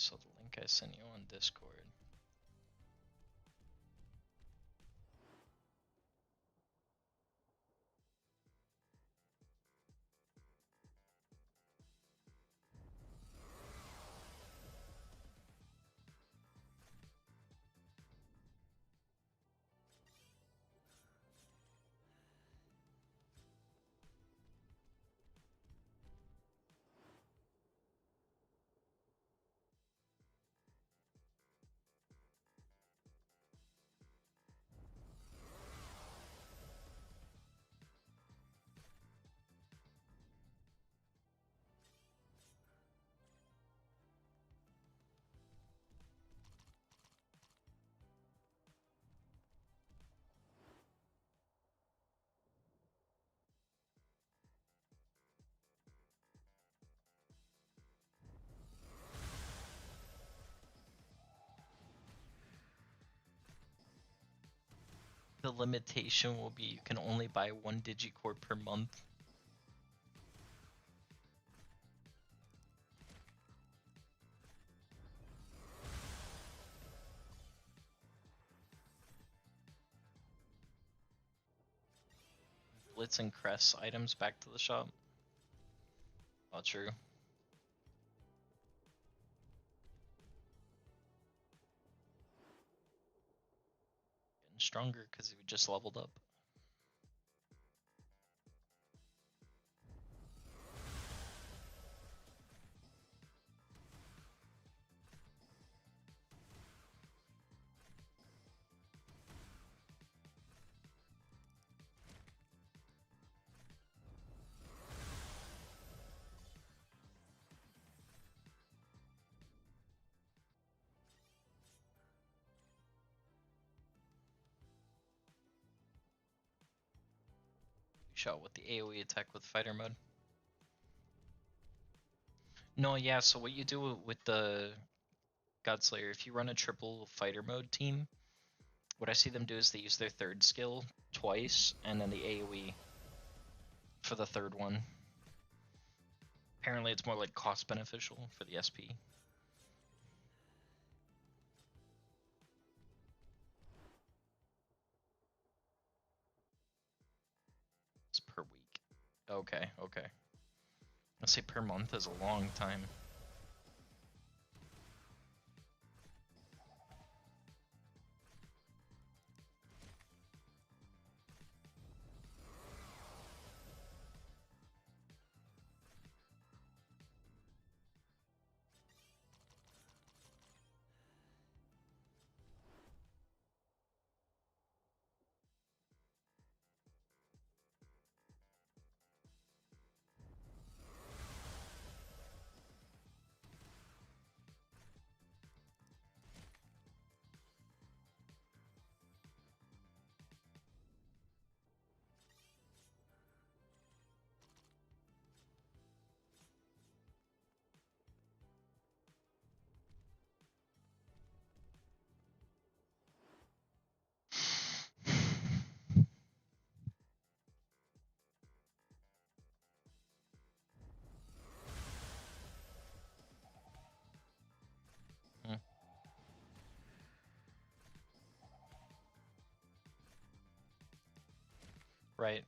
[SPEAKER 1] So the link I sent you on Discord. The limitation will be you can only buy 1 Digicord per month. Blitz and Crest items back to the shop. Oh, true. Getting stronger because we just leveled up. Shot with the AoE attack with fighter mode. No, yeah, so what you do with the Godslayer, if you run a triple fighter mode team, what I see them do is they use their third skill twice, and then the AoE for the third one. Apparently it's more like cost beneficial for the SP. It's per week. Okay, okay. Let's say per month is a long time. Right.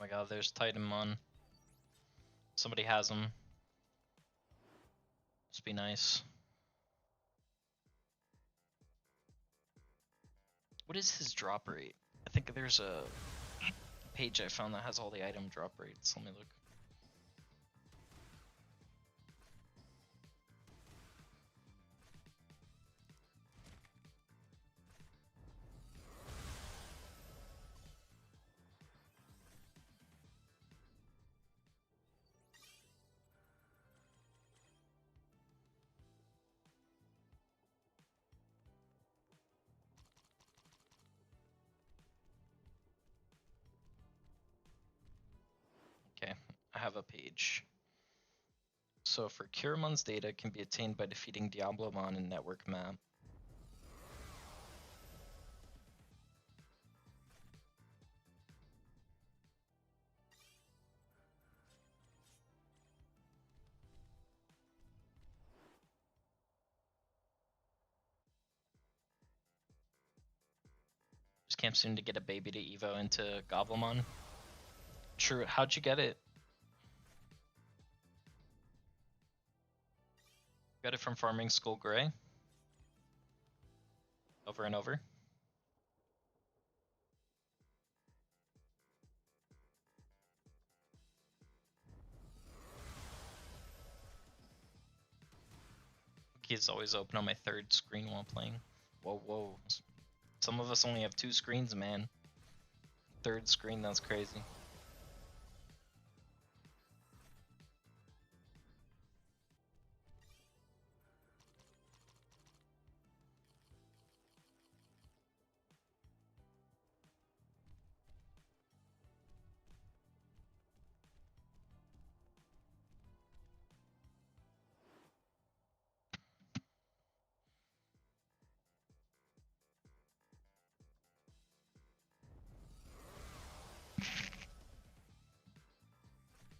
[SPEAKER 1] my god, there's Titanmon. Somebody has him. Must be nice. What is his drop rate? I think there's a page I found that has all the item drop rates. Let me look. Okay, I have a page. So for Kiramon's data can be attained by defeating Diablomon in network map. Just camp soon to get a baby to Evo into Gobblemon. True, how'd you get it? Got it from farming Skull Gray. Over and over. Key's always open on my third screen while playing. Whoa, whoa. Some of us only have 2 screens, man. Third screen, that's crazy.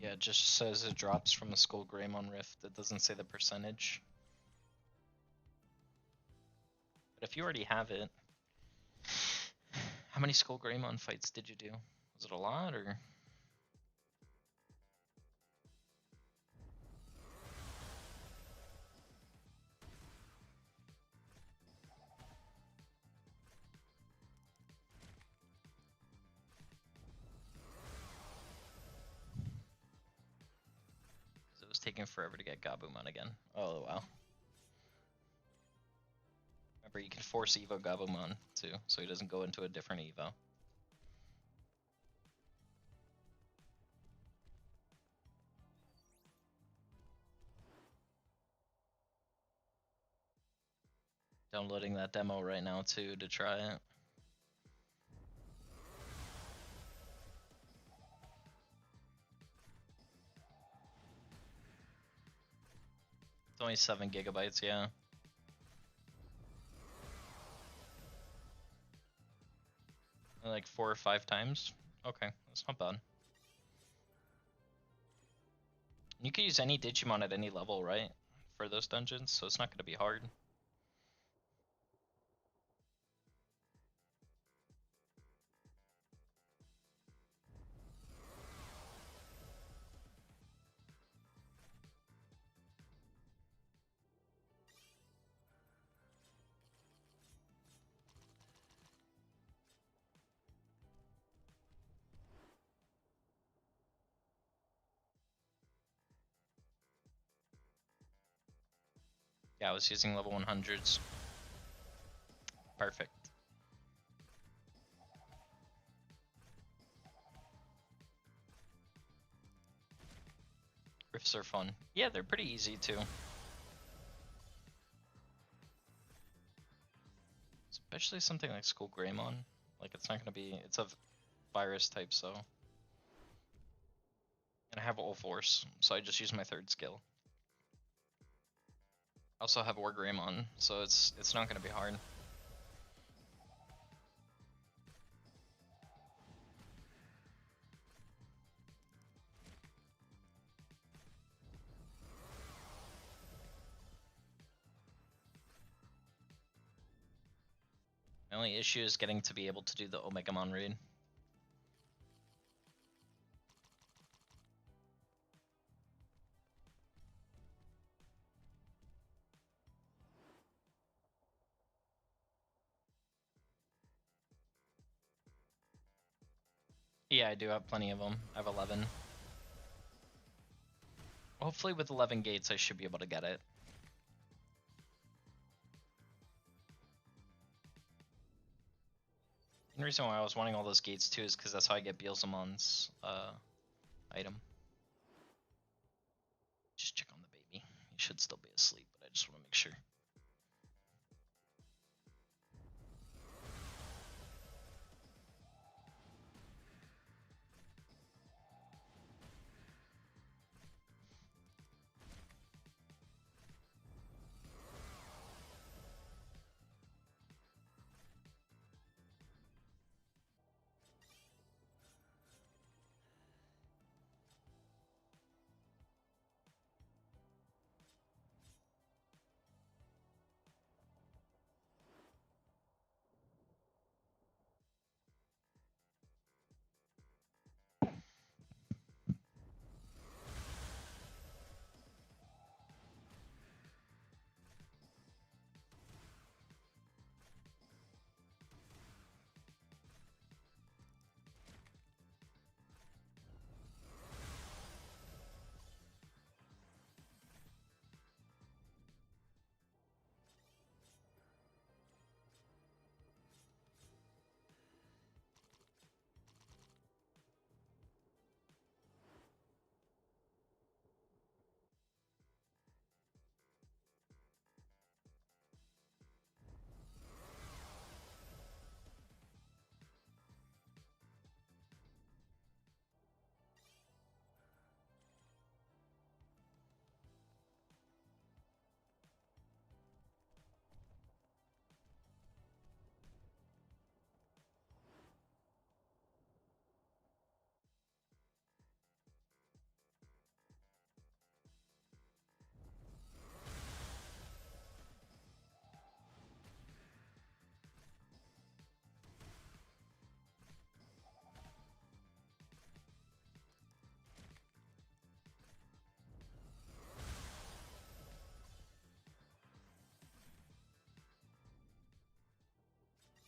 [SPEAKER 1] Yeah, it just says it drops from the Skull Greymon Rift. It doesn't say the percentage. But if you already have it, how many Skull Greymon fights did you do? Was it a lot, or? It was taking forever to get Gabumon again. Oh, wow. Remember, you can force Evo Gabumon, too, so he doesn't go into a different Evo. Downloading that demo right now, too, to try it. It's only 7 gigabytes, yeah. Like 4 or 5 times? Okay, that's not bad. You can use any Digimon at any level, right? For those dungeons, so it's not going to be hard. Yeah, I was using level 100s. Perfect. Rifts are fun. Yeah, they're pretty easy too. Especially something like Skull Greymon. Like, it's not gonna be, it's a virus type, so. And I have All Force, so I just use my 3rd skill. I also have War Greymon, so it's not gonna be hard. My only issue is getting to be able to do the Omegamon raid. Yeah, I do have plenty of them. I have 11. Hopefully with 11 gates, I should be able to get it. And the reason why I was wanting all those gates too is because that's how I get Beelzemon's item. Just check on the baby. He should still be asleep, but I just want to make sure.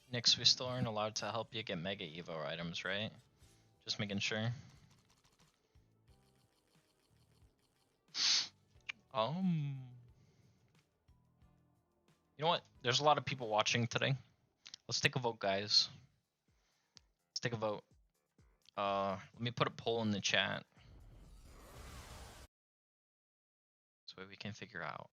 [SPEAKER 1] Nix, we still aren't allowed to help you get Mega Evo items, right? Just making sure. You know what? There's a lot of people watching today. Let's take a vote, guys. Let's take a vote. Let me put a poll in the chat. So we can figure out.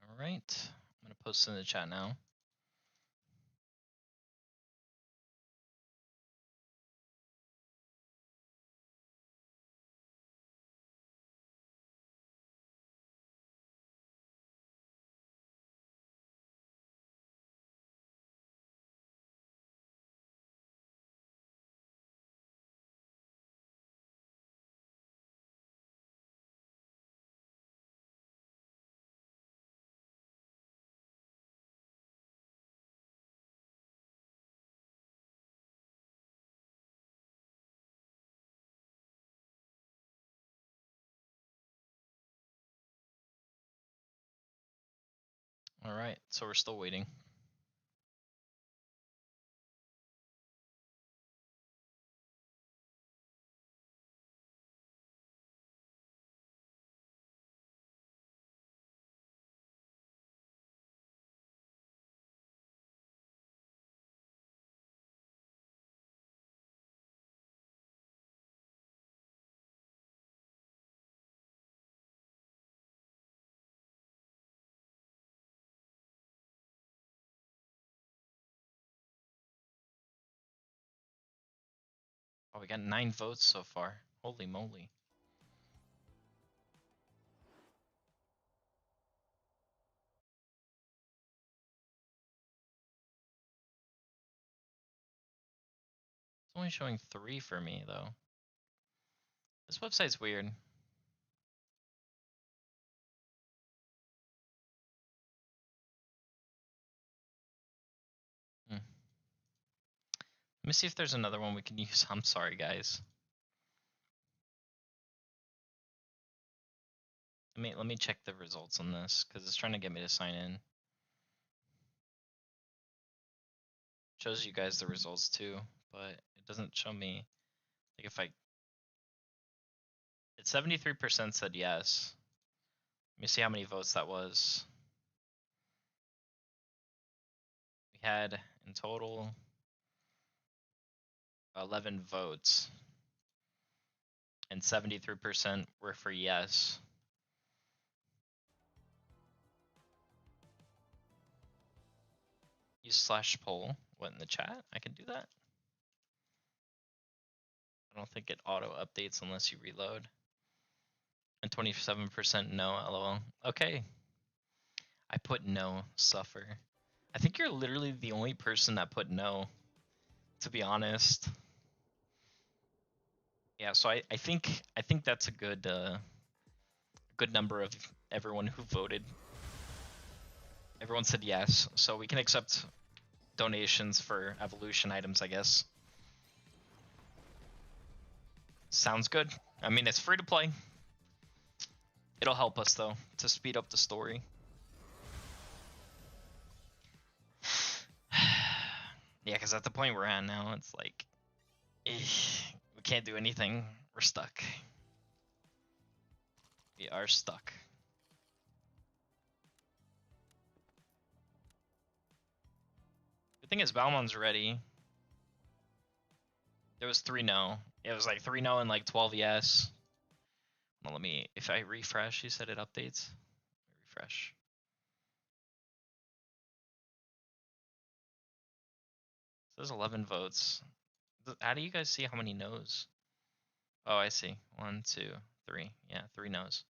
[SPEAKER 1] All right. I'm gonna post in the chat now. All right. So we're still waiting. Oh, we got 9 votes so far. Holy moly. It's only showing 3 for me though. This website's weird. Let me see if there's another one we can use. I'm sorry, guys. Let me check the results on this because it's trying to get me to sign in. Shows you guys the results too, but it doesn't show me. Like if I, it's 73% said yes. Let me see how many votes that was. We had in total 11 votes, and 73% were for yes. Use /poll. What, in the chat? I can do that. I don't think it auto updates unless you reload. And 27% no, lol. Okay. I put no, suffer. I think you're literally the only person that put no, to be honest. Yeah, so I think that's a good good number of everyone who voted. Everyone said yes, so we can accept donations for evolution items, I guess. Sounds good. I mean, it's free to play. It'll help us though to speed up the story. Yeah, because at the point we're at now, it's like we can't do anything. We're stuck. We are stuck. The thing is, Balmon's ready. There was 3 no. It was like 3 no and like 12 yes. Well, let me, if I refresh, you said it updates. Refresh. So there's 11 votes. How do you guys see how many no's? Oh, I see. 1, 2, 3. Yeah, 3 no's.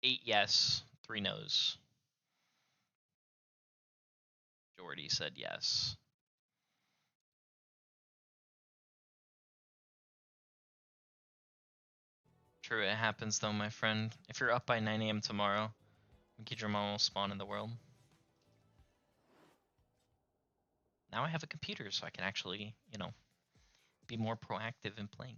[SPEAKER 1] 8 yes, 3 no's. Jordy said yes. True, it happens though, my friend. If you're up by 9 a.m. tomorrow, Digimon will spawn in the world. Now I have a computer, so I can actually, you know, be more proactive in playing.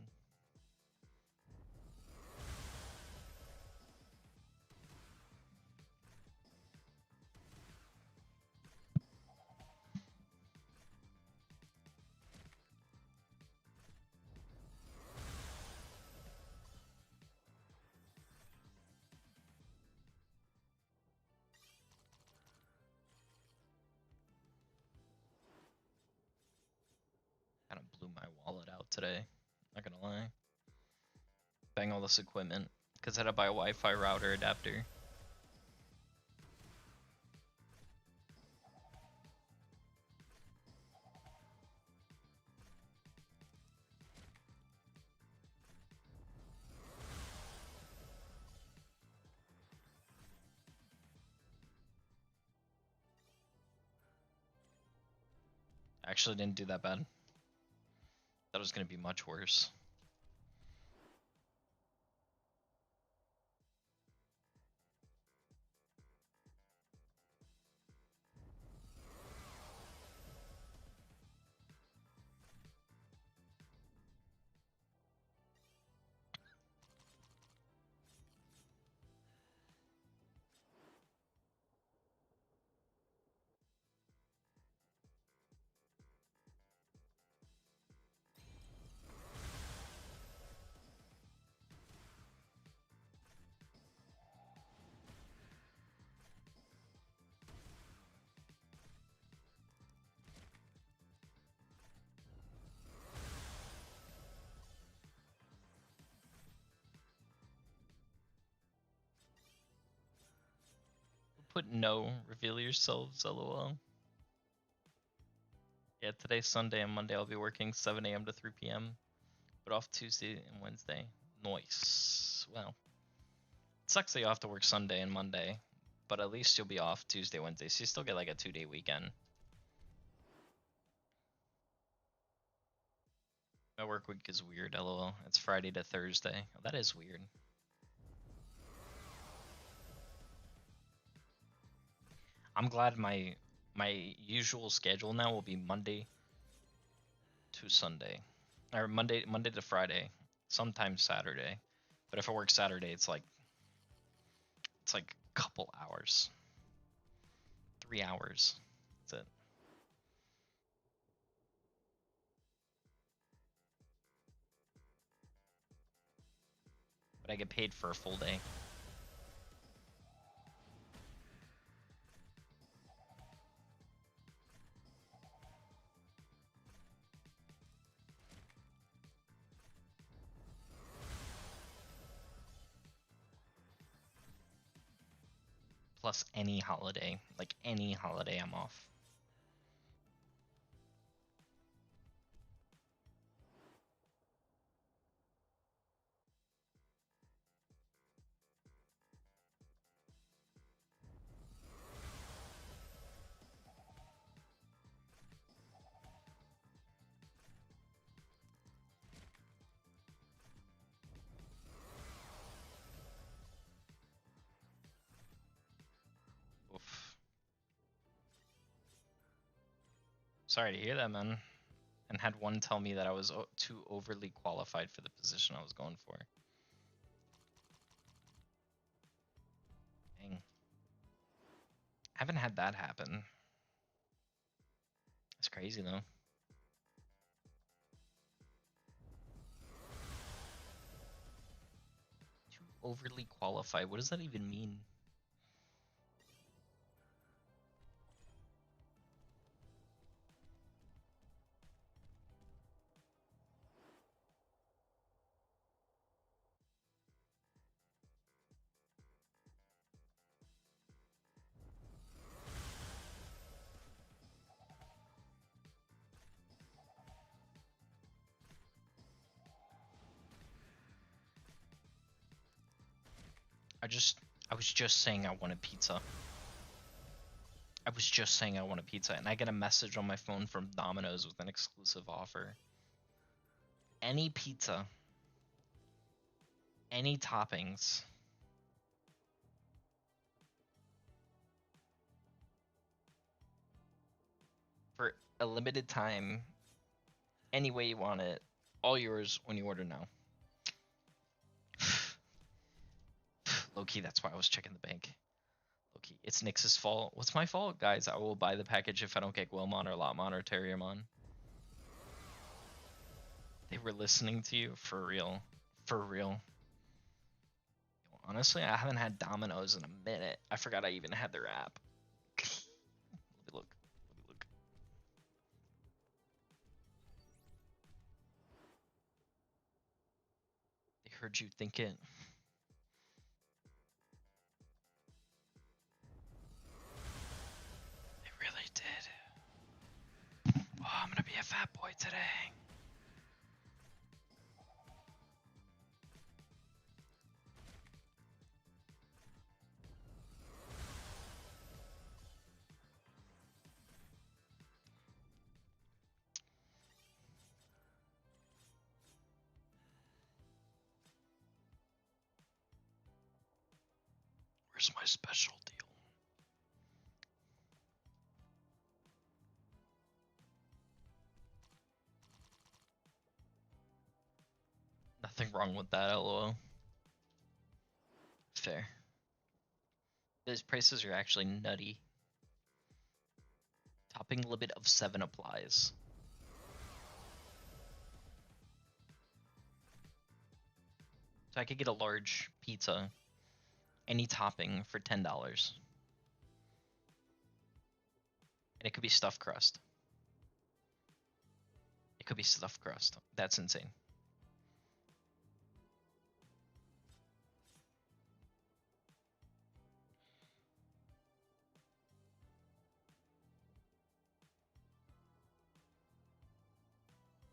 [SPEAKER 1] Kind of blew my wallet out today, not gonna lie. Bang all this equipment, because I had to buy a Wi-Fi router adapter. Actually didn't do that bad. Thought it was gonna be much worse. Put no, reveal yourselves, lol. Yeah, today's Sunday and Monday I'll be working 7 a.m. to 3 p.m. But off Tuesday and Wednesday. Nice. Well, it sucks that you have to work Sunday and Monday, but at least you'll be off Tuesday, Wednesday, so you still get like a 2-day weekend. My work week is weird, lol. It's Friday to Thursday. Oh, that is weird. I'm glad my usual schedule now will be Monday to Sunday, or Monday to Friday, sometimes Saturday. But if I work Saturday, it's like a couple hours, 3 hours. That's it. But I get paid for a full day. Plus any holiday, like any holiday I'm off. Oof. Sorry to hear that, man. And had one tell me that I was too overly qualified for the position I was going for. Dang. Haven't had that happen. It's crazy though. Too overly qualified. What does that even mean? I was just saying I wanted pizza. I was just saying I wanted pizza, and I get a message on my phone from Domino's with an exclusive offer. Any pizza, any toppings, for a limited time, any way you want it, all yours when you order now. Low-key, that's why I was checking the bank. Low-key, it's Nyx's fault. What's my fault? Guys, I will buy the package if I don't get Guilmon or Lotmon or Terriermon. They were listening to you? For real. For real. Honestly, I haven't had Domino's in a minute. I forgot I even had their app. Let me look. Let me look. They heard you think it. They really did. Oh, I'm gonna be a fat boy today. Where's my special deal? Nothing wrong with that, lol. Fair. Those prices are actually nutty. Topping limit of 7 applies. So I could get a large pizza, any topping for $10. And it could be stuffed crust. It could be stuffed crust. That's insane.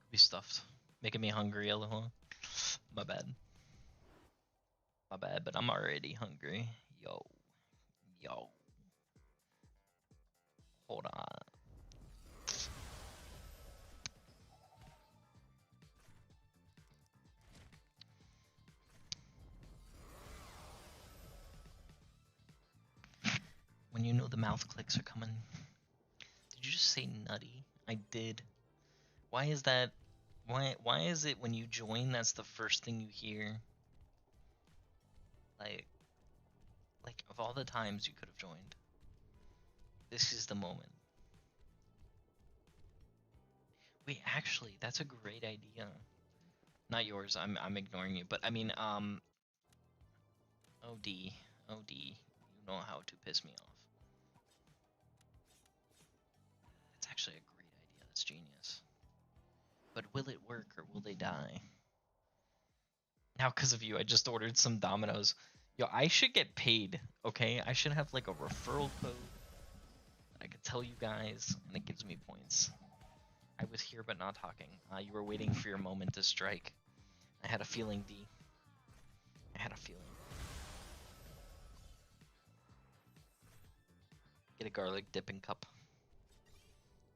[SPEAKER 1] Could be stuffed. Making me hungry, lol. My bad. My bad, but I'm already hungry. Yo. Yo. Hold on. mouth clicks are coming. Did you just say nutty? I did. Why is that? Why is it when you join that's the first thing you hear? Like of all the times you could have joined, this is the moment. Wait, actually, that's a great idea. Not yours. I'm ignoring you, but I mean, OD, you know how to piss me off. It's actually a great idea. That's genius. But will it work or will they die? Now, because of you, I just ordered some Domino's. Yo, I should get paid, okay? I should have like a referral code that I could tell you guys, and it gives me points. I was here but not talking. You were waiting for your moment to strike. I had a feeling, D. I had a feeling. Get a garlic dipping cup.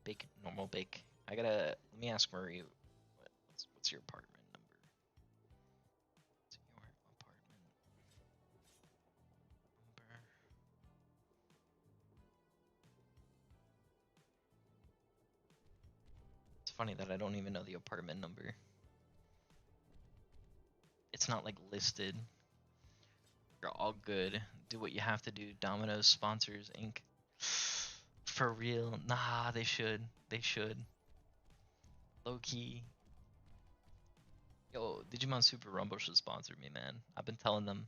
[SPEAKER 1] Bake, normal bake. Let me ask Murray, what's your apartment number? What's your apartment number? It's funny that I don't even know the apartment number. It's not like listed. You're all good. Do what you have to do. Domino's sponsors Inc. For real? Nah, they should. They should. Low key. Yo, Digimon Super Rumble should sponsor me, man. I've been telling them.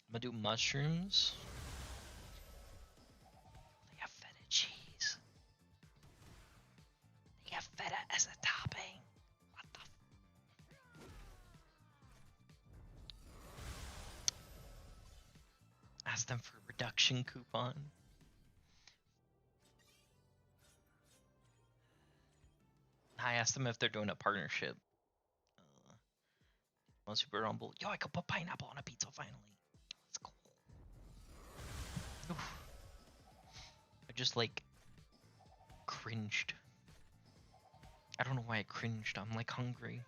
[SPEAKER 1] I'm gonna do mushrooms. They have feta cheese. They have feta as a topping. What the Ask them for a reduction coupon. I asked them if they're doing a partnership. On Super Rumble. Yo, I could put pineapple on a pizza finally. Let's go. Oof. I just like cringed. I don't know why I cringed. I'm like hungry.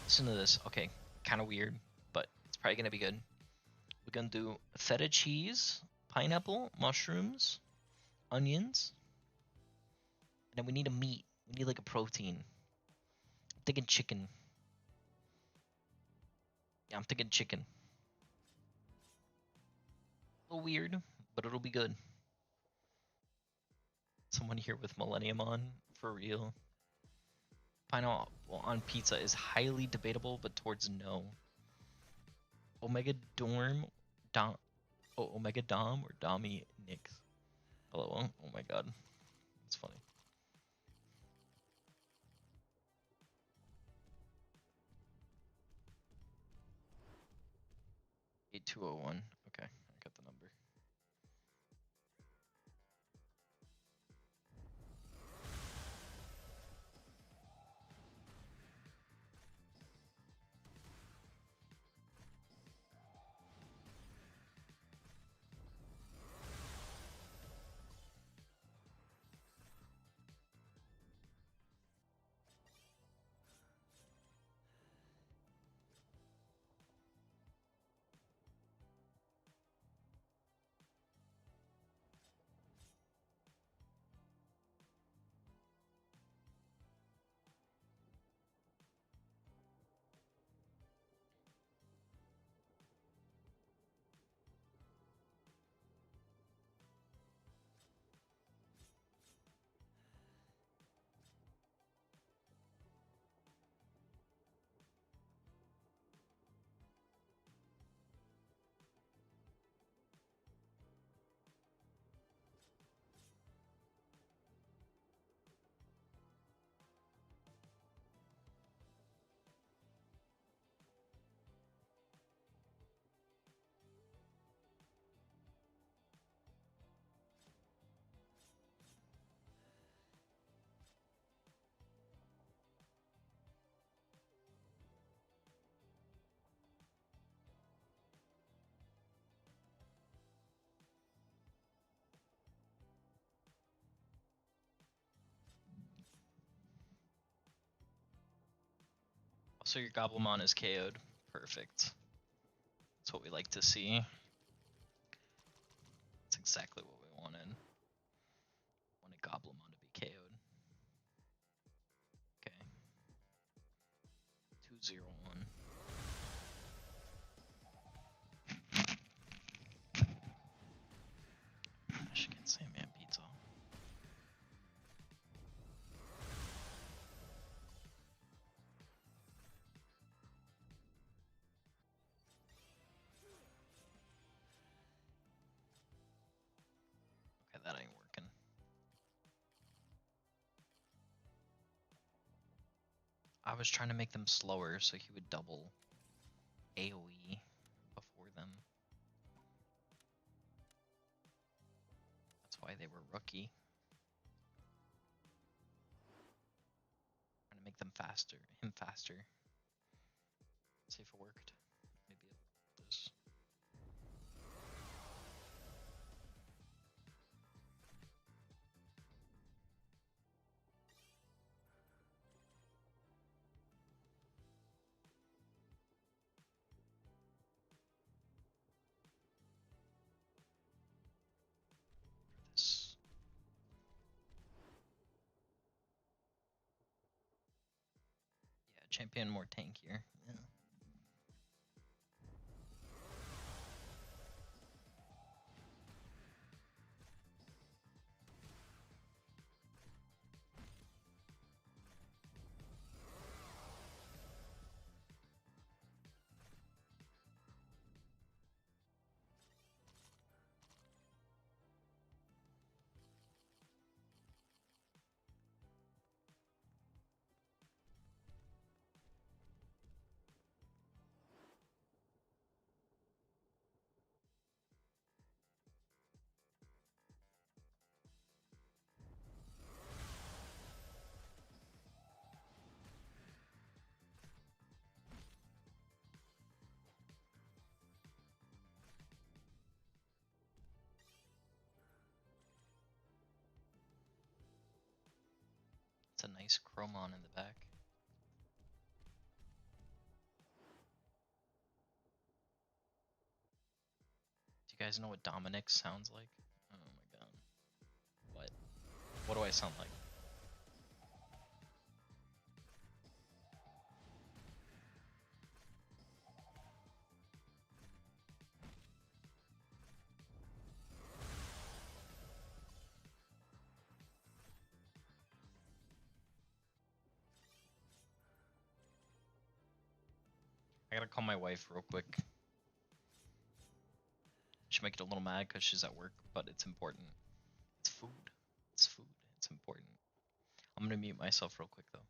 [SPEAKER 1] Listen to this. Okay, kind of weird, but it's probably gonna be good. We're gonna do feta cheese, pineapple, mushrooms, onions, and then we need a meat. We need like a protein. I'm thinking chicken. Yeah, I'm thinking chicken. A little weird, but it'll be good. Someone here with Millennium on, for real. Pineapple on pizza is highly debatable, but towards no. Omega Dorm, Omega Dom or Domi Nix. Hello, oh my god, it's funny. 8201. Okay, I got the number. So your Gobblemon is KO'd. Perfect. That's what we like to see. That's exactly what we wanted. Wanted Goblimon to be KO'd. Okay. 2-0-1. Michigan Sandman Pizza. Okay, that ain't working. I was trying to make them slower so he would double AoE before them. That's why they were rookie. Trying to make them faster, him faster. See if it worked. Maybe it does. This. Yeah, champion more tankier. Yeah. It's a nice Chromon in the back. Do you guys know what Dominic sounds like? Oh my god. What? What do I sound like? I gotta call my wife real quick. She might get a little mad because she's at work, but it's important. It's food. It's food. It's important. I'm gonna mute myself real quick though.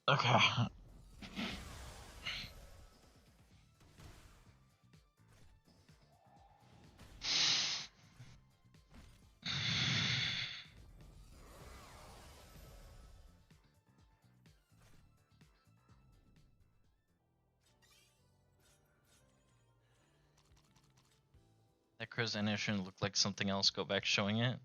[SPEAKER 1] Okay. That Chris animation looked like something else. Go back showing it.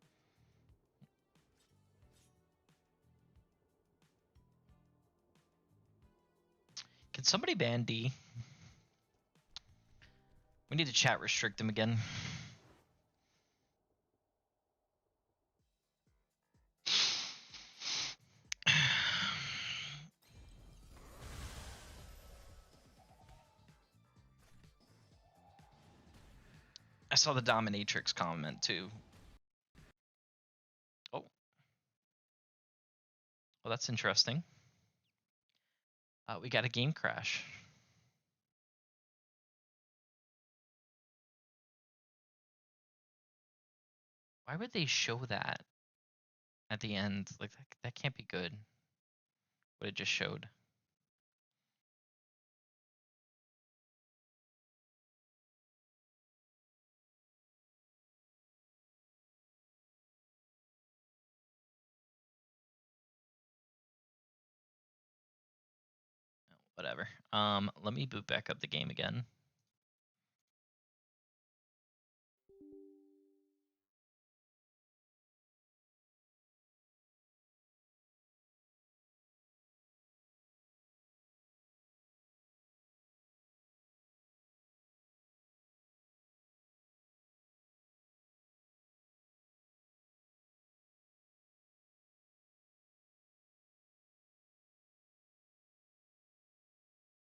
[SPEAKER 1] Can somebody ban D? We need to chat restrict them again. I saw the dominatrix comment too. Oh. Well, that's interesting. We got a game crash. Why would they show that at the end? Like that can't be good. What it just showed. Whatever. Let me boot back up the game again.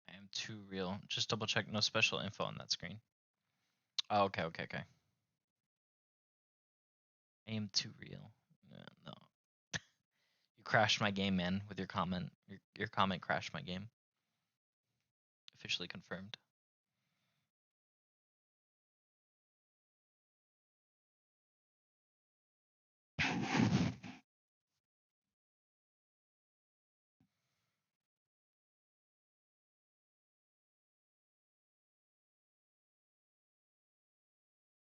[SPEAKER 1] I am too real. Just double check. No special info on that screen. Oh, okay. I am too real. No. You crashed my game, man, with your comment. Your comment crashed my game. Officially confirmed.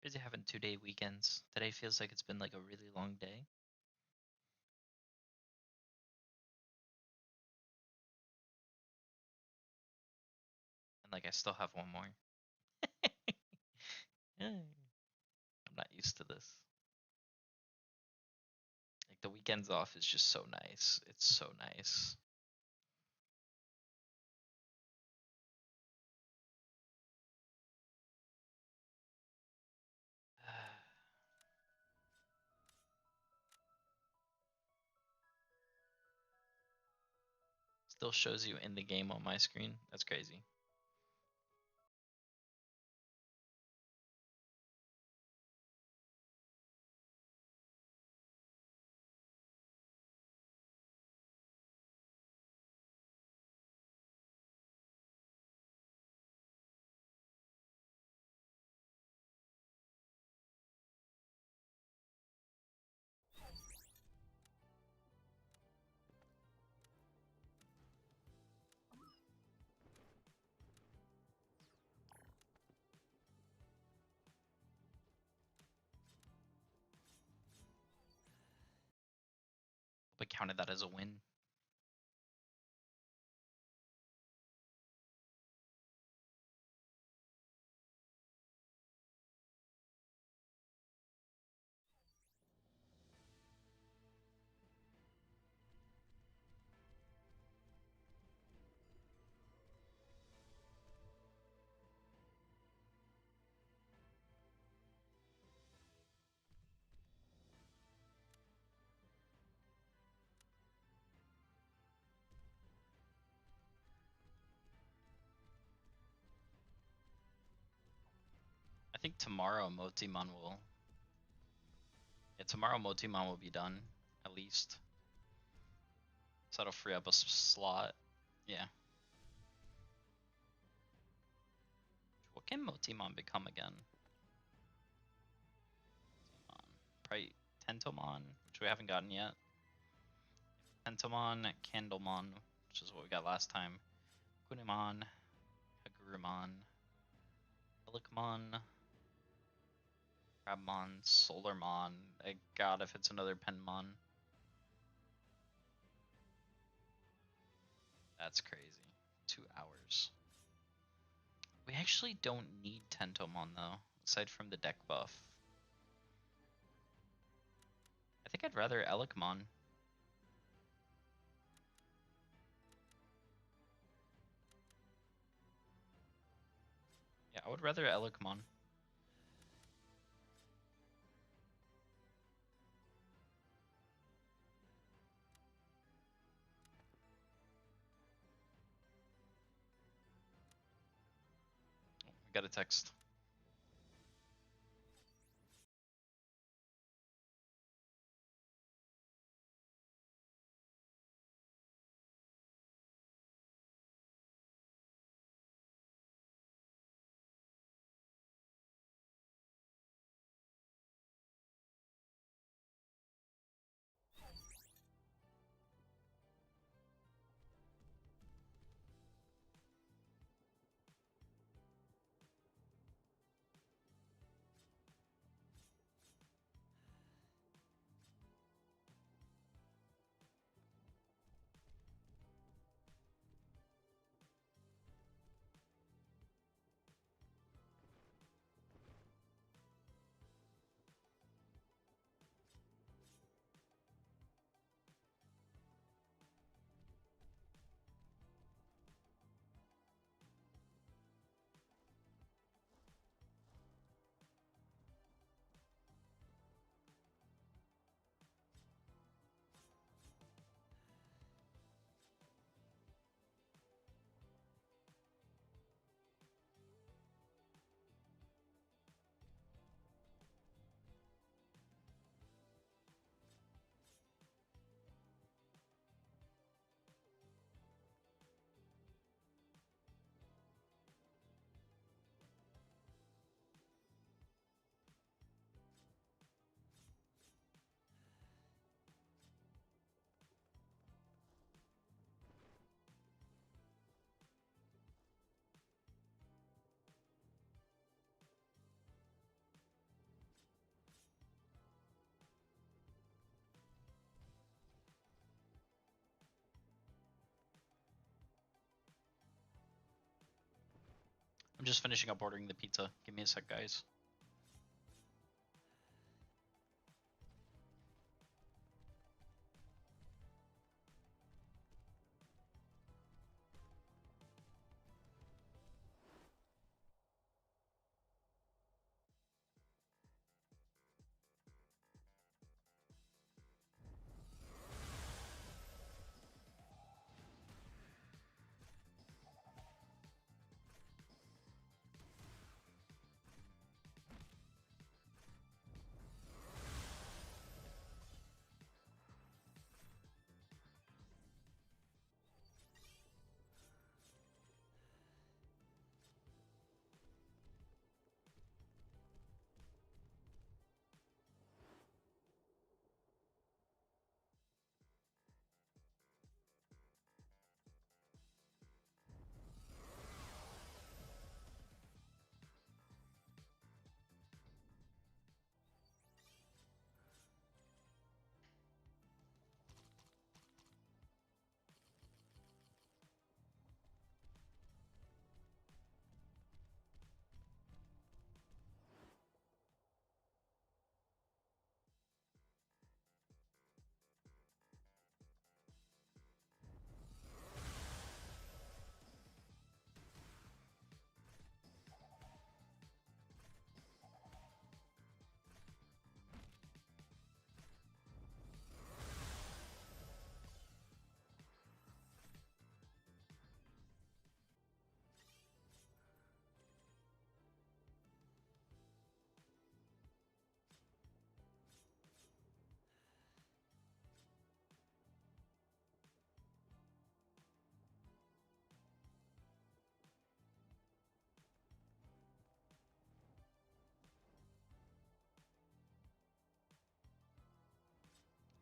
[SPEAKER 1] Busy having 2-day weekends. Today feels like it's been like a really long day. And like I still have one more. I'm not used to this. Like the weekends off is just so nice. It's so nice. Still shows you in the game on my screen. That's crazy. But counted that as a win. I think tomorrow Motimon will. Yeah, tomorrow Motimon will be done, at least. So that'll free up a slot. Yeah. What can Motimon become again? Probably Tentomon, which we haven't gotten yet. Tentomon, Candlemon, which which is what we got last time. Kunimon, Hagurumon, Helicmon, Crabmon, Solarmon. God, if it's another Penmon. That's crazy. 2 hours. We actually don't need Tentomon though, aside from the deck buff. I think I'd rather Elecmon. Yeah, I would rather Elecmon. Oh, we got a text. I'm just finishing up ordering the pizza. Give me a sec, guys.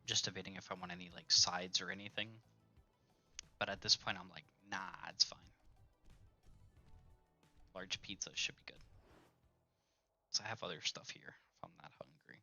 [SPEAKER 1] Just debating if I want any like sides or anything. But at this point, I'm like, nah, it's fine. Large pizza should be good. So I have other stuff here if I'm that hungry.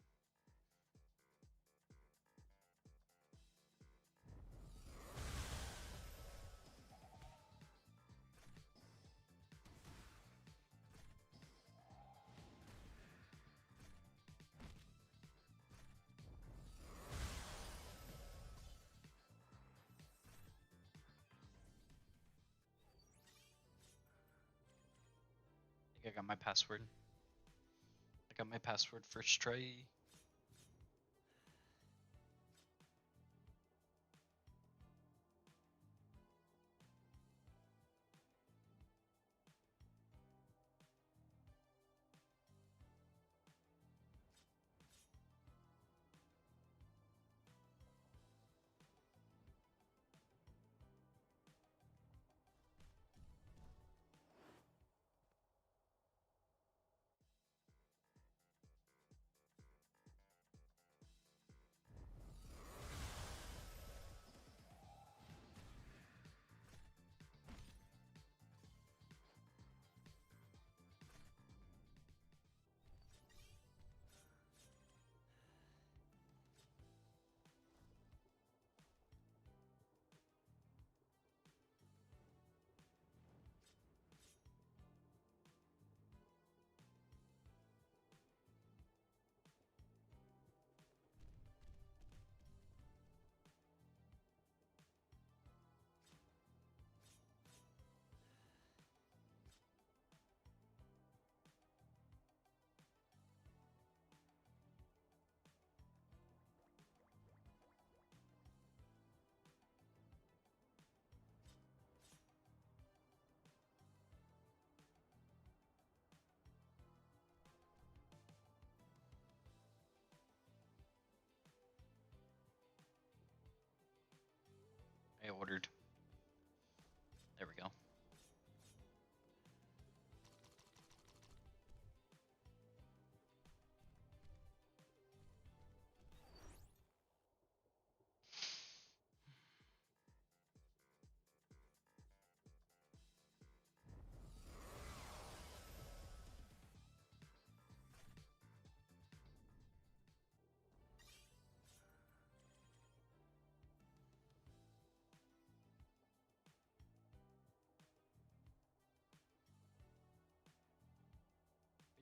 [SPEAKER 1] I think I got my password. I got my password first try. I ordered. There we go.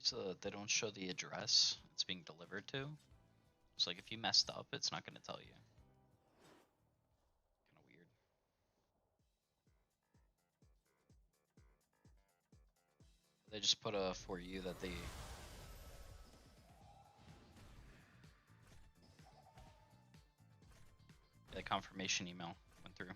[SPEAKER 1] So they don't show the address it's being delivered to. So like if you messed up, it's not going to tell you. Kind of weird. They just put a for you that they. The confirmation email went through.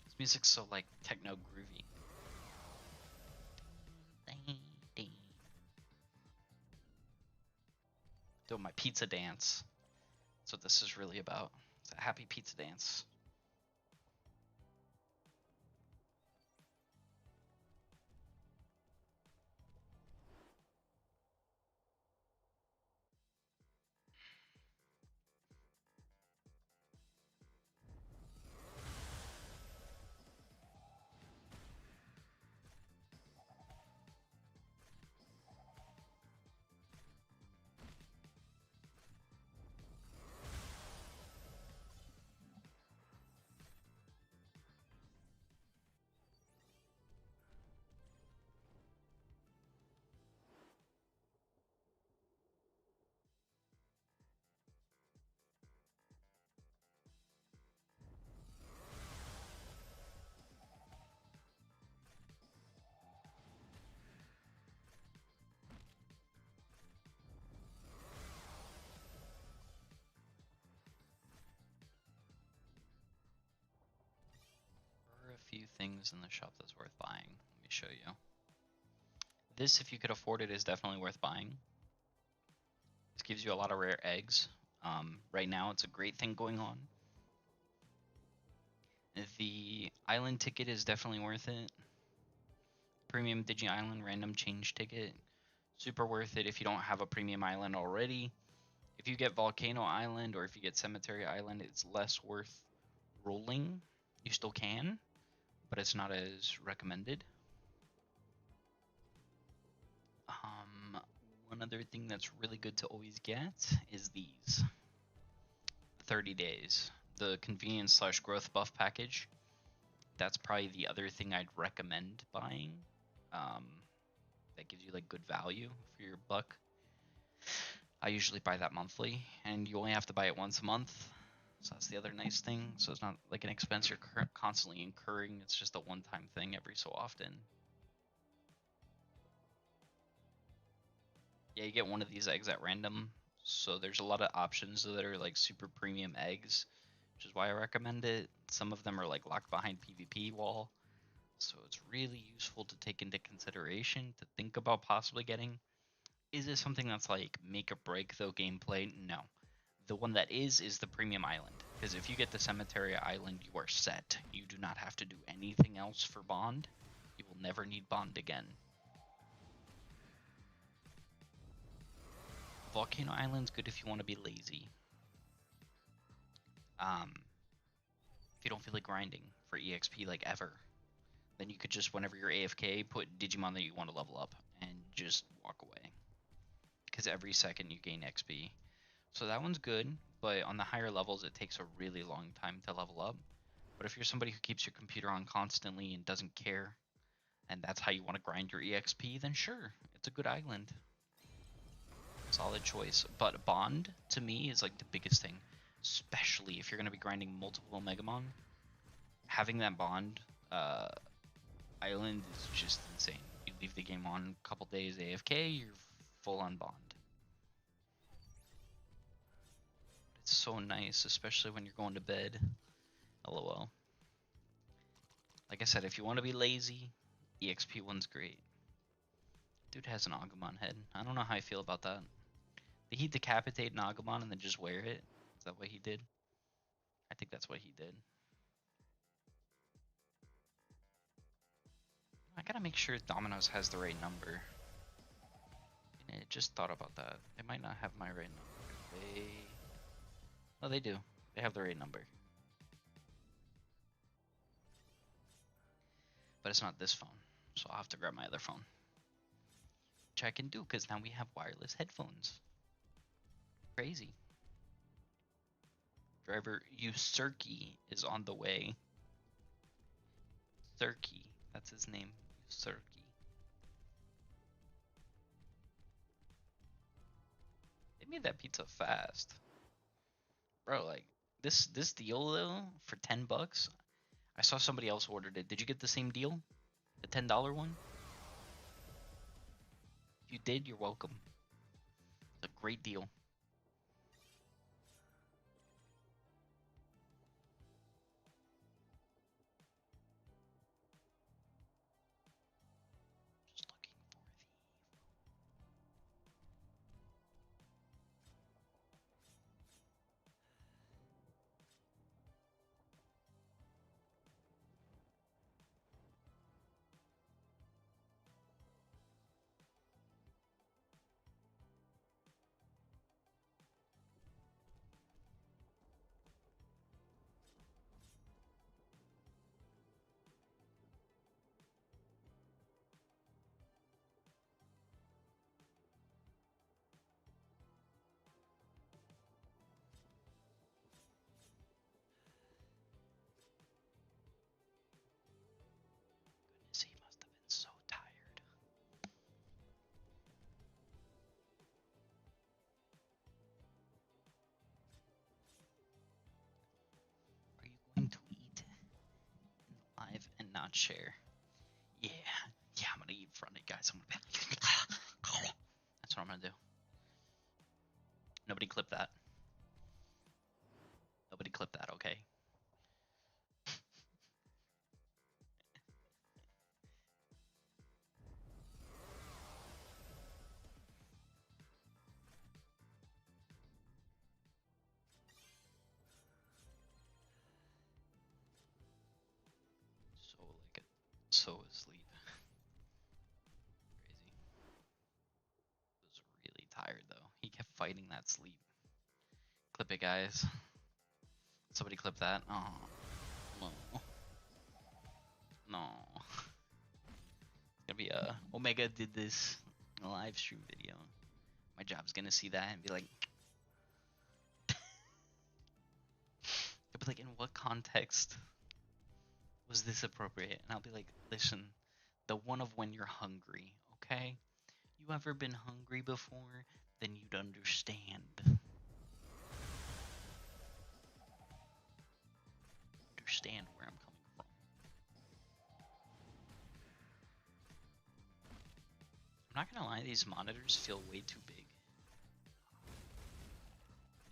[SPEAKER 1] This music's so like techno groovy. Doing my pizza dance. That's what this is really about. It's a happy pizza dance. few things in the shop that's worth buying. Let me show you. This, if you could afford it, is definitely worth buying. This gives you a lot of rare eggs. Right now, it's a great thing going on. The island ticket is definitely worth it. Premium Digi Island random change ticket. Super worth it if you don't have a premium island already. If you get Volcano Island or if you get Cemetery Island, it's less worth rolling. You still can, but it's not as recommended. One other thing that's really good to always get is these 30 days. The convenience / growth buff package. That's probably the other thing I'd recommend buying. That gives you like good value for your buck. I usually buy that monthly, and you only have to buy it once a month. So that's the other nice thing. So it's not like an expense you're constantly incurring. It's just a one-time thing every so often. Yeah, you get one of these eggs at random. So there's a lot of options that are like super premium eggs, which is why I recommend it. Some of them are like locked behind PvP wall. So it's really useful to take into consideration to think about possibly getting. Is it something that's like make or break though gameplay? No. The one that is the premium island. Because if you get the Cemetery Island, you are set. You do not have to do anything else for Bond. You will never need Bond again. Volcano Island's good if you want to be lazy. If you don't feel like grinding for EXP like ever, then you could just, whenever you're AFK, put Digimon that you want to level up and just walk away. Because every second you gain XP. So that one's good, but on the higher levels it takes a really long time to level up. But if you're somebody who keeps your computer on constantly and doesn't care, and that's how you want to grind your EXP, then sure, it's a good island. Solid choice. But Bond, to me, is like the biggest thing. Especially if you're going to be grinding multiple Megamon. Having that Bond island is just insane. You leave the game on a couple days AFK, you're full on Bond. It's so nice, especially when you're going to bed. LOL. Like I said, if you want to be lazy, EXP one's great. Dude has an Agumon head. I don't know how I feel about that. Did he decapitate an Agumon and then just wear it? Is that what he did? I think that's what he did. I gotta make sure Domino's has the right number. I just thought about that. They might not have my right number. Oh, they do. They have the right number. But it's not this phone, so I'll have to grab my other phone. Which I can do, because now we have wireless headphones. Crazy. Driver Usurki is on the way. Usurki, that's his name. Usurki. They made that pizza fast. Bro, like, this deal, though, for $10, I saw somebody else ordered it. Did you get the same deal? The $10 one? If you did, you're welcome. It's a great deal. Just looking for the... Goodness, he must have been so tired. Are you going to eat live and not share? Yeah, I'm gonna eat in front of you guys. I'm gonna be... That's what I'm gonna do. Nobody clip that. Nobody clip that, okay? also asleep. Crazy. He was really tired though. He kept fighting that sleep. Clip it, guys. Somebody clip that. Oh, no. No. It's gonna be Omega did this in a live stream video. My job's gonna see that and be like, they'll be like, in what context was this appropriate? And I'll be like, listen, the one of when you're hungry, okay? You ever been hungry before? Then you'd understand. Understand where I'm coming from. I'm not gonna lie, these monitors feel way too big.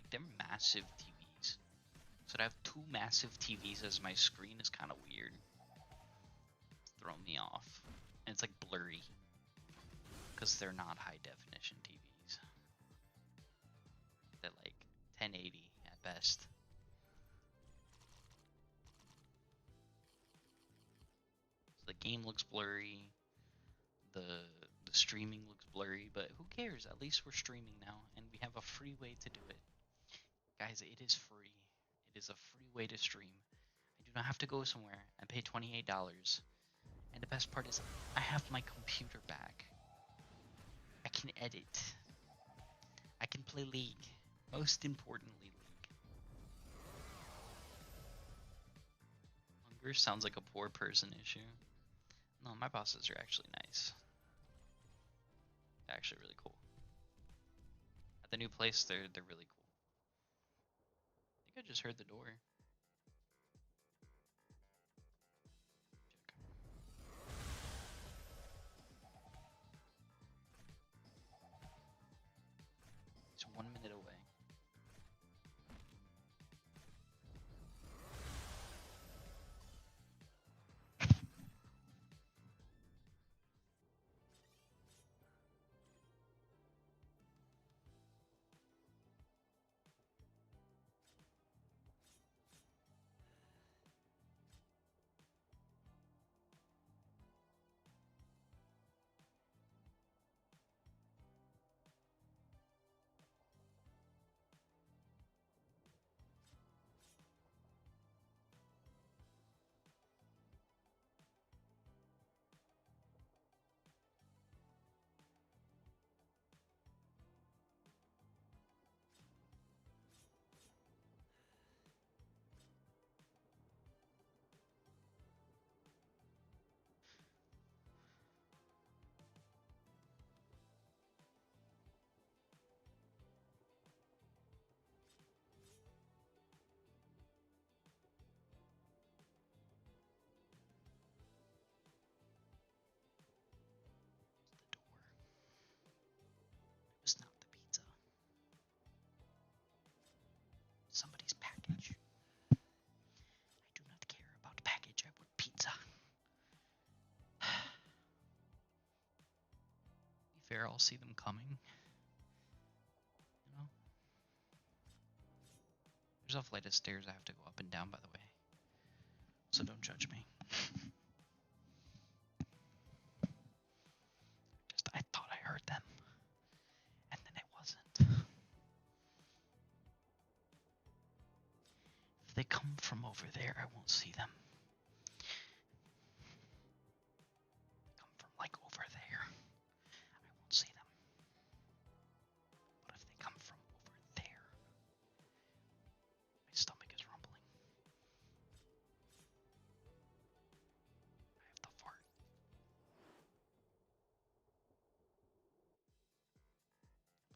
[SPEAKER 1] Like, they're massive TVs. So to have two massive TVs as my screen is kind of weird. It's throwing me off. And it's like blurry. Because they're not high definition TVs. They're like 1080 at best. So the game looks blurry. The streaming looks blurry, but who cares? At least we're streaming now, and we have a free way to do it. Guys, it is free. It is a free way to stream. I do not have to go somewhere and pay $28. And the best part is, I have my computer back. I can edit. I can play League. Most importantly, League. Hunger sounds like a poor person issue. No, my bosses are actually nice. They're actually really cool. At the new place, they're really cool. I think I just heard the door. Check. It's 1 minute away. The door. It was not the pizza. Somebody's package. I do not care about package. I want pizza. Be fair, I'll see them coming. You know? There's a flight of stairs I have to go up and down, by the way. So don't judge me. Just, I thought I heard them. And then it wasn't. If they come from over there, I won't see them. They come from like over there, I won't see them. But if they come from over there, my stomach is rumbling. I have to fart.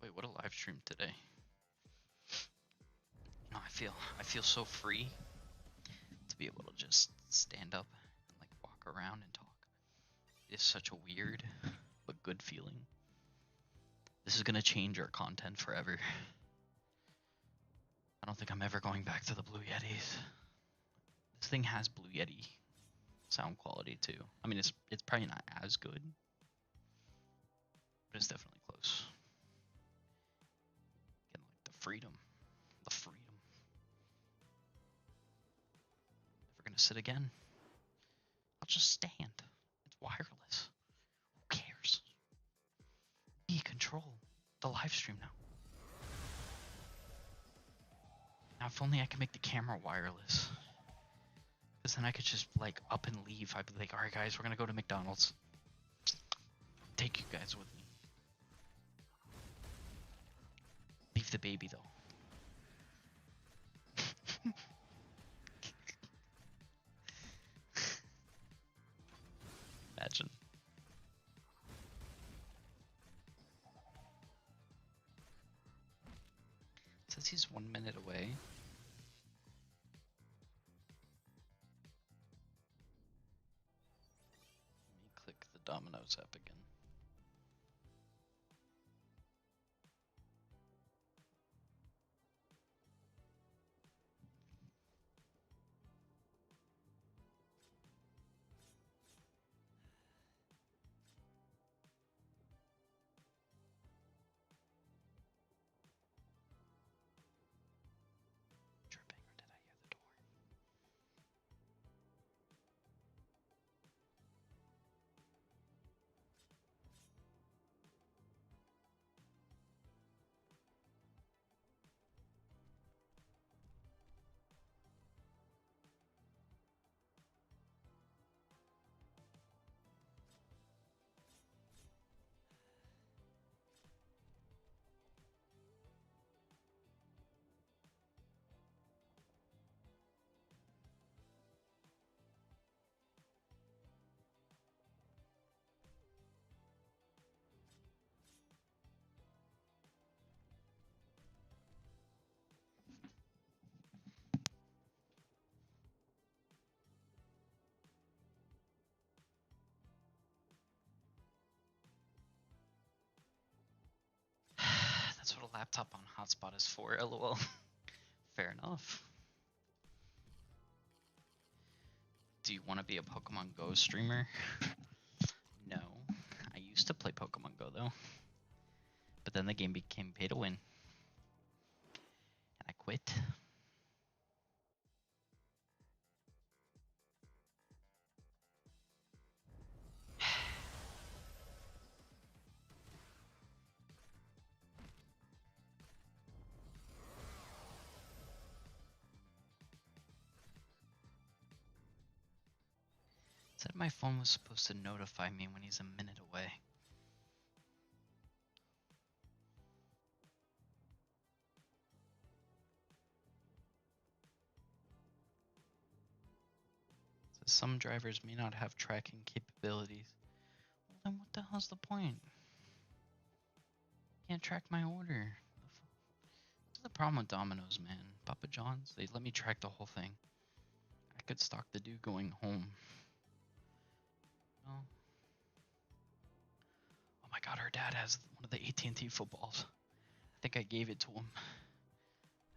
[SPEAKER 1] Wait, what a live stream today. No, I feel so free to be able to just stand up and like walk around and talk. It's such a weird but good feeling. This is gonna change our content forever. I don't think I'm ever going back to the Blue Yetis. This thing has Blue Yeti sound quality too. I mean, it's probably not as good, but it's definitely close. Getting like the freedom. Never gonna sit again. I'll just stand. wireless. Who cares? We control the live stream now. Now, if only I could make the camera wireless. Because then I could just, like, up and leave. I'd be like, alright, guys, we're gonna go to McDonald's. Take you guys with me. Leave the baby, though. Imagine. It says he's 1 minute away. Let me click the Domino's app again. Tripping, or did I hear the door? That's what a laptop on hotspot is for, lol. Fair enough. Do you want to be a Pokemon Go streamer? No. I used to play Pokemon Go, though. But then the game became pay to win. And I quit. Said my phone was supposed to notify me when he's a minute away. So some drivers may not have tracking capabilities. Well, then what the hell's the point? Can't track my order. That's the problem with Domino's, man. Papa John's, they let me track the whole thing. I could stalk the dude going home. No. Oh my god, her dad has one of the AT&T footballs. I think I gave it to him.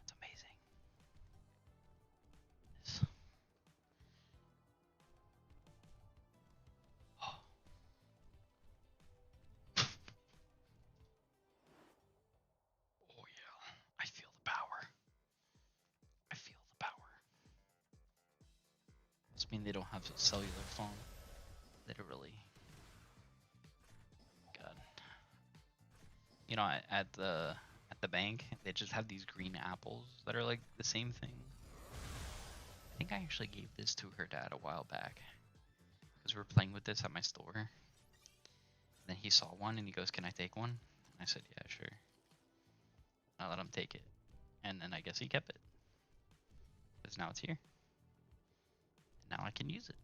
[SPEAKER 1] That's amazing. This. Oh. Oh yeah, I feel the power. I feel the power. Must mean they don't have a cellular phone. Literally. God. You know, at the bank, they just have these green apples that are like the same thing. I think I actually gave this to her dad a while back because we were playing with this at my store. And then he saw one and he goes, "Can I take one?" And I said, "Yeah, sure." I let him take it, and then I guess he kept it because now it's here. And now I can use it.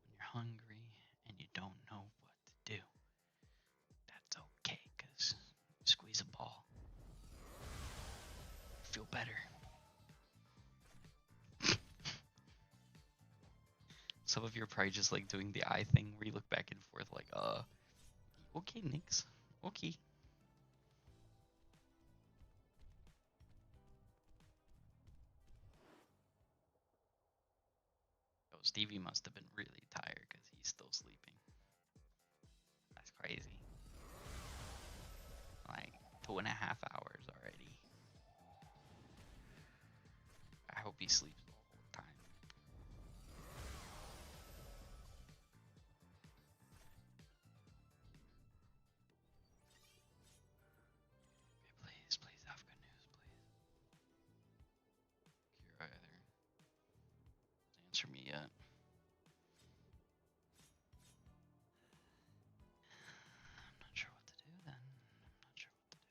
[SPEAKER 1] When you're hungry and you don't know what to do, that's okay, because squeeze a ball. Feel better. Some of you are probably just like doing the eye thing where you look back and forth like, okay, Nix. Okay. Oh, Stevie must have been really tired because he's still sleeping. That's crazy. Like 2.5 hours already. I hope he sleeps the whole time. for me yet. I'm not sure what to do then. I'm not sure what to do.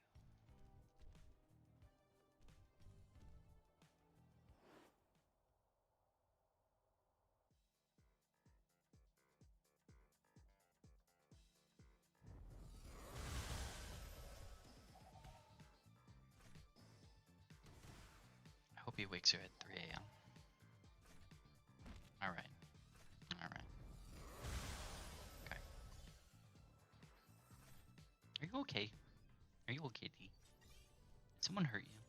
[SPEAKER 1] I hope he wakes you at 3 a.m. Alright. Alright. Okay. Are you okay? Are you okay, D? Did someone hurt you?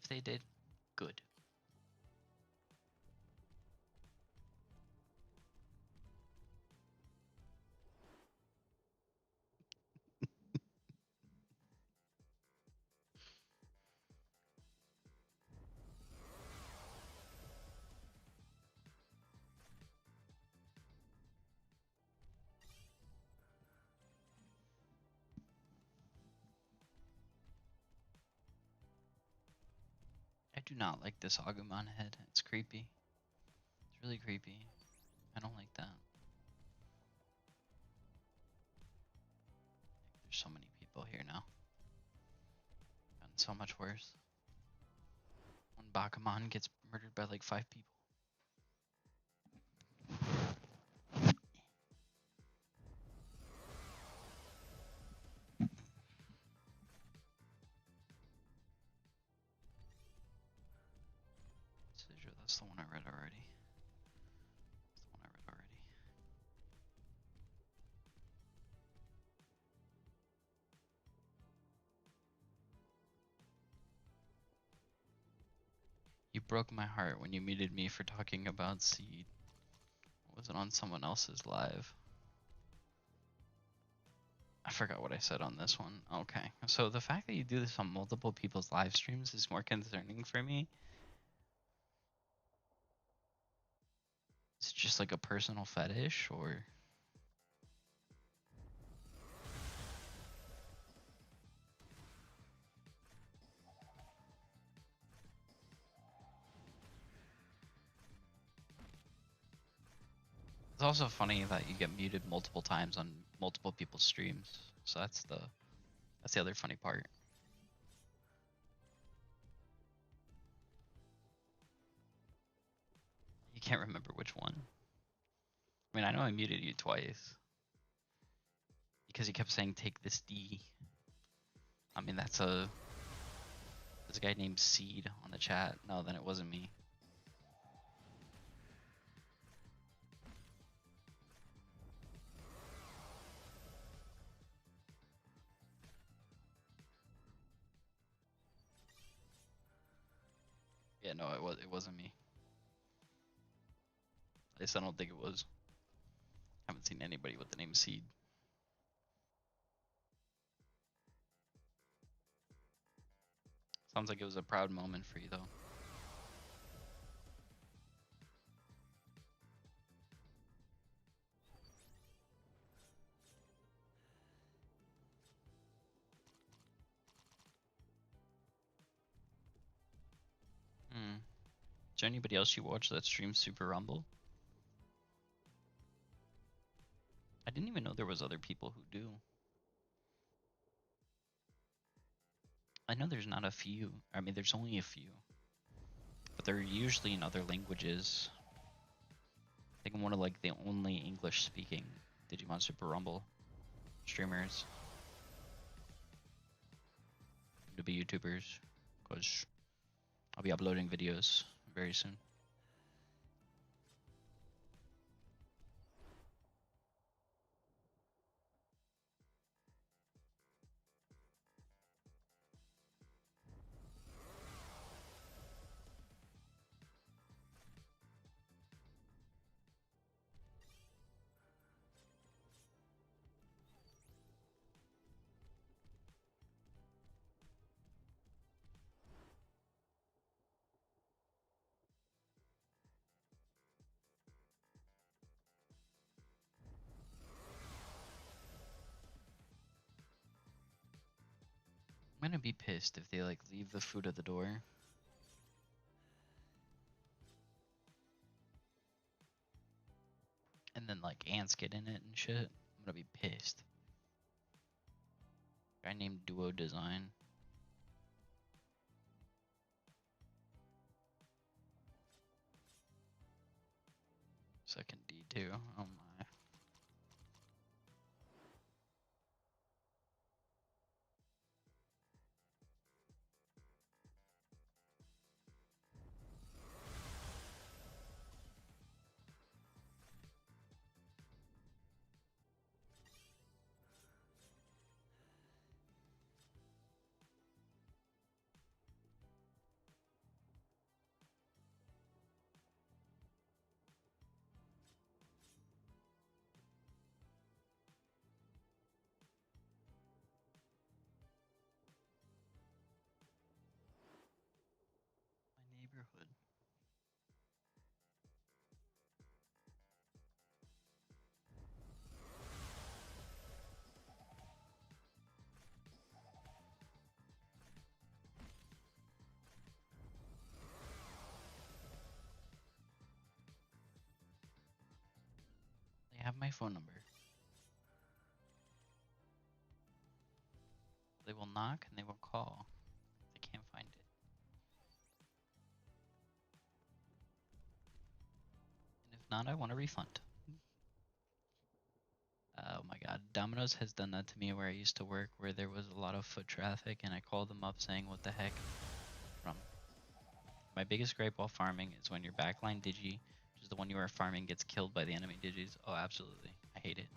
[SPEAKER 1] If they did, good. I do not like this Agumon head. It's creepy. It's really creepy. I don't like that. There's so many people here now. Gotten so much worse. One Bakumon gets murdered by like 5 people. That's the one I read already. That's the one I read already. You broke my heart when you muted me for talking about Seed. Was it on someone else's live? I forgot what I said on this one. Okay, so the fact that you do this on multiple people's live streams is more concerning for me. It's just like a personal fetish, or... It's also funny that you get muted multiple times on multiple people's streams. So that's the other funny part. You can't remember which one. I mean, I know I muted you twice. Because you kept saying, take this D. I mean, there's a guy named Seed on the chat. No, then it wasn't me. Yeah, no, it wasn't me. At least I don't think it was. Haven't seen anybody with the name Seed. Sounds like it was a proud moment for you, though. Is there anybody else you watch that streams Super Rumble? I didn't even know there was other people who do. I know there's not a few. I mean, there's only a few. But they're usually in other languages. I think I'm one of like the only English-speaking Digimon Super Rumble streamers. To be YouTubers, because I'll be uploading videos very soon. I'm gonna be pissed if they like leave the food at the door. And then like ants get in it and shit. I'm gonna be pissed. Guy named Duo Design. Second D2. Oh my. My neighborhood. They have my phone number. They will knock and they will call. They can't find it. And if not, I want a refund. Oh my god, Domino's has done that to me where I used to work, where there was a lot of foot traffic, and I called them up saying, what the heck? From my biggest gripe while farming is when your backline digi, which is the one you are farming, gets killed by the enemy digis. Oh, absolutely. I hate it.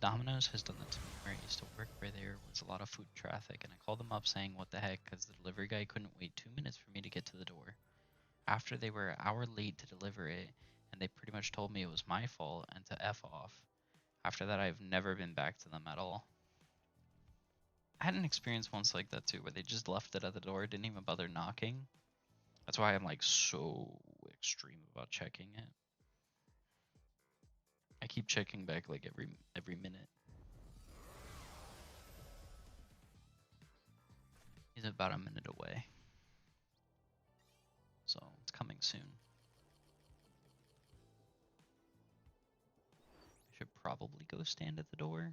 [SPEAKER 1] Domino's has done that to me where I used to work, where there was a lot of food traffic, and I called them up saying, what the heck, because the delivery guy couldn't wait 2 minutes for me to get to the door. After they were an hour late to deliver it, and they pretty much told me it was my fault and to F off. After that, I've never been back to them at all. I had an experience once like that too, where they just left it at the door, didn't even bother knocking. That's why I'm like so extreme about checking it. I keep checking back like every minute. He's about a minute away, so it's coming soon. I should probably go stand at the door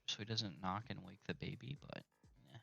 [SPEAKER 1] so he doesn't knock and wake the baby, but yeah.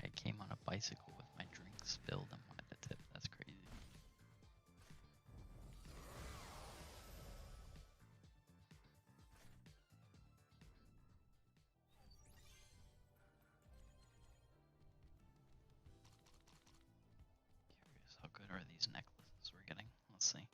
[SPEAKER 1] I came on a bicycle with my drink spilled and wanted to tip. That's crazy. Curious how good are these necklaces we're getting? Let's see.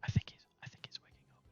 [SPEAKER 1] I think he's waking up.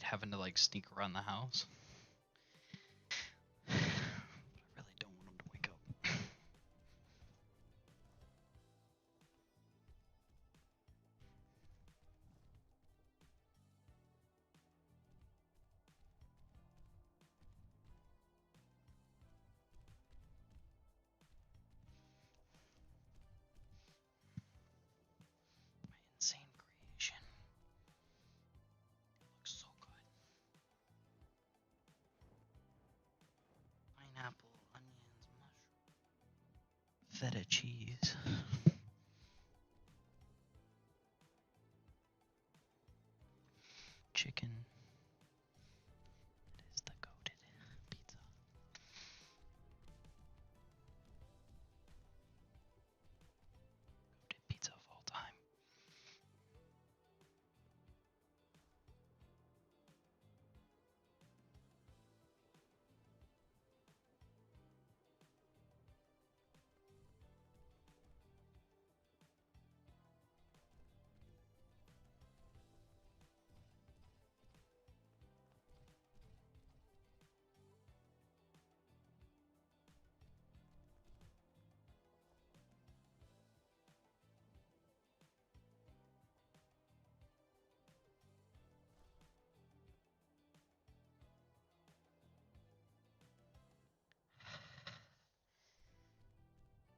[SPEAKER 1] hate having to like sneak around the house. I really don't want him to wake up. My insane creation. Looks so good. Pineapple, onions, mushroom, feta cheese. Chicken. It is the goated pizza. Goated pizza of all time.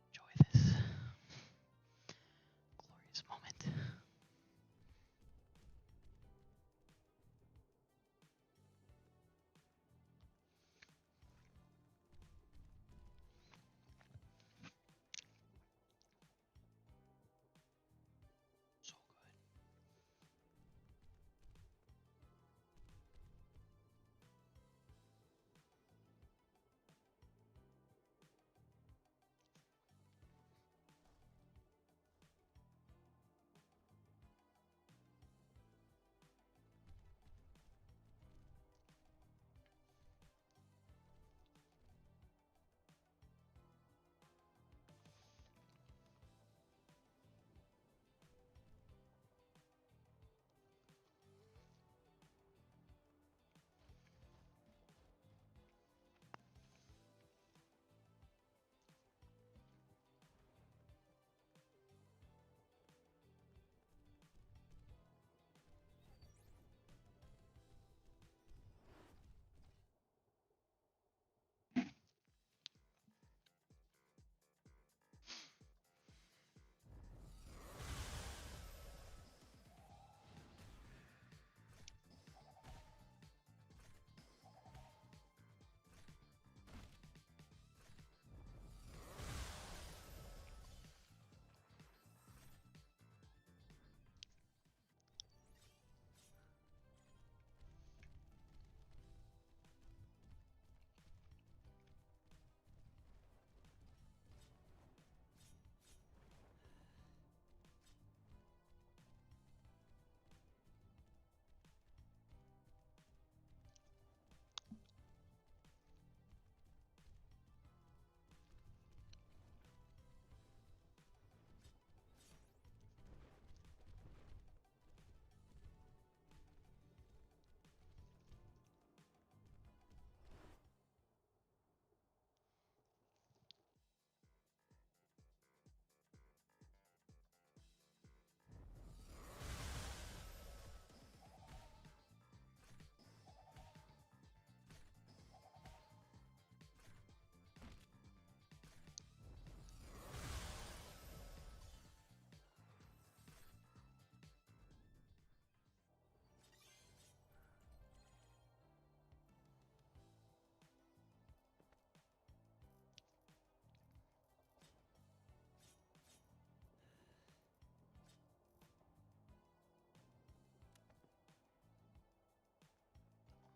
[SPEAKER 1] Enjoy this glorious moment. So good.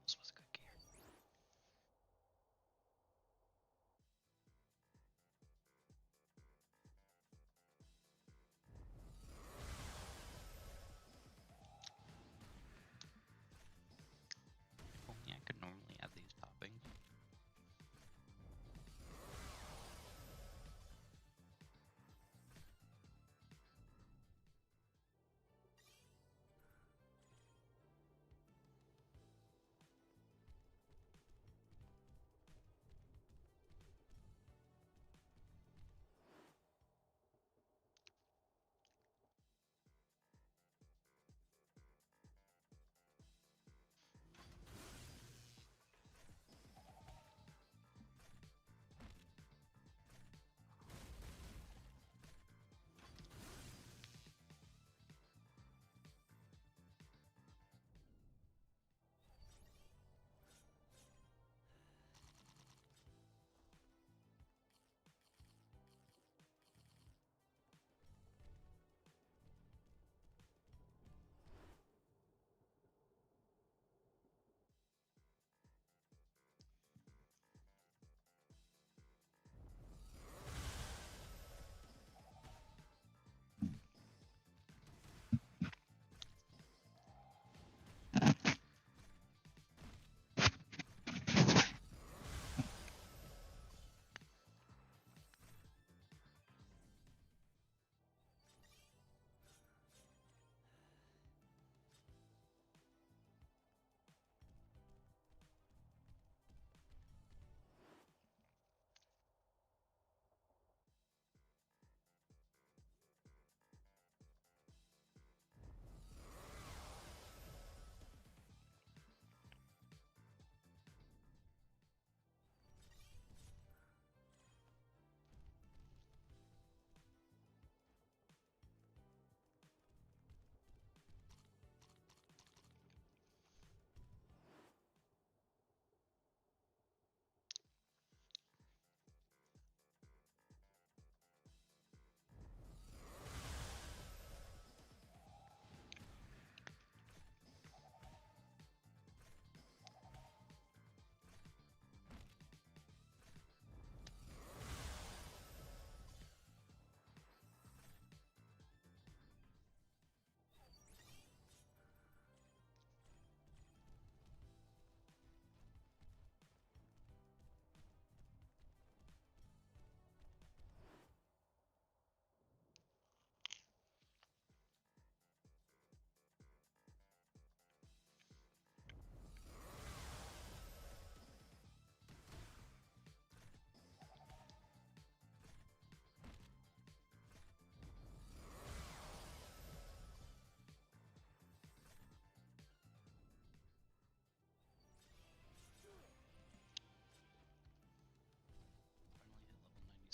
[SPEAKER 1] This was good gear. If only I could normally add these toppings.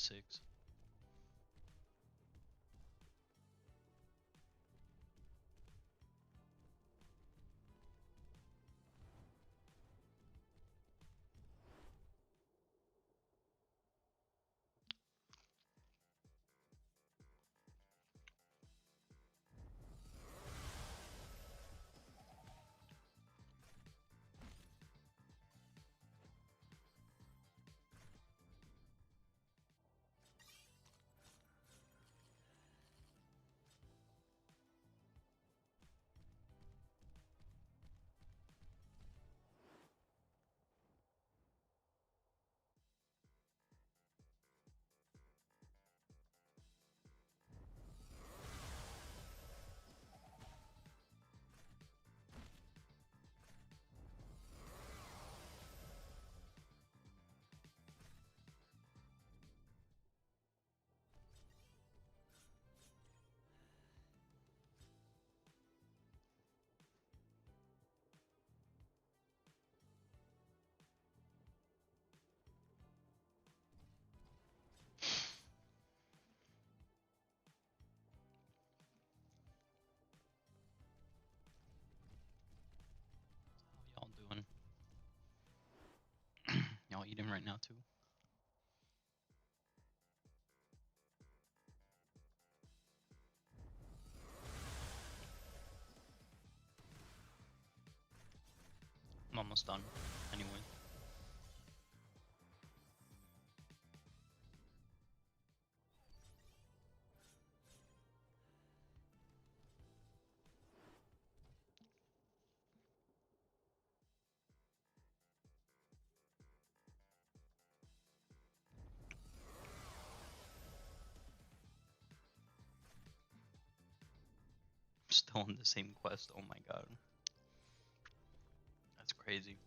[SPEAKER 1] 6. How y'all doing? Y'all eating right now too? I'm almost done. Anyway. Still on the same quest. Oh my god. That's crazy.